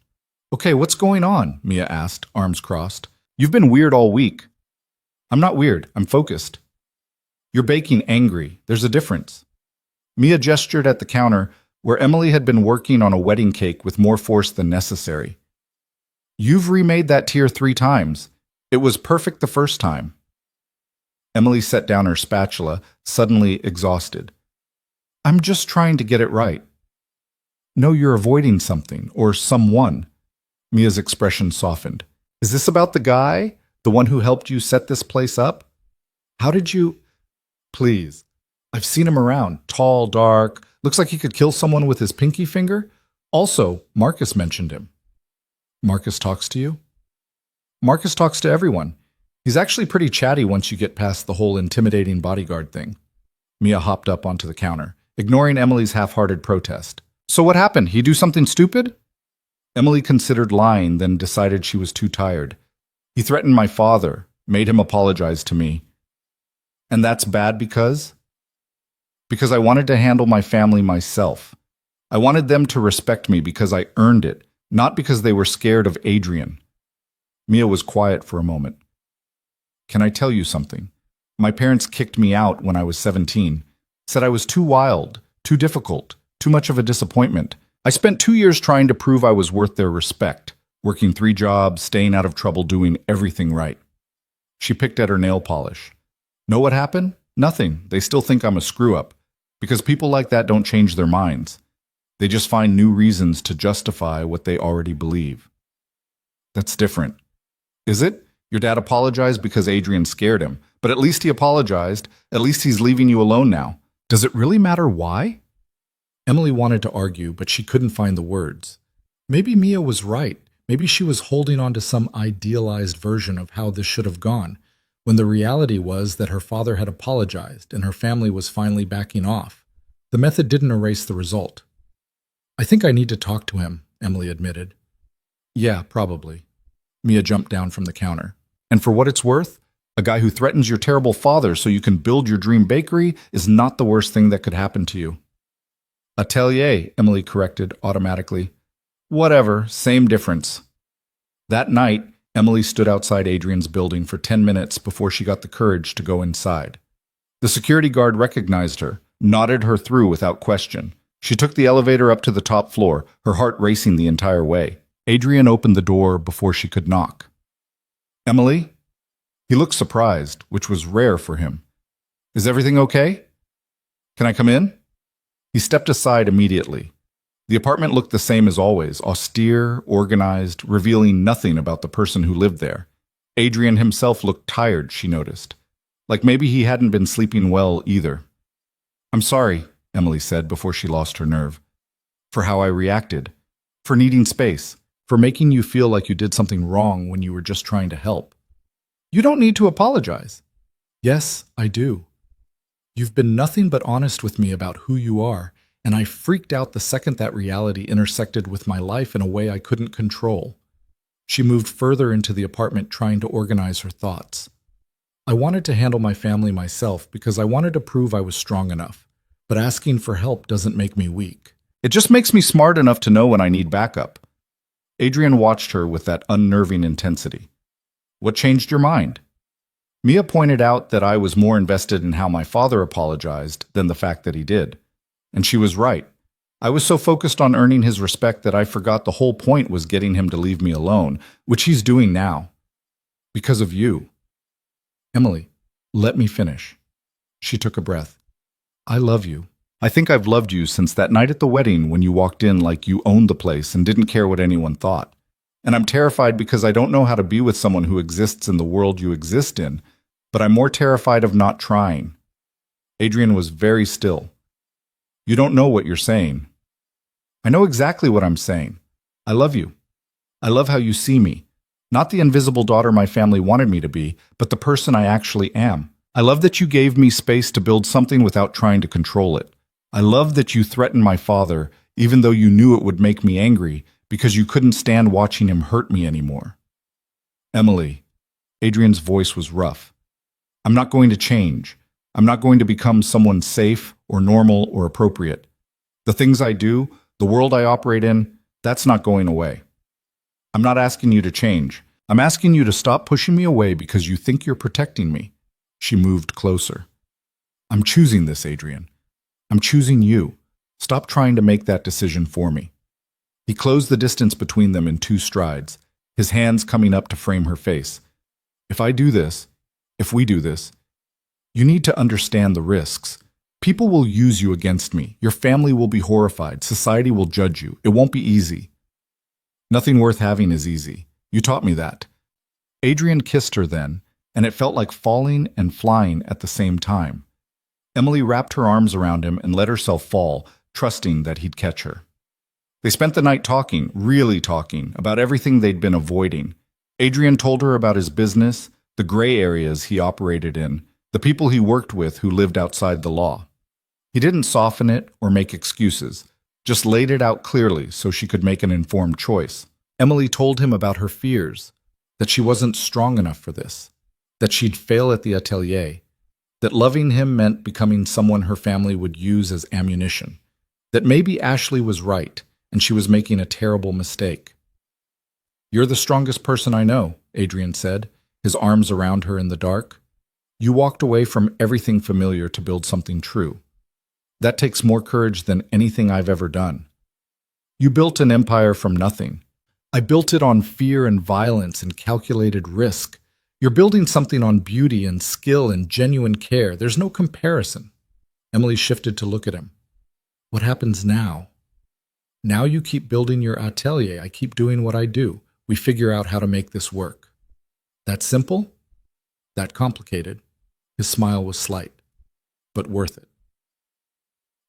Okay, what's going on? Mia asked, arms crossed. You've been weird all week. I'm not weird, I'm focused. You're baking angry. There's a difference. Mia gestured at the counter where Emily had been working on a wedding cake with more force than necessary. You've remade that tier 3 times. It was perfect the first time. Emily set down her spatula, suddenly exhausted. I'm just trying to get it right. No, you're avoiding something, or someone. Mia's expression softened. Is this about the guy? The one who helped you set this place up? How did you... Please. I've seen him around. Tall, dark. Looks like he could kill someone with his pinky finger. Also, Marcus mentioned him. Marcus talks to you? Marcus talks to everyone. He's actually pretty chatty once you get past the whole intimidating bodyguard thing. Mia hopped up onto the counter, ignoring Emily's half-hearted protest. So what happened? He do something stupid? Emily considered lying, then decided she was too tired. He threatened my father, made him apologize to me. And that's bad because? Because I wanted to handle my family myself. I wanted them to respect me because I earned it, not because they were scared of Adrian. Mia was quiet for a moment. Can I tell you something? My parents kicked me out when I was 17, said I was too wild, too difficult, too much of a disappointment. I spent 2 years trying to prove I was worth their respect, working 3 jobs, staying out of trouble, doing everything right. She picked at her nail polish. Know what happened? Nothing. They still think I'm a screw-up, because people like that don't change their minds. They just find new reasons to justify what they already believe. That's different. Is it? Your dad apologized because Adrian scared him, but at least he apologized. At least he's leaving you alone now. Does it really matter why? Emily wanted to argue, but she couldn't find the words. Maybe Mia was right. Maybe she was holding on to some idealized version of how this should have gone, when the reality was that her father had apologized and her family was finally backing off. The method didn't erase the result. I think I need to talk to him, Emily admitted. Yeah, probably. Mia jumped down from the counter. And for what it's worth, a guy who threatens your terrible father so you can build your dream bakery is not the worst thing that could happen to you. Atelier, Emily corrected automatically. Whatever, same difference. That night, Emily stood outside Adrian's building for 10 minutes before she got the courage to go inside. The security guard recognized her, nodded her through without question. She took the elevator up to the top floor, her heart racing the entire way. Adrian opened the door before she could knock. Emily? He looked surprised, which was rare for him. Is everything okay? Can I come in? He stepped aside immediately. The apartment looked the same as always, austere, organized, revealing nothing about the person who lived there. Adrian himself looked tired, she noticed. Like maybe he hadn't been sleeping well either. I'm sorry, Emily said before she lost her nerve. For how I reacted. For needing space. For making you feel like you did something wrong when you were just trying to help. You don't need to apologize. Yes, I do. You've been nothing but honest with me about who you are, and I freaked out the second that reality intersected with my life in a way I couldn't control. She moved further into the apartment trying to organize her thoughts. I wanted to handle my family myself because I wanted to prove I was strong enough. But asking for help doesn't make me weak. It just makes me smart enough to know when I need backup. Adrian watched her with that unnerving intensity. What changed your mind? Mia pointed out that I was more invested in how my father apologized than the fact that he did. And she was right. I was so focused on earning his respect that I forgot the whole point was getting him to leave me alone, which he's doing now. Because of you. Emily, let me finish. She took a breath. I love you. I think I've loved you since that night at the wedding when you walked in like you owned the place and didn't care what anyone thought. And I'm terrified because I don't know how to be with someone who exists in the world you exist in, but I'm more terrified of not trying. Adrian was very still. You don't know what you're saying. I know exactly what I'm saying. I love you. I love how you see me. Not the invisible daughter my family wanted me to be, but the person I actually am. I love that you gave me space to build something without trying to control it. I love that you threatened my father, even though you knew it would make me angry, because you couldn't stand watching him hurt me anymore. Emily, Adrian's voice was rough. I'm not going to change. I'm not going to become someone safe or normal or appropriate. The things I do, the world I operate in, that's not going away. I'm not asking you to change. I'm asking you to stop pushing me away because you think you're protecting me. She moved closer. I'm choosing this, Adrian. I'm choosing you. Stop trying to make that decision for me. He closed the distance between them in 2 strides, his hands coming up to frame her face. If we do this, you need to understand the risks. People will use you against me. Your family will be horrified. Society will judge you. It won't be easy. Nothing worth having is easy. You taught me that. Adrian kissed her then, and it felt like falling and flying at the same time. Emily wrapped her arms around him and let herself fall, trusting that he'd catch her. They spent the night talking, really talking, about everything they'd been avoiding. Adrian told her about his business, the gray areas he operated in, the people he worked with who lived outside the law. He didn't soften it or make excuses, just laid it out clearly so she could make an informed choice. Emily told him about her fears, that she wasn't strong enough for this, that she'd fail at the atelier, that loving him meant becoming someone her family would use as ammunition, that maybe Ashley was right and she was making a terrible mistake. You're the strongest person I know, Adrian said, his arms around her in the dark. You walked away from everything familiar to build something true. That takes more courage than anything I've ever done. You built an empire from nothing. I built it on fear and violence and calculated risk. You're building something on beauty and skill and genuine care. There's no comparison. Emily shifted to look at him. What happens now? Now you keep building your atelier. I keep doing what I do. We figure out how to make this work. That simple? That complicated? His smile was slight, but worth it.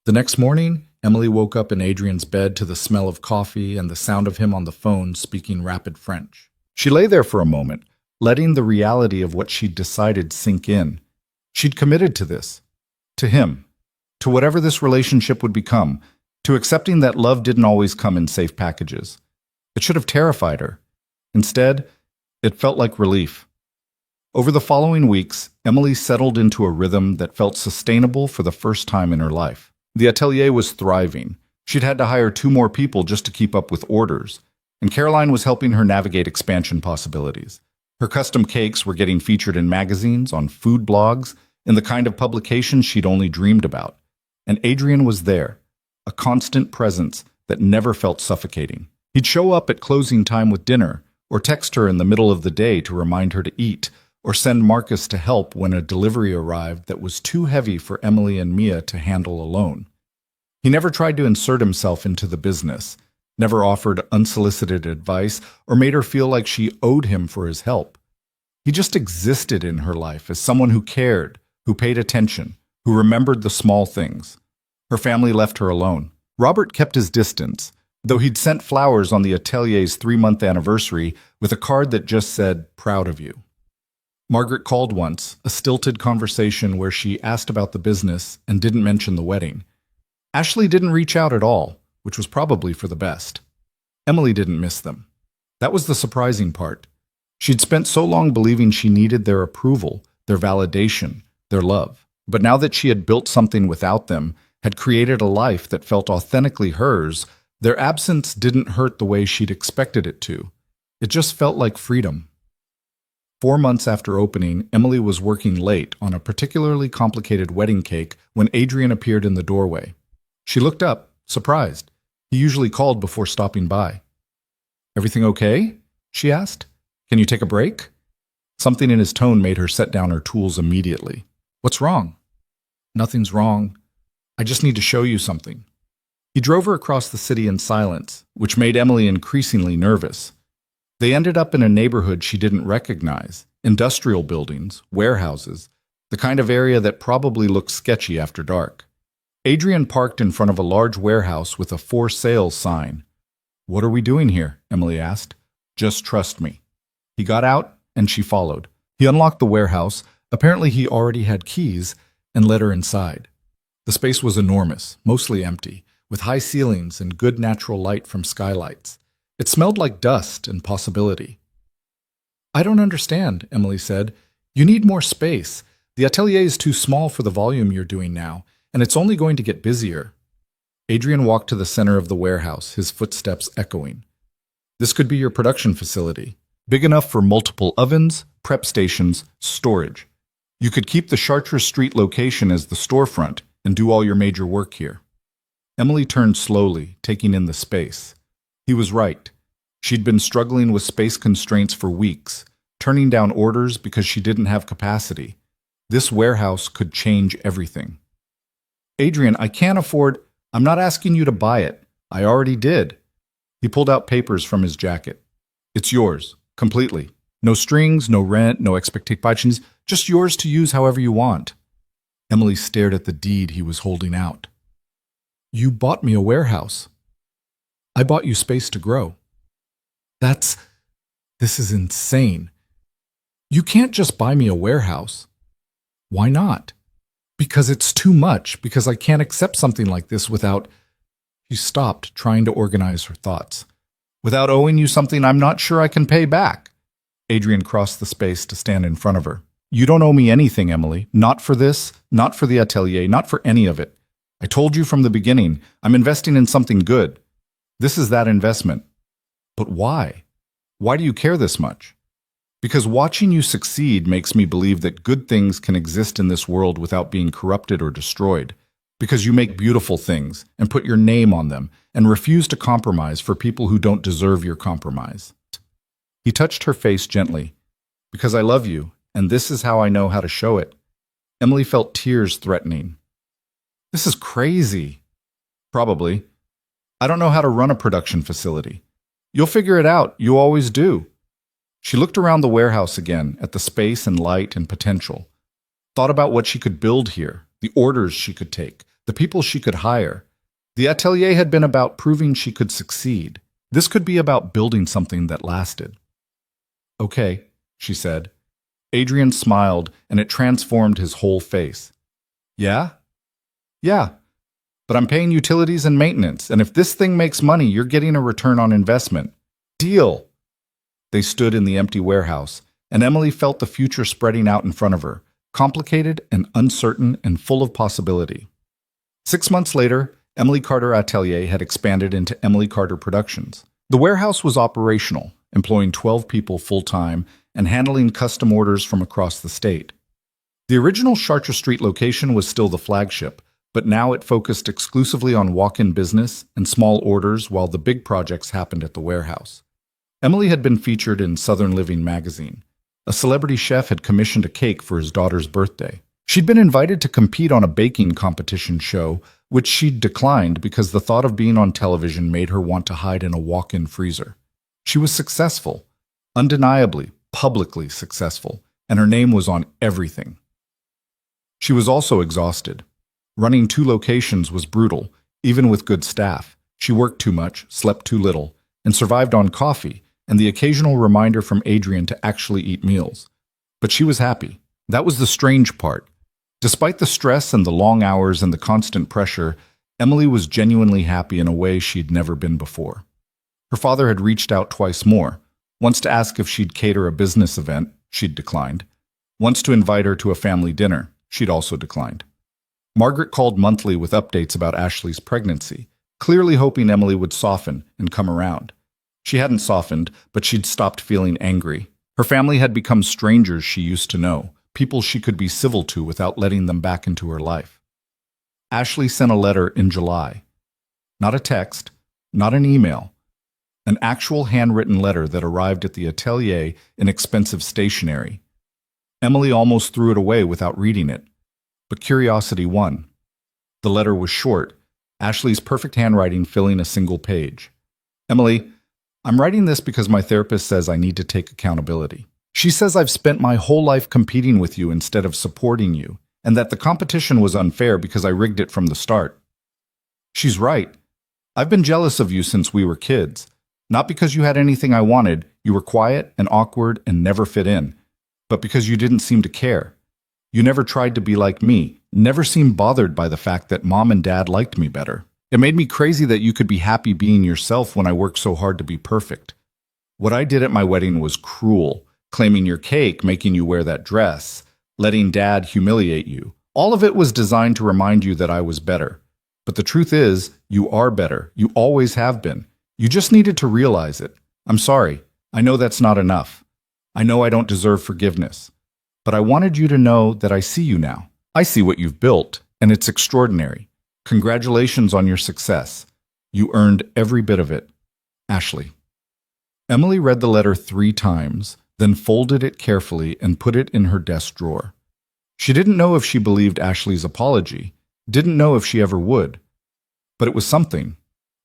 The next morning, Emily woke up in Adrian's bed to the smell of coffee and the sound of him on the phone speaking rapid French. She lay there for a moment, letting the reality of what she'd decided sink in. She'd committed to this, to him, to whatever this relationship would become, to accepting that love didn't always come in safe packages. It should have terrified her. Instead, it felt like relief. Over the following weeks, Emily settled into a rhythm that felt sustainable for the first time in her life. The atelier was thriving. She'd had to hire 2 more people just to keep up with orders, and Caroline was helping her navigate expansion possibilities. Her custom cakes were getting featured in magazines, on food blogs, in the kind of publications she'd only dreamed about. And Adrian was there, a constant presence that never felt suffocating. He'd show up at closing time with dinner, or text her in the middle of the day to remind her to eat, or send Marcus to help when a delivery arrived that was too heavy for Emily and Mia to handle alone. He never tried to insert himself into the business, never offered unsolicited advice, or made her feel like she owed him for his help. He just existed in her life as someone who cared, who paid attention, who remembered the small things. Her family left her alone. Robert kept his distance, though he'd sent flowers on the atelier's 3-month anniversary with a card that just said, "Proud of you." Margaret called once, a stilted conversation where she asked about the business and didn't mention the wedding. Ashley didn't reach out at all, which was probably for the best. Emily didn't miss them. That was the surprising part. She'd spent so long believing she needed their approval, their validation, their love. But now that she had built something without them, had created a life that felt authentically hers, their absence didn't hurt the way she'd expected it to. It just felt like freedom. 4 months after opening, Emily was working late on a particularly complicated wedding cake when Adrian appeared in the doorway. She looked up, surprised. He usually called before stopping by. "Everything okay?" she asked. "Can you take a break?" Something in his tone made her set down her tools immediately. "What's wrong?" "Nothing's wrong. I just need to show you something." He drove her across the city in silence, which made Emily increasingly nervous. They ended up in a neighborhood she didn't recognize, industrial buildings, warehouses, the kind of area that probably looked sketchy after dark. Adrian parked in front of a large warehouse with a "for sale" sign. "What are we doing here?" Emily asked. "Just trust me." He got out, and she followed. He unlocked the warehouse. Apparently he already had keys, and led her inside. The space was enormous, mostly empty, with high ceilings and good natural light from skylights. It smelled like dust and possibility. "I don't understand," Emily said. "You need more space. The atelier is too small for the volume you're doing now, and it's only going to get busier." Adrian walked to the center of the warehouse, his footsteps echoing. "This could be your production facility, big enough for multiple ovens, prep stations, storage. You could keep the Chartres Street location as the storefront and do all your major work here." Emily turned slowly, taking in the space. He was right. She'd been struggling with space constraints for weeks, turning down orders because she didn't have capacity. This warehouse could change everything. "Adrian, I can't afford—" "I'm not asking you to buy it. I already did." He pulled out papers from his jacket. "It's yours, completely. No strings, no rent, no expectations, just yours to use however you want." Emily stared at the deed he was holding out. "You bought me a warehouse. I bought you space to grow." This is insane. You can't just buy me a warehouse." "Why not?" "Because it's too much, because I can't accept something like this without—" She stopped, trying to organize her thoughts. "Without owing you something I'm not sure I can pay back." Adrian crossed the space to stand in front of her. "You don't owe me anything, Emily. Not for this, not for the atelier, not for any of it. I told you from the beginning, I'm investing in something good. This is that investment." "But why? Why do you care this much?" "Because watching you succeed makes me believe that good things can exist in this world without being corrupted or destroyed. Because you make beautiful things and put your name on them and refuse to compromise for people who don't deserve your compromise." He touched her face gently. "Because I love you, and this is how I know how to show it." Emily felt tears threatening. "This is crazy." "Probably. I don't know how to run a production facility." "You'll figure it out. You always do." She looked around the warehouse again, at the space and light and potential. Thought about what she could build here, the orders she could take, the people she could hire. The atelier had been about proving she could succeed. This could be about building something that lasted. "Okay," she said. Adrian smiled, and it transformed his whole face. "Yeah? Yeah. But I'm paying utilities and maintenance, and if this thing makes money, you're getting a return on investment. Deal." They stood in the empty warehouse, and Emily felt the future spreading out in front of her, complicated and uncertain and full of possibility. 6 months later, Emily Carter Atelier had expanded into Emily Carter Productions. The warehouse was operational, employing 12 people full-time and handling custom orders from across the state. The original Chartres Street location was still the flagship, but now it focused exclusively on walk-in business and small orders while the big projects happened at the warehouse. Emily had been featured in Southern Living magazine. A celebrity chef had commissioned a cake for his daughter's birthday. She'd been invited to compete on a baking competition show, which she'd declined because the thought of being on television made her want to hide in a walk-in freezer. She was successful, undeniably, publicly successful, and her name was on everything. She was also exhausted. Running 2 locations was brutal, even with good staff. She worked too much, slept too little, and survived on coffee and the occasional reminder from Adrian to actually eat meals. But she was happy. That was the strange part. Despite the stress and the long hours and the constant pressure, Emily was genuinely happy in a way she'd never been before. Her father had reached out twice more, once to ask if she'd cater a business event. She'd declined. Once to invite her to a family dinner. She'd also declined. Margaret called monthly with updates about Ashley's pregnancy, clearly hoping Emily would soften and come around. She hadn't softened, but she'd stopped feeling angry. Her family had become strangers she used to know, people she could be civil to without letting them back into her life. Ashley sent a letter in July. Not a text, not an email. An actual handwritten letter that arrived at the atelier in expensive stationery. Emily almost threw it away without reading it. But curiosity won. The letter was short, Ashley's perfect handwriting filling a single page. Emily, I'm writing this because my therapist says I need to take accountability. She says I've spent my whole life competing with you instead of supporting you, and that the competition was unfair because I rigged it from the start. She's right. I've been jealous of you since we were kids. Not because you had anything I wanted, you were quiet and awkward and never fit in, but because you didn't seem to care. You never tried to be like me, never seemed bothered by the fact that mom and dad liked me better. It made me crazy that you could be happy being yourself when I worked so hard to be perfect. What I did at my wedding was cruel, claiming your cake, making you wear that dress, letting dad humiliate you. All of it was designed to remind you that I was better. But the truth is, you are better. You always have been. You just needed to realize it. I'm sorry. I know that's not enough. I know I don't deserve forgiveness. But I wanted you to know that I see you now. I see what you've built, and it's extraordinary. Congratulations on your success. You earned every bit of it. Ashley. Emily read the letter 3 times, then folded it carefully and put it in her desk drawer. She didn't know if she believed Ashley's apology, didn't know if she ever would. But it was something.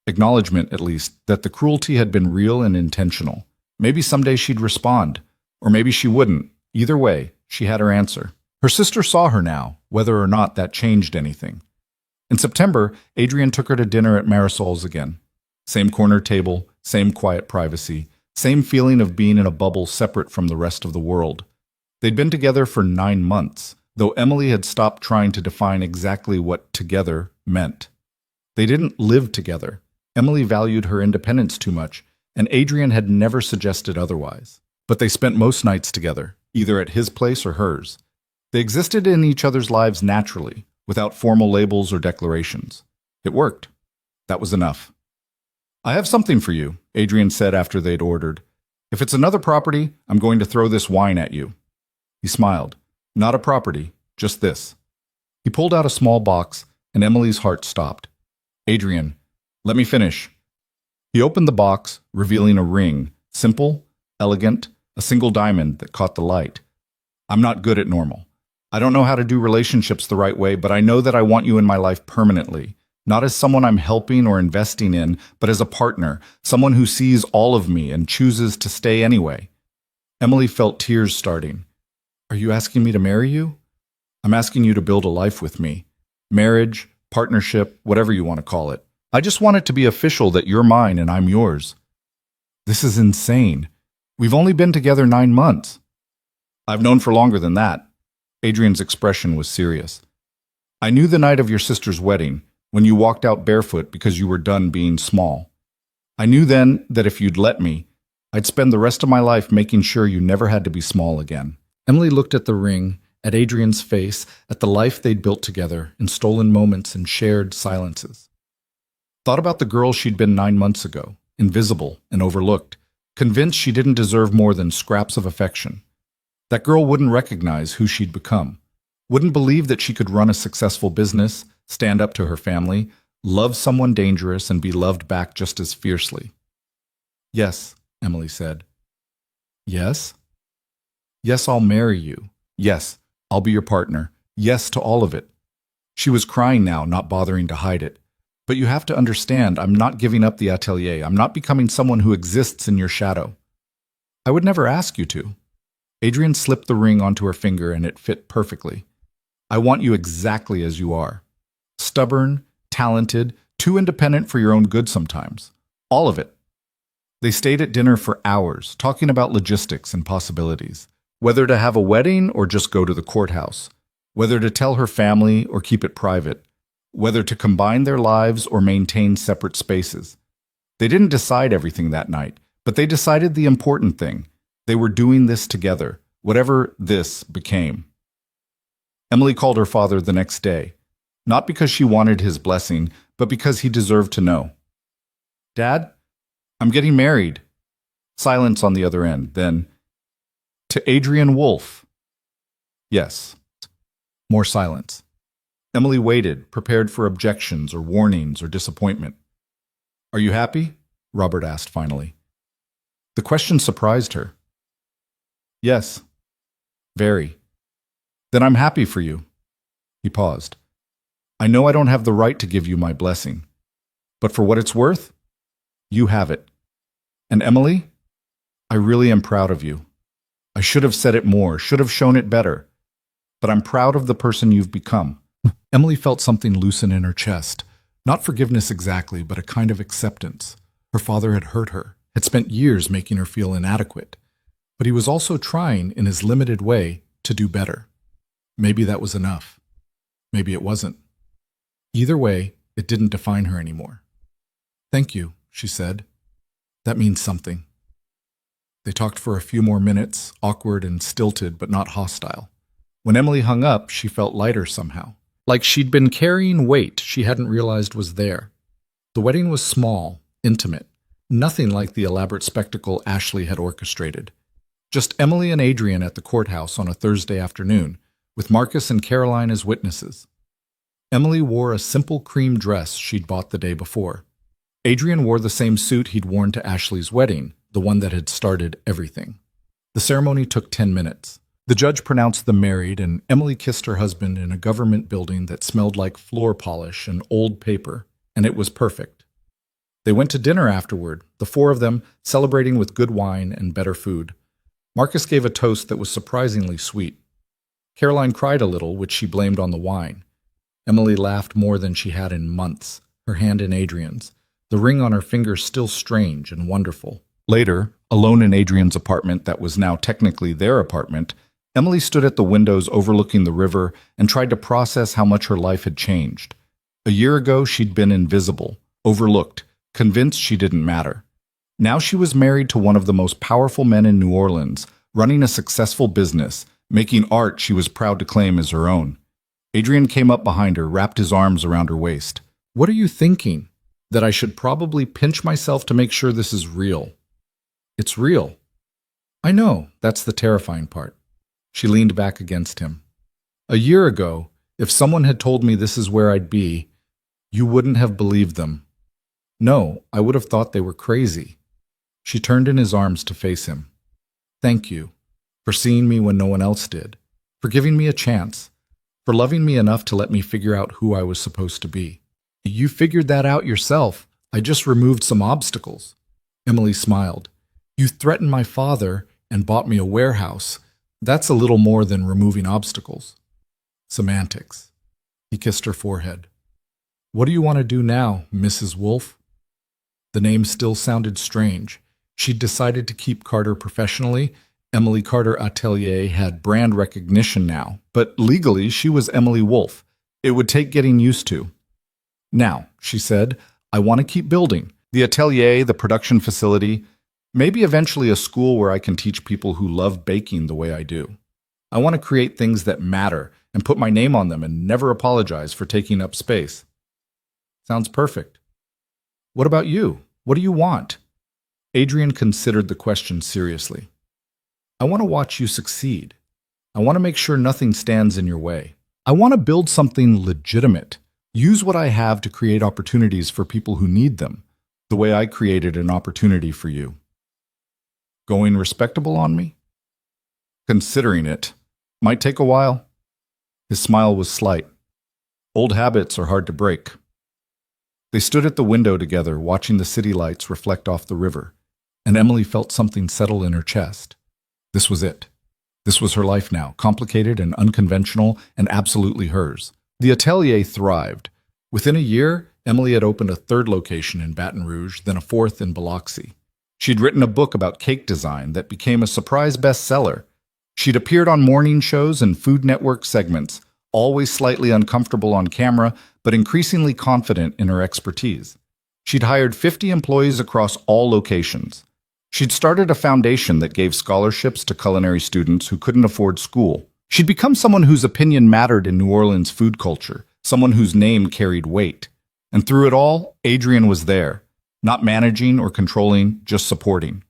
Acknowledgement, at least, that the cruelty had been real and intentional. Maybe someday she'd respond, or maybe she wouldn't. Either way, she had her answer. Her sister saw her now, whether or not that changed anything. In September, Adrian took her to dinner at Marisol's again. Same corner table, same quiet privacy, same feeling of being in a bubble separate from the rest of the world. They'd been together for 9 months, though Emily had stopped trying to define exactly what together meant. They didn't live together. Emily valued her independence too much, and Adrian had never suggested otherwise. But they spent most nights together, either at his place or hers. They existed in each other's lives naturally, without formal labels or declarations. It worked. That was enough. I have something for you, Adrian said after they'd ordered. If it's another property, I'm going to throw this wine at you. He smiled. Not a property, just this. He pulled out a small box, and Emily's heart stopped. Adrian, let me finish. He opened the box, revealing a ring, simple, elegant, a single diamond that caught the light. I'm not good at normal. I don't know how to do relationships the right way, but I know that I want you in my life permanently. Not as someone I'm helping or investing in, but as a partner, someone who sees all of me and chooses to stay anyway. Emily felt tears starting. Are you asking me to marry you? I'm asking you to build a life with me. Marriage, partnership, whatever you want to call it. I just want it to be official that you're mine and I'm yours. This is insane. We've only been together 9 months. I've known for longer than that. Adrian's expression was serious. I knew the night of your sister's wedding, when you walked out barefoot because you were done being small. I knew then that if you'd let me, I'd spend the rest of my life making sure you never had to be small again. Emily looked at the ring, at Adrian's face, at the life they'd built together, in stolen moments and shared silences. Thought about the girl she'd been 9 months ago, invisible and overlooked, convinced she didn't deserve more than scraps of affection. That girl wouldn't recognize who she'd become, wouldn't believe that she could run a successful business, stand up to her family, love someone dangerous, and be loved back just as fiercely. Yes, Emily said. Yes? Yes, I'll marry you. Yes, I'll be your partner. Yes to all of it. She was crying now, not bothering to hide it. But you have to understand, I'm not giving up the atelier. I'm not becoming someone who exists in your shadow. I would never ask you to. Adrian slipped the ring onto her finger and it fit perfectly. I want you exactly as you are. Stubborn, talented, too independent for your own good sometimes. All of it. They stayed at dinner for hours, talking about logistics and possibilities. Whether to have a wedding or just go to the courthouse. Whether to tell her family or keep it private. Whether to combine their lives or maintain separate spaces. They didn't decide everything that night, but they decided the important thing. They were doing this together, whatever this became. Emily called her father the next day, not because she wanted his blessing, but because he deserved to know. "Dad, I'm getting married." Silence on the other end, then, "To Adrian Wolfe." "Yes." More silence. Emily waited, prepared for objections or warnings or disappointment. "Are you happy?" Robert asked finally. The question surprised her. "Yes, very." "Then I'm happy for you." He paused. "I know I don't have the right to give you my blessing, but for what it's worth, you have it. And Emily, I really am proud of you. I should have said it more, should have shown it better, but I'm proud of the person you've become." Emily felt something loosen in her chest. Not forgiveness exactly, but a kind of acceptance. Her father had hurt her, had spent years making her feel inadequate. But he was also trying, in his limited way, to do better. Maybe that was enough. Maybe it wasn't. Either way, it didn't define her anymore. "Thank you," she said. "That means something." They talked for a few more minutes, awkward and stilted, but not hostile. When Emily hung up, she felt lighter somehow. Like she'd been carrying weight she hadn't realized was there. The wedding was small, intimate, nothing like the elaborate spectacle Ashley had orchestrated. Just Emily and Adrian at the courthouse on a Thursday afternoon, with Marcus and Caroline as witnesses. Emily wore a simple cream dress she'd bought the day before. Adrian wore the same suit he'd worn to Ashley's wedding, the one that had started everything. The ceremony took 10 minutes. The judge pronounced them married, and Emily kissed her husband in a government building that smelled like floor polish and old paper, and it was perfect. They went to dinner afterward, the four of them celebrating with good wine and better food. Marcus gave a toast that was surprisingly sweet. Caroline cried a little, which she blamed on the wine. Emily laughed more than she had in months, her hand in Adrian's, the ring on her finger still strange and wonderful. Later, alone in Adrian's apartment that was now technically their apartment, Emily stood at the windows overlooking the river and tried to process how much her life had changed. A year ago, she'd been invisible, overlooked, convinced she didn't matter. Now she was married to one of the most powerful men in New Orleans, running a successful business, making art she was proud to claim as her own. Adrian came up behind her, wrapped his arms around her waist. "What are you thinking? That I should probably pinch myself to make sure this is real." "It's real." "I know, that's the terrifying part." She leaned back against him. "A year ago, if someone had told me this is where I'd be, you wouldn't have believed them. No, I would have thought they were crazy." She turned in his arms to face him. "Thank you for seeing me when no one else did, for giving me a chance, for loving me enough to let me figure out who I was supposed to be." "You figured that out yourself. I just removed some obstacles." Emily smiled. "You threatened my father and bought me a warehouse. That's a little more than removing obstacles." Semantics. He kissed her forehead. "What do you want to do now, Mrs. Wolfe?" The name still sounded strange. She'd decided to keep Carter professionally. Emily Carter Atelier had brand recognition now, but legally she was Emily Wolfe. It would take getting used to. "Now," she said, "I want to keep building. The atelier, the production facility, maybe eventually a school where I can teach people who love baking the way I do. I want to create things that matter and put my name on them and never apologize for taking up space." "Sounds perfect." "What about you? What do you want?" Adrian considered the question seriously. "I want to watch you succeed. I want to make sure nothing stands in your way. I want to build something legitimate. Use what I have to create opportunities for people who need them, the way I created an opportunity for you." "Going respectable on me?" "Considering it. Might take a while." His smile was slight. "Old habits are hard to break." They stood at the window together, watching the city lights reflect off the river, and Emily felt something settle in her chest. This was it. This was her life now, complicated and unconventional, and absolutely hers. The atelier thrived. Within a year, Emily had opened a third location in Baton Rouge, then a fourth in Biloxi. She'd written a book about cake design that became a surprise bestseller. She'd appeared on morning shows and Food Network segments, always slightly uncomfortable on camera, but increasingly confident in her expertise. She'd hired 50 employees across all locations. She'd started a foundation that gave scholarships to culinary students who couldn't afford school. She'd become someone whose opinion mattered in New Orleans food culture, someone whose name carried weight. And through it all, Adrian was there, not managing or controlling, just supporting.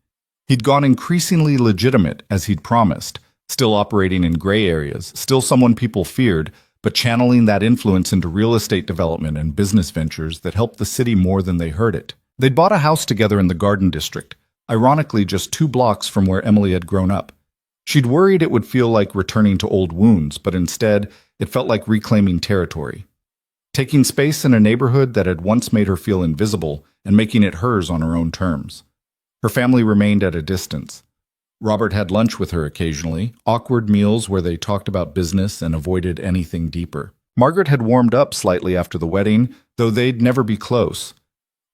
He'd gone increasingly legitimate, as he'd promised, still operating in gray areas, still someone people feared, but channeling that influence into real estate development and business ventures that helped the city more than they hurt it. They'd bought a house together in the Garden District, ironically just 2 blocks from where Emily had grown up. She'd worried it would feel like returning to old wounds, but instead, it felt like reclaiming territory. Taking space in a neighborhood that had once made her feel invisible and making it hers on her own terms. Her family remained at a distance. Robert had lunch with her occasionally, awkward meals where they talked about business and avoided anything deeper. Margaret had warmed up slightly after the wedding, though they'd never be close.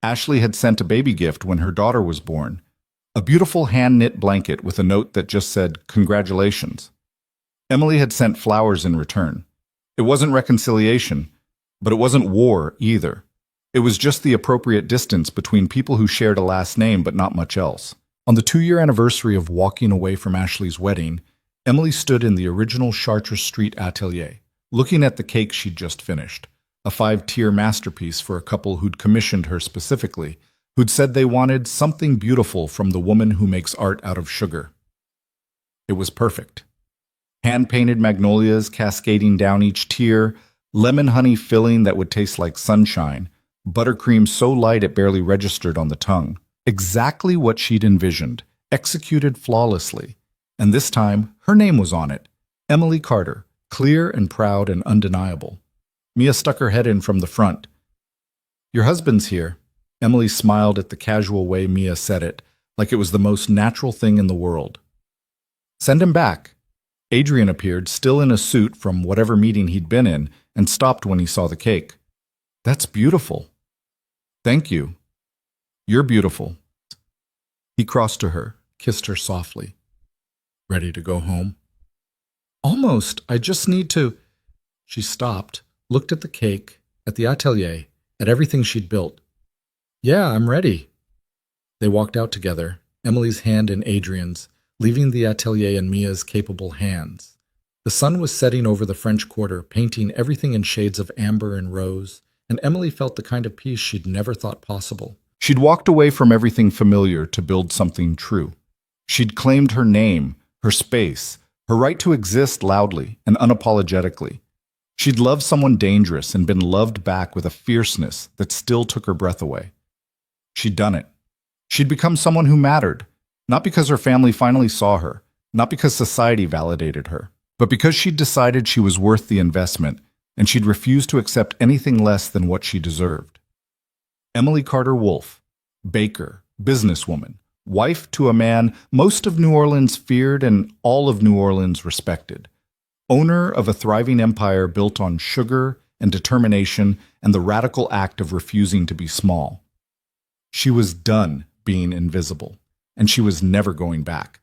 Ashley had sent a baby gift when her daughter was born. A beautiful hand-knit blanket with a note that just said, "Congratulations." Emily had sent flowers in return. It wasn't reconciliation, but it wasn't war either. It was just the appropriate distance between people who shared a last name but not much else. On the 2-year anniversary of walking away from Ashley's wedding, Emily stood in the original Chartres Street atelier, looking at the cake she'd just finished, a 5-tier masterpiece for a couple who'd commissioned her specifically, who'd said they wanted something beautiful from the woman who makes art out of sugar. It was perfect. Hand-painted magnolias cascading down each tier, lemon honey filling that would taste like sunshine, buttercream so light it barely registered on the tongue. Exactly what she'd envisioned, executed flawlessly. And this time, her name was on it. Emily Carter, clear and proud and undeniable. Mia stuck her head in from the front. "Your husband's here." Emily smiled at the casual way Mia said it, like it was the most natural thing in the world. "Send him back." Adrian appeared, still in a suit from whatever meeting he'd been in, and stopped when he saw the cake. "That's beautiful." "Thank you. You're beautiful." He crossed to her, kissed her softly. "Ready to go home?" "Almost. I just need to—" She stopped, looked at the cake, at the atelier, at everything she'd built. "Yeah, I'm ready." They walked out together, Emily's hand in Adrian's, leaving the atelier in Mia's capable hands. The sun was setting over the French Quarter, painting everything in shades of amber and rose, and Emily felt the kind of peace she'd never thought possible. She'd walked away from everything familiar to build something true. She'd claimed her name, her space, her right to exist loudly and unapologetically. She'd loved someone dangerous and been loved back with a fierceness that still took her breath away. She'd done it. She'd become someone who mattered, not because her family finally saw her, not because society validated her, but because she'd decided she was worth the investment, and she'd refused to accept anything less than what she deserved. Emily Carter Wolfe, baker, businesswoman, wife to a man most of New Orleans feared and all of New Orleans respected, owner of a thriving empire built on sugar and determination and the radical act of refusing to be small. She was done being invisible, and she was never going back.